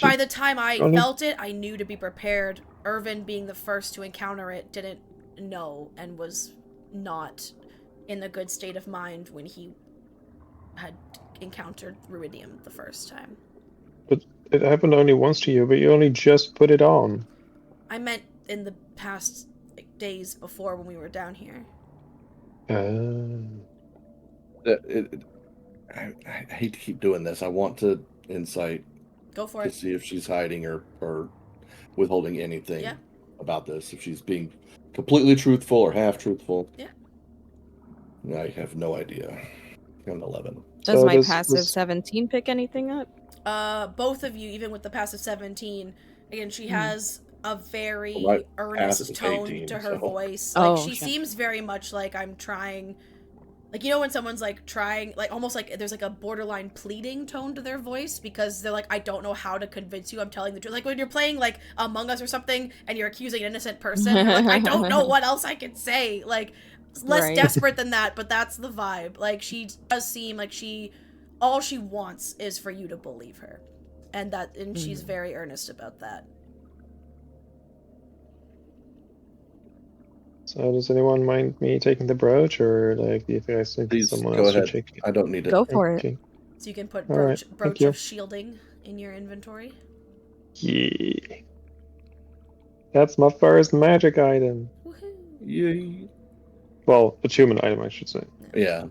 by the time I felt it, I knew to be prepared. Irvin, being the first to encounter it, didn't know and was not in a good state of mind when he had encountered ruidium the first time. But it happened only once to you, but you only just put it on. I meant in the past days before when we were down here. I hate to keep doing this. I want to insight. Go for to it. See if she's hiding or withholding anything about this. If she's being completely truthful or half truthful. Yeah. I have no idea. I'm 11. Does my passive 17 pick anything up? Both of you, even with the passive 17, again, she has a very earnest tone 18, to her voice. Like, she seems very much like I'm trying. Like, when someone's like trying, like almost like there's like a borderline pleading tone to their voice, because they're like, I don't know how to convince you I'm telling the truth. Like when you're playing like Among Us or something and you're accusing an innocent person, you're like, I don't know what else I can say. Like, less desperate than that, but that's the vibe. Like, she does seem like all she wants is for you to believe her. And she's very earnest about that. So does anyone mind me taking the brooch, or like if you guys think someone else should take it? I don't need it. Go for it. So you can put brooch of shielding in your inventory. Yeah. That's my first magic item. Woohoo. Yay. Well, achievement item, I should say. Yeah.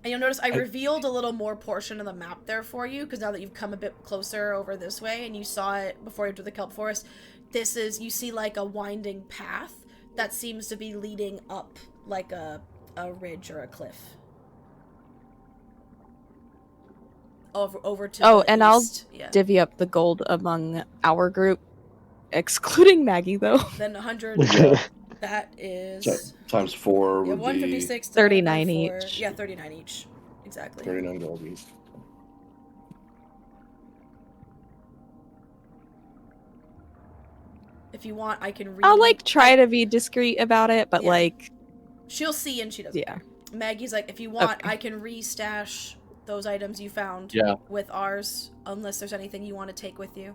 And you'll notice I revealed a little more portion of the map there for you, because now that you've come a bit closer over this way, and you saw it before you went to the kelp forest, you see like a winding path that seems to be leading up like a ridge or a cliff. Over to the and east. I'll divvy up the gold among our group, excluding Maggie, though. Then 100, that is... Times 4 would 156 be... 39 each. Yeah, 39 each. Exactly. 39 gold each. If you want, I can read... I'll, try to be discreet about it, but, she'll see and she doesn't. Yeah. Maggie's like, if you want, I can restash those items you found with ours, unless there's anything you want to take with you.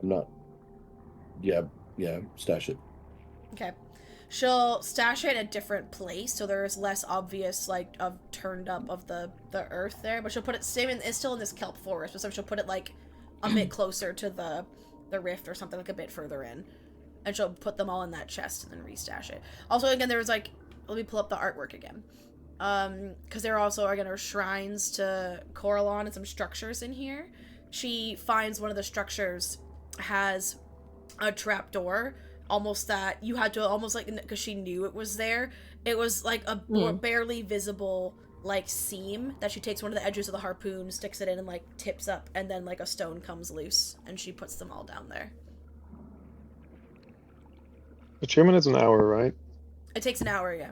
I'm not... Yeah, stash it. Okay. She'll stash it in a different place, so there's less obvious, of turned up of the earth there, but she'll put it it's still in this kelp forest, but she'll put it, a bit closer to the rift or something, a bit further in. And she'll put them all in that chest and then restash it. Also, again, there was, let me pull up the artwork again. Because there also are, again, shrines to Coralon and some structures in here. She finds one of the structures has a trap door, almost that you had to almost like, because she knew it was there. It was like a barely visible like seam that she takes one of the edges of the harpoon, sticks it in, and like tips up, and then like a stone comes loose, and she puts them all down there. Achievement is an hour, right? It takes an hour, yeah,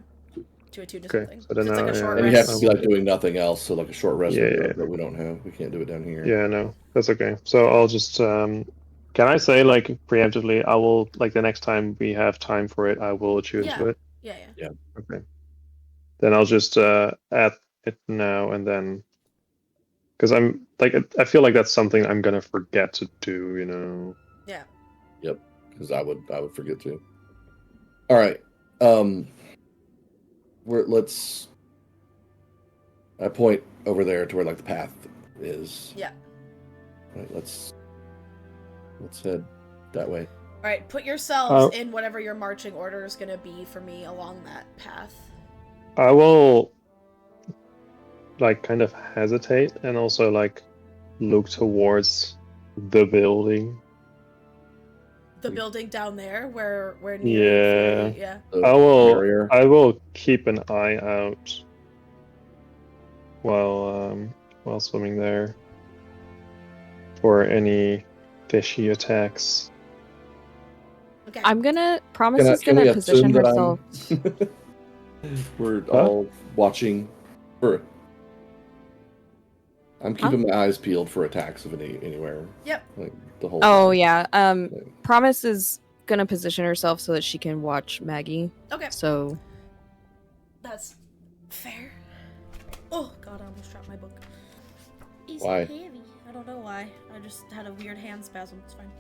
to attune to Okay, something. so then it's like a short And you rest. have to be like doing nothing else, so like a short rest Yeah. that we don't have. We can't do it down here. Yeah, no, that's okay. So I'll just can I say like preemptively, I will like the next time we have time for it, I will attune to it. Yeah. Okay. Then I'll just add it now and then, because I'm like I feel like that's something I'm gonna forget to do, you know. Yeah. Yep. Because I would forget to. All right. I point over there to where like the path is. Yeah. Right, let's head that way. All right, put yourselves in whatever your marching order is gonna be for me along that path. I will like kind of hesitate and also like look towards the building. The building down there where Yeah. The I will keep an eye out while swimming there for any fishy attacks. Okay. I'm gonna promise is gonna position herself. We're all watching for. I'm keeping my eyes peeled for attacks of anywhere. Yep. Like the whole. Oh time. yeah. Promise is gonna position herself so that she can watch Maggie. Okay. So. That's fair. Oh god, I almost dropped my book. It's Why? heavy. I don't know why. I just had a weird hand spasm. It's fine.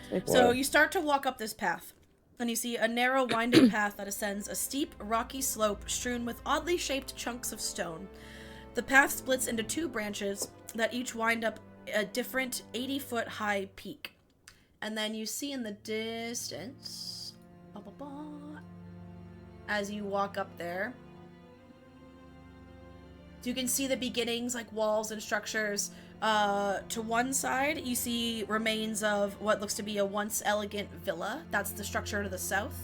Why? So you start to walk up this path, and you see a narrow, winding path that ascends a steep, rocky slope strewn with oddly shaped chunks of stone. The path splits into two branches that each wind up a different 80-foot high peak. And then you see in the distance, as you walk up there, you can see the beginnings, like walls and structures. To one side, you see remains of what looks to be a once elegant villa. That's the structure to the south.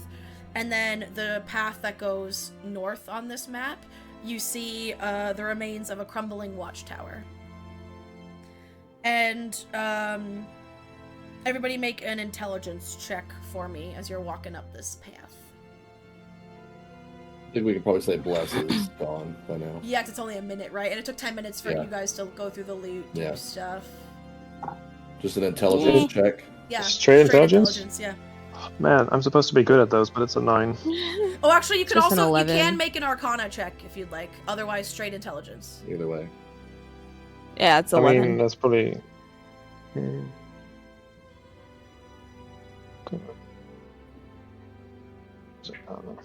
And then the path that goes north on this map, you see the remains of a crumbling watchtower. And everybody make an intelligence check for me as you're walking up this path. I think we can probably say Bless is gone by now. Yeah, 'cause it's only a minute, right? And it took 10 minutes for you guys to go through the loot stuff. Just an intelligence check. Yeah. Straight intelligence? Yeah. Man, I'm supposed to be good at those, but it's a 9. Oh, actually, you can Just an also 11. you can make an Arcana check if you'd like. Otherwise, straight intelligence. Either way. Yeah, it's I 11. mean, that's probably.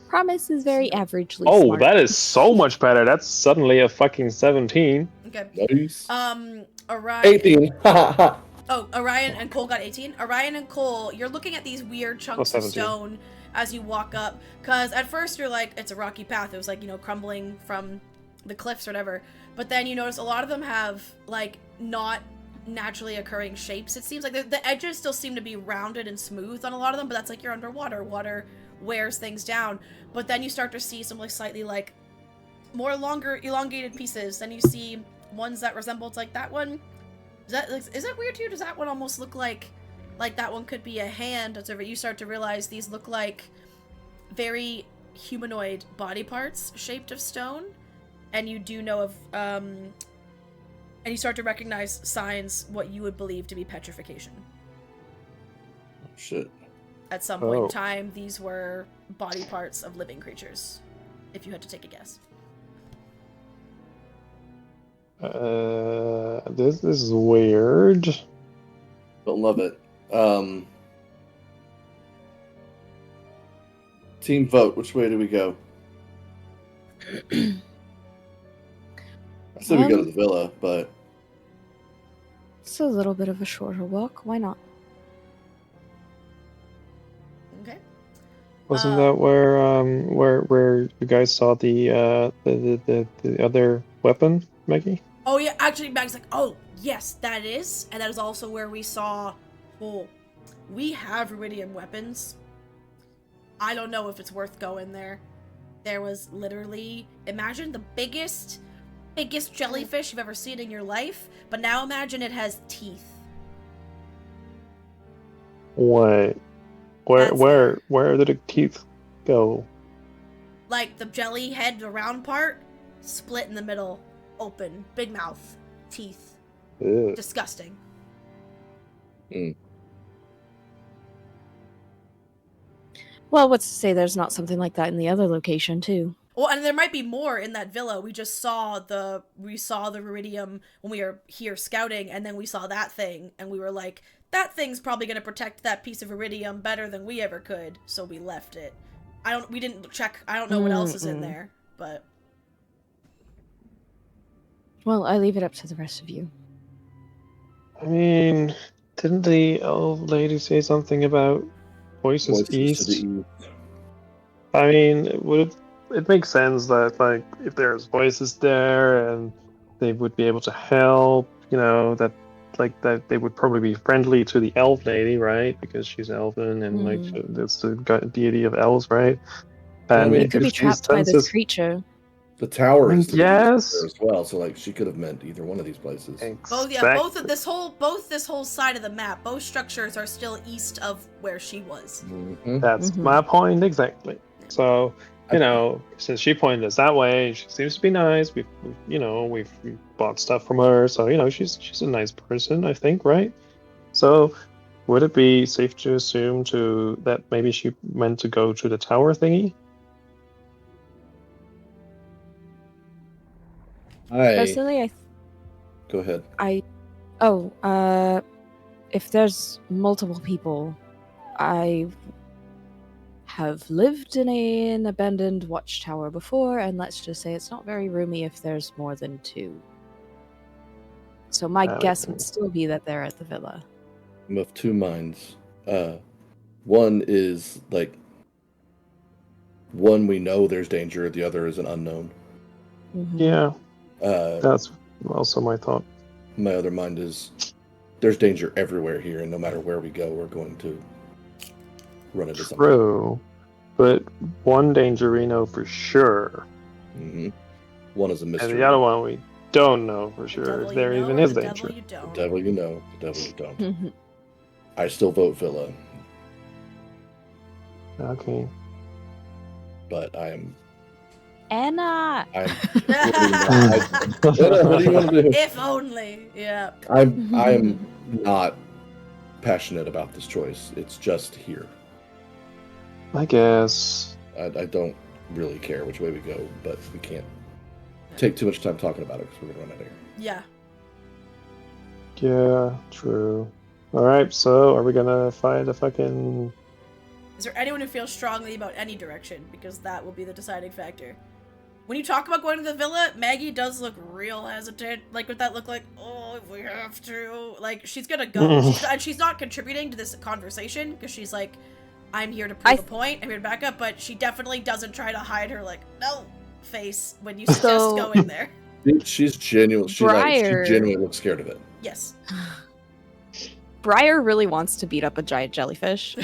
Promise is very averagely Oh, smart. that is so much better. That's suddenly a fucking 17. Okay. Nice. Orion. 18. Oh, Orion and Cole got 18. Orion and Cole, you're looking at these weird chunks of stone as you walk up. Because at first you're like, it's a rocky path. It was like, you know, crumbling from the cliffs or whatever. But then you notice a lot of them have, like, not naturally occurring shapes. It seems like the edges still seem to be rounded and smooth on a lot of them, but that's like you're underwater. Water wears things down. But then you start to see some, like, slightly, like, more longer, elongated pieces. Then you see ones that resembled, like, that one. Is that weird to you? Does that one almost look like that one could be a hand? You start to realize these look like very humanoid body parts shaped of stone, and you do know of and you start to recognize signs what you would believe to be petrification. Shit. At some point in time, these were body parts of living creatures, if you had to take a guess. This is weird. Don't love it. Team vote. Which way do we go? I said we go to the villa, but It's a little bit of a shorter walk. Why not? Okay. Wasn't that where you guys saw the other weapon, Maggie? Oh yeah, actually Mag's like, oh yes, that is, and that is also where we saw we have ruidium weapons. I don't know if it's worth going there. There was literally, imagine the biggest jellyfish you've ever seen in your life, but now imagine it has teeth. Wait, where did the teeth go? Like the jelly head, the round part, split in the middle, open, big mouth, teeth. Ew. Disgusting. Well, what's to say there's not something like that in the other location too? Well, and there might be more in that villa. We just saw the ruidium when we were here scouting, and then we saw that thing, and we were like, that thing's probably gonna protect that piece of ruidium better than we ever could, so we left it. We didn't check. I don't know what else is in there, but. Well, I leave it up to the rest of you. I mean, didn't the old lady say something about voices east? To the east. I mean, it makes sense that, like, if there's voices there and they would be able to help, that they would probably be friendly to the elf lady, right? Because she's elven and like that's the deity of elves, right? And You could be trapped by this creature. The tower is to the yes east there as well, so like she could have meant either one of these places. Exactly. Both this whole side of the map, both structures are still east of where she was. That's my point exactly. So, since she pointed us that way, she seems to be nice. We've bought stuff from her, so she's a nice person, I think, right? So, would it be safe to assume that maybe she meant to go to the tower thingy? Personally, Go ahead. If there's multiple people, I have lived in an abandoned watchtower before, and let's just say it's not very roomy if there's more than two. So my guess would still be that they're at the villa. I'm of two minds. One is like, one we know there's danger, the other is an unknown. Yeah. That's also my thought. My other mind is there's danger everywhere here, and no matter where we go, we're going to run into something. True, but one danger we know for sure. One is a mystery. And the other one we don't know for sure if there even is danger. The devil you know, the devil you don't. I still vote Villa. Okay. But I am... Anna! What do you want to do? If only, yeah. I'm not passionate about this choice. It's just here. I guess. I don't really care which way we go, but we can't take too much time talking about it because we're going to run out of here. Yeah. Yeah, true. Alright, so are we gonna find a fucking... Is there anyone who feels strongly about any direction? Because that will be the deciding factor. When you talk about going to the villa, Maggie does look real hesitant. Like, would that look like, oh, if we have to? Like, she's gonna go. She's not contributing to this conversation, because she's like, I'm here to prove a point, I'm here to back up, but she definitely doesn't try to hide her, like, no face when you suggest going there. She's genuine. She genuinely looks scared of it. Yes. Briar really wants to beat up a giant jellyfish.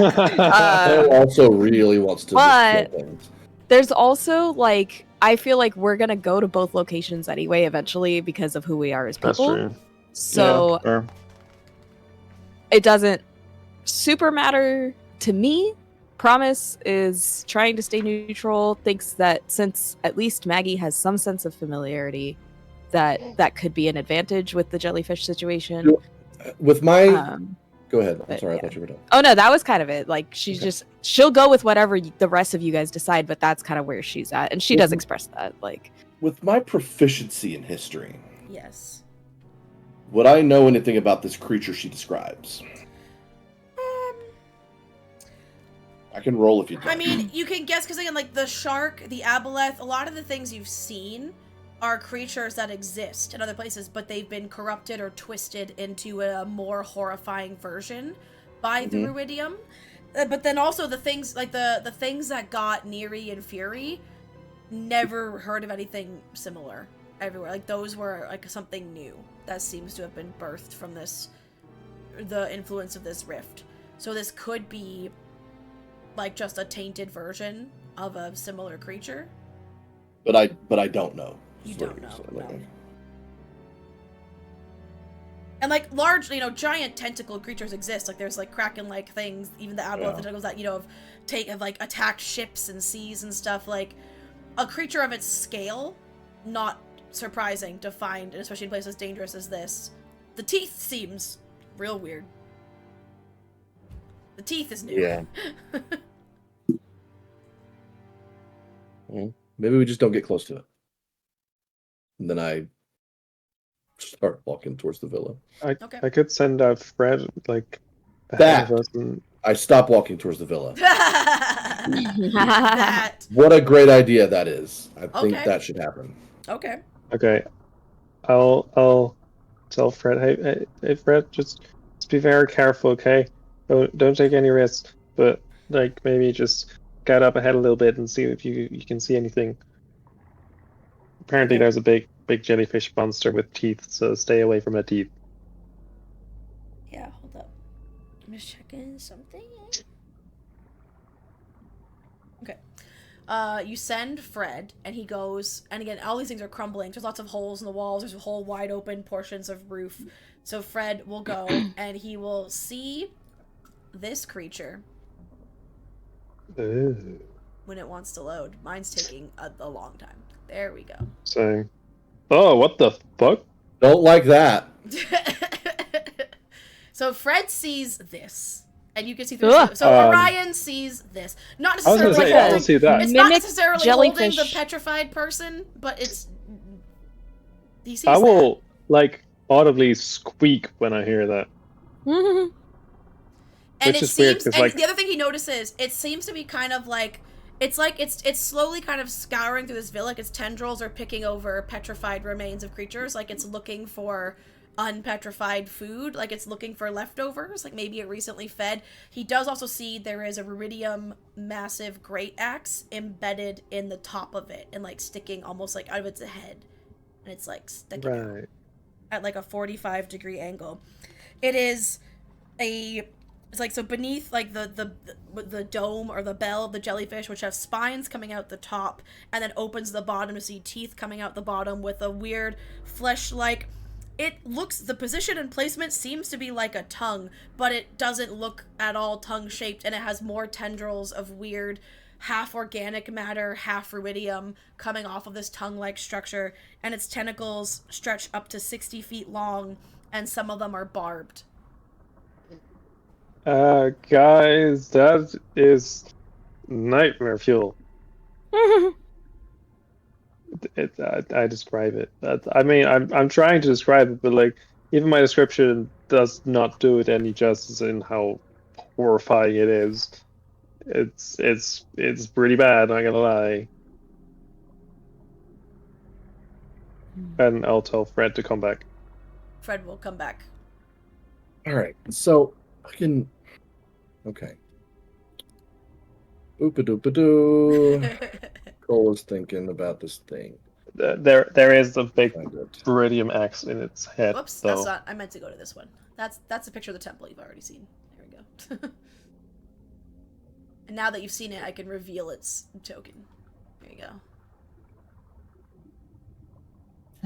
Also really wants to. But there's also, like, I feel like we're going to go to both locations anyway eventually because of who we are as people. That's true. So yeah, it doesn't super matter to me. Promise is trying to stay neutral, thinks that since at least Maggie has some sense of familiarity, that could be an advantage with the jellyfish situation. With my... Go ahead. I'm sorry, I thought you were done. Oh, no, that was kind of it. Like, she'll go with whatever the rest of you guys decide, but that's kind of where she's at. And she does express that. Like, with my proficiency in history... Yes. Would I know anything about this creature she describes? I can roll if you don't. I mean, you can guess, because again, like, the shark, the aboleth, a lot of the things you've seen are creatures that exist in other places, but they've been corrupted or twisted into a more horrifying version by the ruidium. But then also the things, like the things that got Neri and Fury, never heard of anything similar everywhere. Like, those were like something new that seems to have been birthed from this the influence of this rift. So this could be like just a tainted version of a similar creature. But I don't know. You don't know. No. And like large, giant tentacle creatures exist. Like there's like kraken-like things, even the aboleth tentacles that have like attacked ships and seas and stuff. Like a creature of its scale, not surprising to find, and especially in places as dangerous as this. The teeth seems real weird. The teeth is new. Yeah. Well, maybe we just don't get close to it. And then I start walking towards the villa. I could send Fred like that. Of us and... I stop walking towards the villa. That. What a great idea that is. I think that should happen. Okay. Okay. I'll tell Fred. Hey, Fred, just be very careful, okay? Don't take any risks, but like maybe just get up ahead a little bit and see if you can see anything. Apparently, there's a big jellyfish monster with teeth, so stay away from the teeth. Yeah, hold up. I'm just checking something. Okay. You send Fred, and he goes, and again, all these things are crumbling. There's lots of holes in the walls. There's whole wide open portions of roof. So Fred will go, and he will see this creature. Ooh. When it wants to load. Mine's taking a long time. There we go. So, what the fuck? Don't like that. So Fred sees this. And you can see through Orion sees this. Not necessarily it's not necessarily holding the petrified person, but it's he sees I will like audibly squeak when I hear that. And which is weird, and like... the other thing he notices, it seems to be kind of like it's slowly kind of scouring through this villa, like its tendrils are picking over petrified remains of creatures, like it's looking for unpetrified food, like it's looking for leftovers, like maybe it recently fed. He does also see there is a rubidium massive great axe embedded in the top of it and like sticking almost like out of its head, and it's like sticking out at like a 45-degree angle. It's like so beneath like the dome or the bell of the jellyfish, which have spines coming out the top and then opens the bottom to see teeth coming out the bottom with a weird flesh-like. The position and placement seems to be like a tongue, but it doesn't look at all tongue-shaped, and it has more tendrils of weird half-organic matter, half-rubidium coming off of this tongue-like structure, and its tentacles stretch up to 60 feet long, and some of them are barbed. Guys, that is nightmare fuel. I describe it. I'm trying to describe it, but like even my description does not do it any justice in how horrifying it is. It's pretty bad, not gonna lie. And I'll tell Fred to come back. Fred will come back. All right, so I can. Okay. Oop-a-doop-a-doo. Cole is thinking about this thing. There is a big iridium axe in its head. Whoops, that's not. I meant to go to this one. That's a picture of the temple you've already seen. There we go. And now that you've seen it, I can reveal its token. There you go.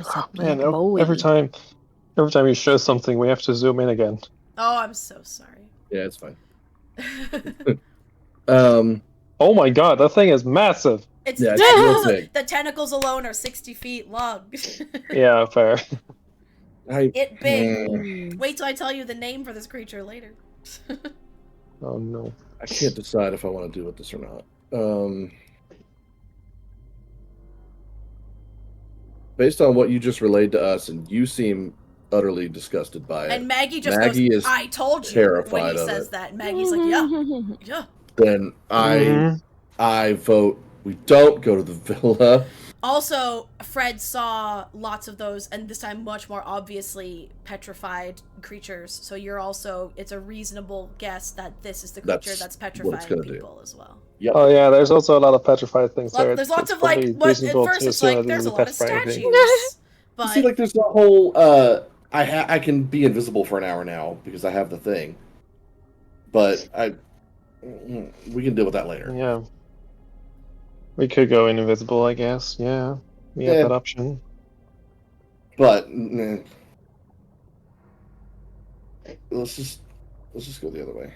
Oh, man, every time you show something, we have to zoom in again. Oh, I'm so sorry. Yeah, it's fine. Oh my god, that thing is massive. The tentacles alone are 60 feet long. Yeah, fair. It big. Wait till I tell you the name for this creature later. Oh no. I can't decide if I want to do with this or not. Based on what you just relayed to us, and you seem utterly disgusted by it. And Maggie goes, I told you when he says that. Maggie's like, yeah. Then I vote we don't go to the villa. Also, Fred saw lots of those, and this time much more obviously petrified creatures. So it's a reasonable guess that this is the creature that's petrifying people as well. Yep. Oh yeah, there's also a lot of petrified things there. There's lots of like, at first it's like, there's a lot of statues. But... You see, like, there's a whole I can be invisible for an hour now because I have the thing. But we can deal with that later. Yeah. We could go invisible, I guess. Yeah. We have that option. But let's just go the other way.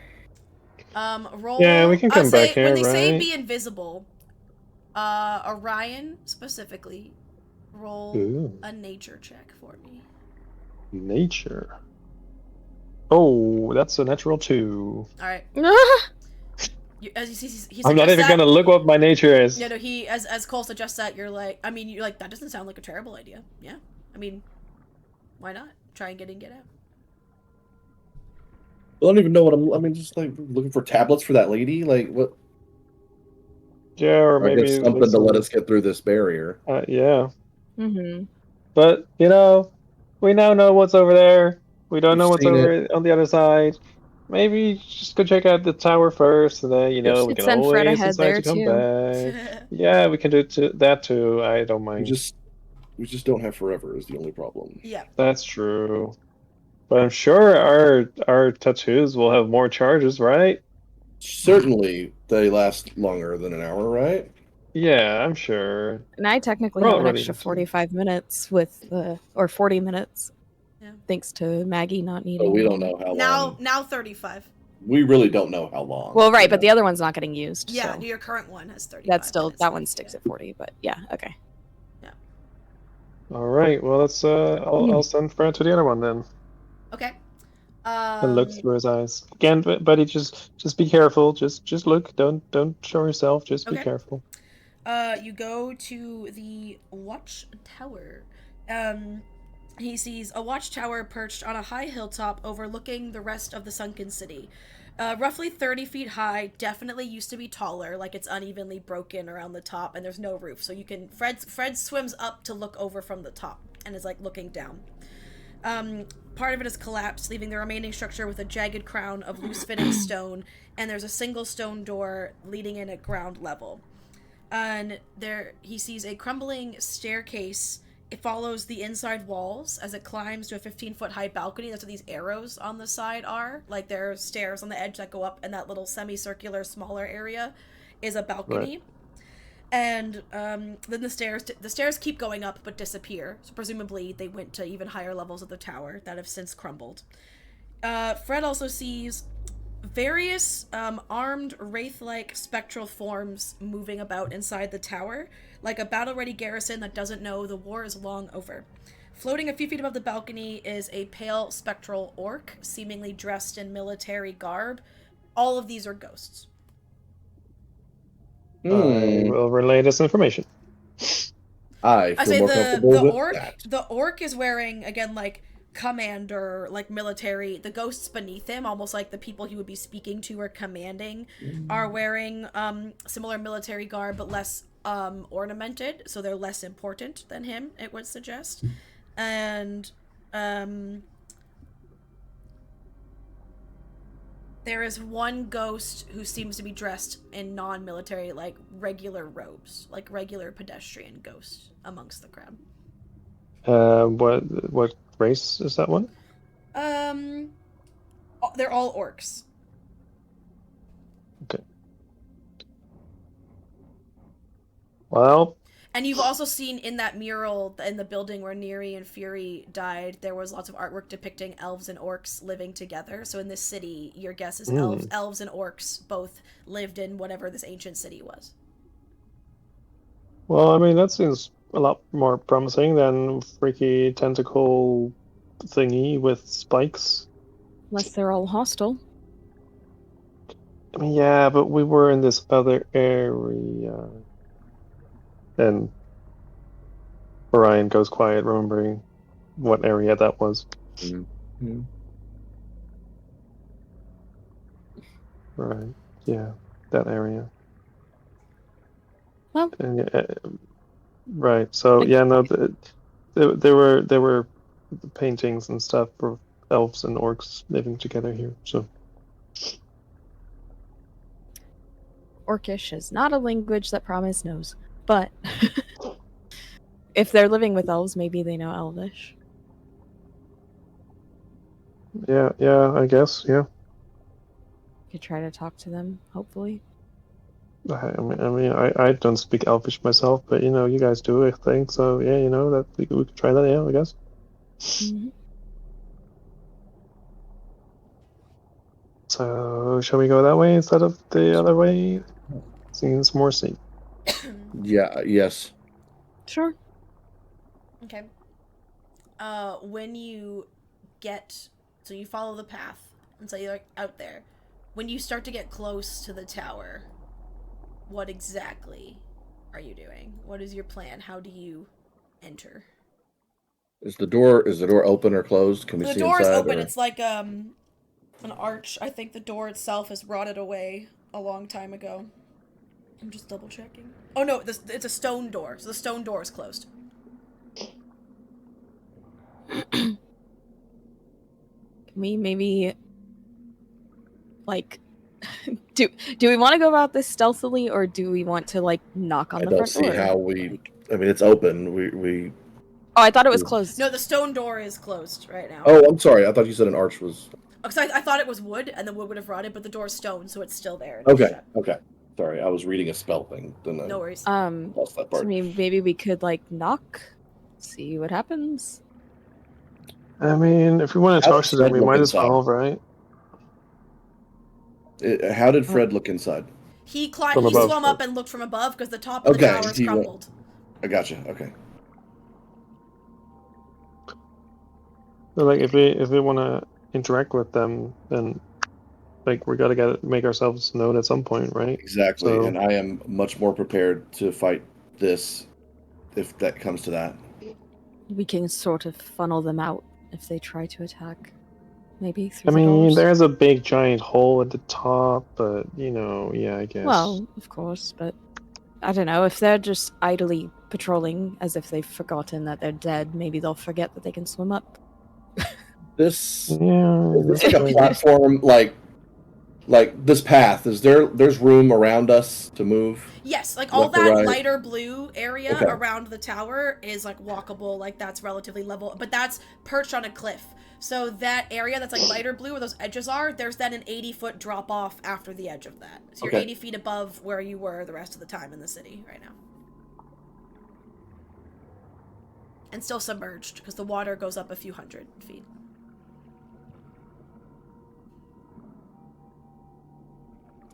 Roll. Yeah, we can come back here, when they say right? be invisible, Orion specifically, roll Ooh. a nature check for me. Nature. Oh, that's a natural 2. All right. As you see, he I'm not even gonna look what my nature is. Yeah, no. He as Cole suggests that, you're like, that doesn't sound like a terrible idea. Yeah, I mean, why not try and get in, get out? I don't even know what I mean, just like looking for tablets for that lady. Like what? Yeah, or maybe I guess something to let us get through this barrier. Yeah. Mm-hmm. But we now know what's over there. We don't know what's over on the other side. Maybe just go check out the tower first, and then Yes. we can Send Fred always ahead decide there to come too. back. Yeah, we can do that too. I don't mind. We just don't have forever is the only problem. Yeah, that's true. But I'm sure our tattoos will have more charges, right? Certainly, they last longer than an hour, right? Yeah, I'm sure. And I technically have an extra 45 minutes or 40 minutes. Yeah. Thanks to Maggie not needing. Oh, we don't know how long. Now 35. We really don't know how long. Well, right, but the other one's not getting used. Yeah, so. your current one has 35. That's still that one sticks at 40, but yeah, okay. Yeah. All right. Well, let's. I'll send Fred to the other one then. Okay. And look through his eyes again, buddy. Just be careful. Just look. Don't show yourself. Just be careful. You go to the watchtower. He sees a watchtower perched on a high hilltop overlooking the rest of the sunken city. Roughly 30 feet high, definitely used to be taller, like it's unevenly broken around the top, and there's no roof. So you can Fred swims up to look over from the top and is like looking down. Part of it is collapsed, leaving the remaining structure with a jagged crown of loose-fitting stone, and there's a single stone door leading in at ground level. And there he sees a crumbling staircase. It follows the inside walls as it climbs to a 15-foot high balcony. That's what these arrows on the side are. Like, there are stairs on the edge that go up, and that little semicircular, smaller area is a balcony. Right. And then the stairs keep going up but disappear. So presumably they went to even higher levels of the tower that have since crumbled. Fred also sees various armed wraith-like spectral forms moving about inside the tower, like a battle-ready garrison that doesn't know the war is long over. Floating a few feet above the balcony is a pale spectral orc, seemingly dressed in military garb. All of these are ghosts. I will relay this information. I feel more comfortable with that. The orc is wearing, again, like, commander, like military. The ghosts beneath him, almost like the people he would be speaking to or commanding, are wearing similar military garb but less ornamented, so they're less important than him, it would suggest. And there is one ghost who seems to be dressed in non-military, like regular robes, like regular pedestrian ghosts amongst the crowd. What race is that one? They're all orcs. Okay. Well. And you've also seen in that mural in the building where Neri and Fury died, there was lots of artwork depicting elves and orcs living together. So in this city, your guess is elves and orcs both lived in whatever this ancient city was. Well, I mean, that seems a lot more promising than freaky tentacle thingy with spikes. Unless they're all hostile. I mean, yeah, but we were in this other area. And Orion goes quiet, remembering what area that was. Mm-hmm. Right. Yeah, that area. Well. And, right. So yeah, no, there were paintings and stuff for elves and orcs living together here. So. Orcish is not a language that Promise knows. But if they're living with elves, maybe they know Elvish. Yeah, I guess, yeah. Could try to talk to them, hopefully. I don't speak Elfish myself, but you guys do, I think. So yeah, that we could try that. Yeah, I guess. Mm-hmm. So shall we go that way instead of the other way? Seems more safe. Yeah. Yes. Sure. Okay. When you get, so you follow the path, and so you're like out there. When you start to get close to the tower, what exactly are you doing? What is your plan? How do you enter? Is the door open or closed? Can we The see door is inside? open. Or... It's like an arch. I think the door itself has rotted away a long time ago. I'm just double checking. Oh no, it's a stone door. So the stone door is closed. Can we maybe like do we want to go about this stealthily, or do we want to like knock on the front door? I don't see how we. I mean, it's open. We. Oh, I thought it was closed. No, the stone door is closed right now. Oh, I'm sorry. I thought you said an arch was. Because I thought it was wood, and the wood would have rotted, but the door's stone, so it's still there. Okay. Okay. Sorry, I was reading a spell thing. No worries. Lost that part. So maybe we could like knock, see what happens. I mean, if we want to talk to them, we might as well, right? How did Fred look inside? He swum up and looked from above because the top of the tower is crumbled. I gotcha. Okay. So, like, if we want to interact with them, then like we gotta make ourselves known at some point, right? Exactly. So, and I am much more prepared to fight this if that comes to that. We can sort of funnel them out if they try to attack. Maybe through the doors. There's a big giant hole at the top, but yeah, I guess. Well, of course, but I don't know, if they're just idly patrolling as if they've forgotten that they're dead, maybe they'll forget that they can swim up. This is like a platform, like this path. There's room around us to move? Yes, like all that lighter blue area around the tower is like walkable, like that's relatively level, but that's perched on a cliff. So that area that's like lighter blue where those edges are, there's then an 80-foot drop off after the edge of that. So you're 80 feet above where you were the rest of the time in the city right now. And still submerged because the water goes up a few hundred feet.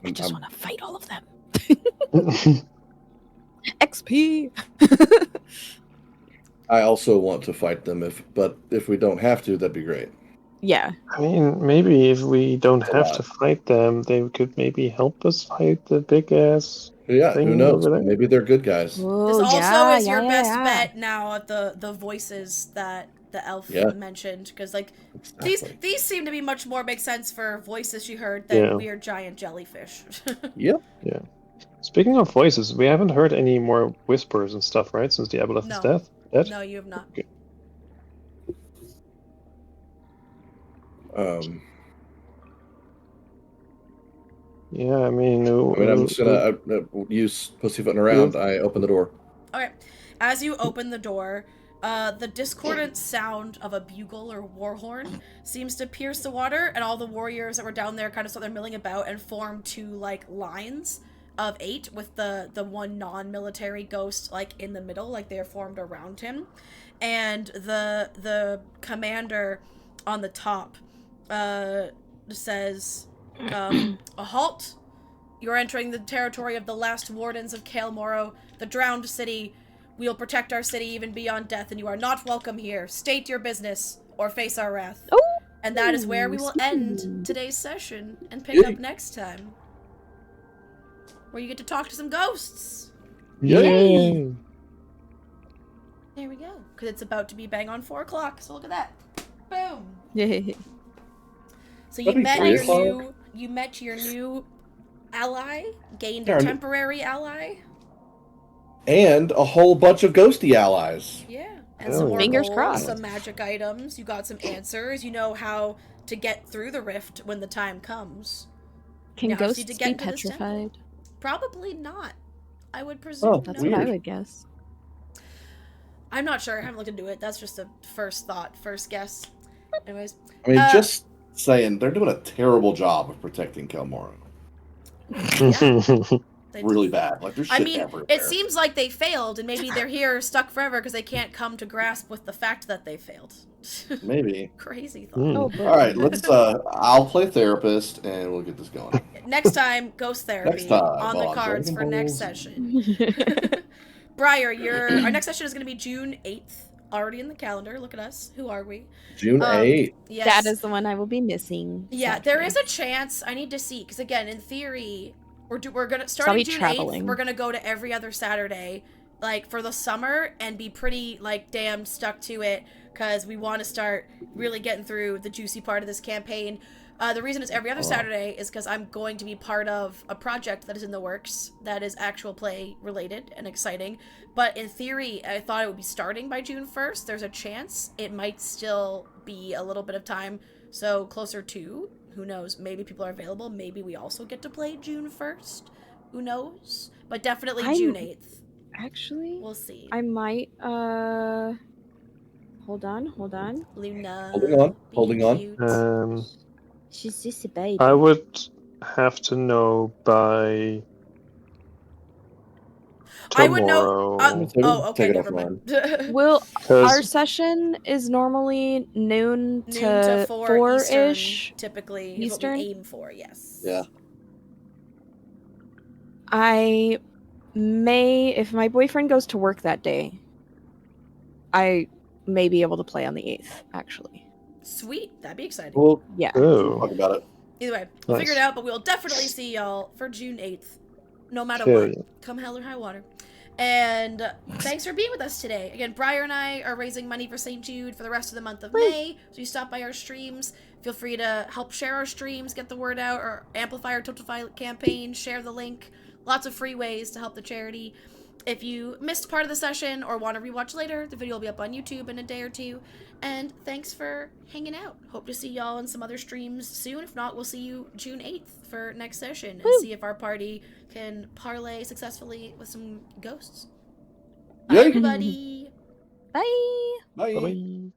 I just want to fight all of them. XP. I also want to fight them, but if we don't have to, that'd be great. Yeah. I mean, maybe if we don't have to fight them, they could maybe help us fight the big ass. Yeah, who knows? Maybe they're good guys. Whoa, this also is your best bet now at the voices that the elf mentioned, because like these seem to be much more make sense for voices she heard than weird giant jellyfish. Yep. Yeah. Speaking of voices, we haven't heard any more whispers and stuff, right? Since Diaboleth's death. No, you have not. Okay. Yeah, I mean, I'm just gonna use pussyfooting around. I open the door. Okay, as you open the door, the discordant sound of a bugle or war horn seems to pierce the water, and all the warriors that were down there kind of start milling about and form two like lines of 8 with the one non-military ghost like in the middle, like they're formed around him, and the commander on the top says, a halt. You're entering the territory of the last wardens of Kael Morrow, the drowned city. We'll protect our city even beyond death, and you are not welcome here. State your business or face our wrath. Oh, and that is where we will end today's session and pick up next time, where you get to talk to some ghosts. Yay! There we go. Because it's about to be bang on 4 o'clock, so look at that. Boom. Yay. So you met your new ally, gained a temporary ally. And a whole bunch of ghosty allies. Yeah. And some more fingers goals, crossed. some magic items. You got some answers. You know how to get through the rift when the time comes. Can ghosts be petrified? Probably not. I would presume. That's what I would guess. I'm not sure. I haven't looked into it. That's just a first thought, first guess. Anyways. I mean, saying they're doing a terrible job of protecting Kelmora. Really bad. Like there's shit everywhere. It seems like they failed, and maybe they're here stuck forever because they can't come to grasp with the fact that they failed. Maybe. Crazy thought. All right, let's. I'll play therapist, and we'll get this going. Next time, ghost therapy on the cards for next session. Briar, our next session is going to be June 8th. Already in the calendar. Look at us. Who are we? June 8th. Yes. That is the one I will be missing. Yeah, there is a chance. I need to see, because again, in theory, we're gonna start June 8th. We're gonna go to every other Saturday, like for the summer, and be pretty like damn stuck to it, because we want to start really getting through the juicy part of this campaign. The reason it's every other Saturday is because I'm going to be part of a project that is in the works that is actual play related and exciting. But in theory, I thought it would be starting by June 1st. There's a chance it might still be a little bit of time. So closer to, who knows, maybe people are available. Maybe we also get to play June 1st. Who knows? But definitely June 8th. Actually, we'll see. I might, hold on. Luna. Holding on. She's just a baby. I would have to know by tomorrow. I would know. Okay, never mind. Our session is normally noon to 4-ish. Typically, Eastern. Is what we aim for. Yes. Yeah. I may, if my boyfriend goes to work that day, I may be able to play on the 8th, actually. Sweet. That'd be exciting. Well, yeah. Talk about it. Either way, we'll figure it out, but we'll definitely see y'all for June 8th. No matter what. Come hell or high water. And thanks for being with us today. Again, Briar and I are raising money for St. Jude for the rest of the month of May. So you stop by our streams. Feel free to help share our streams, get the word out, or amplify our Totify campaign, share the link. Lots of free ways to help the charity. If you missed part of the session or want to rewatch later, the video will be up on YouTube in a day or two. And thanks for hanging out. Hope to see y'all in some other streams soon. If not, we'll see you June 8th for next session and see if our party can parlay successfully with some ghosts. Bye, everybody. Bye. Bye. Bye.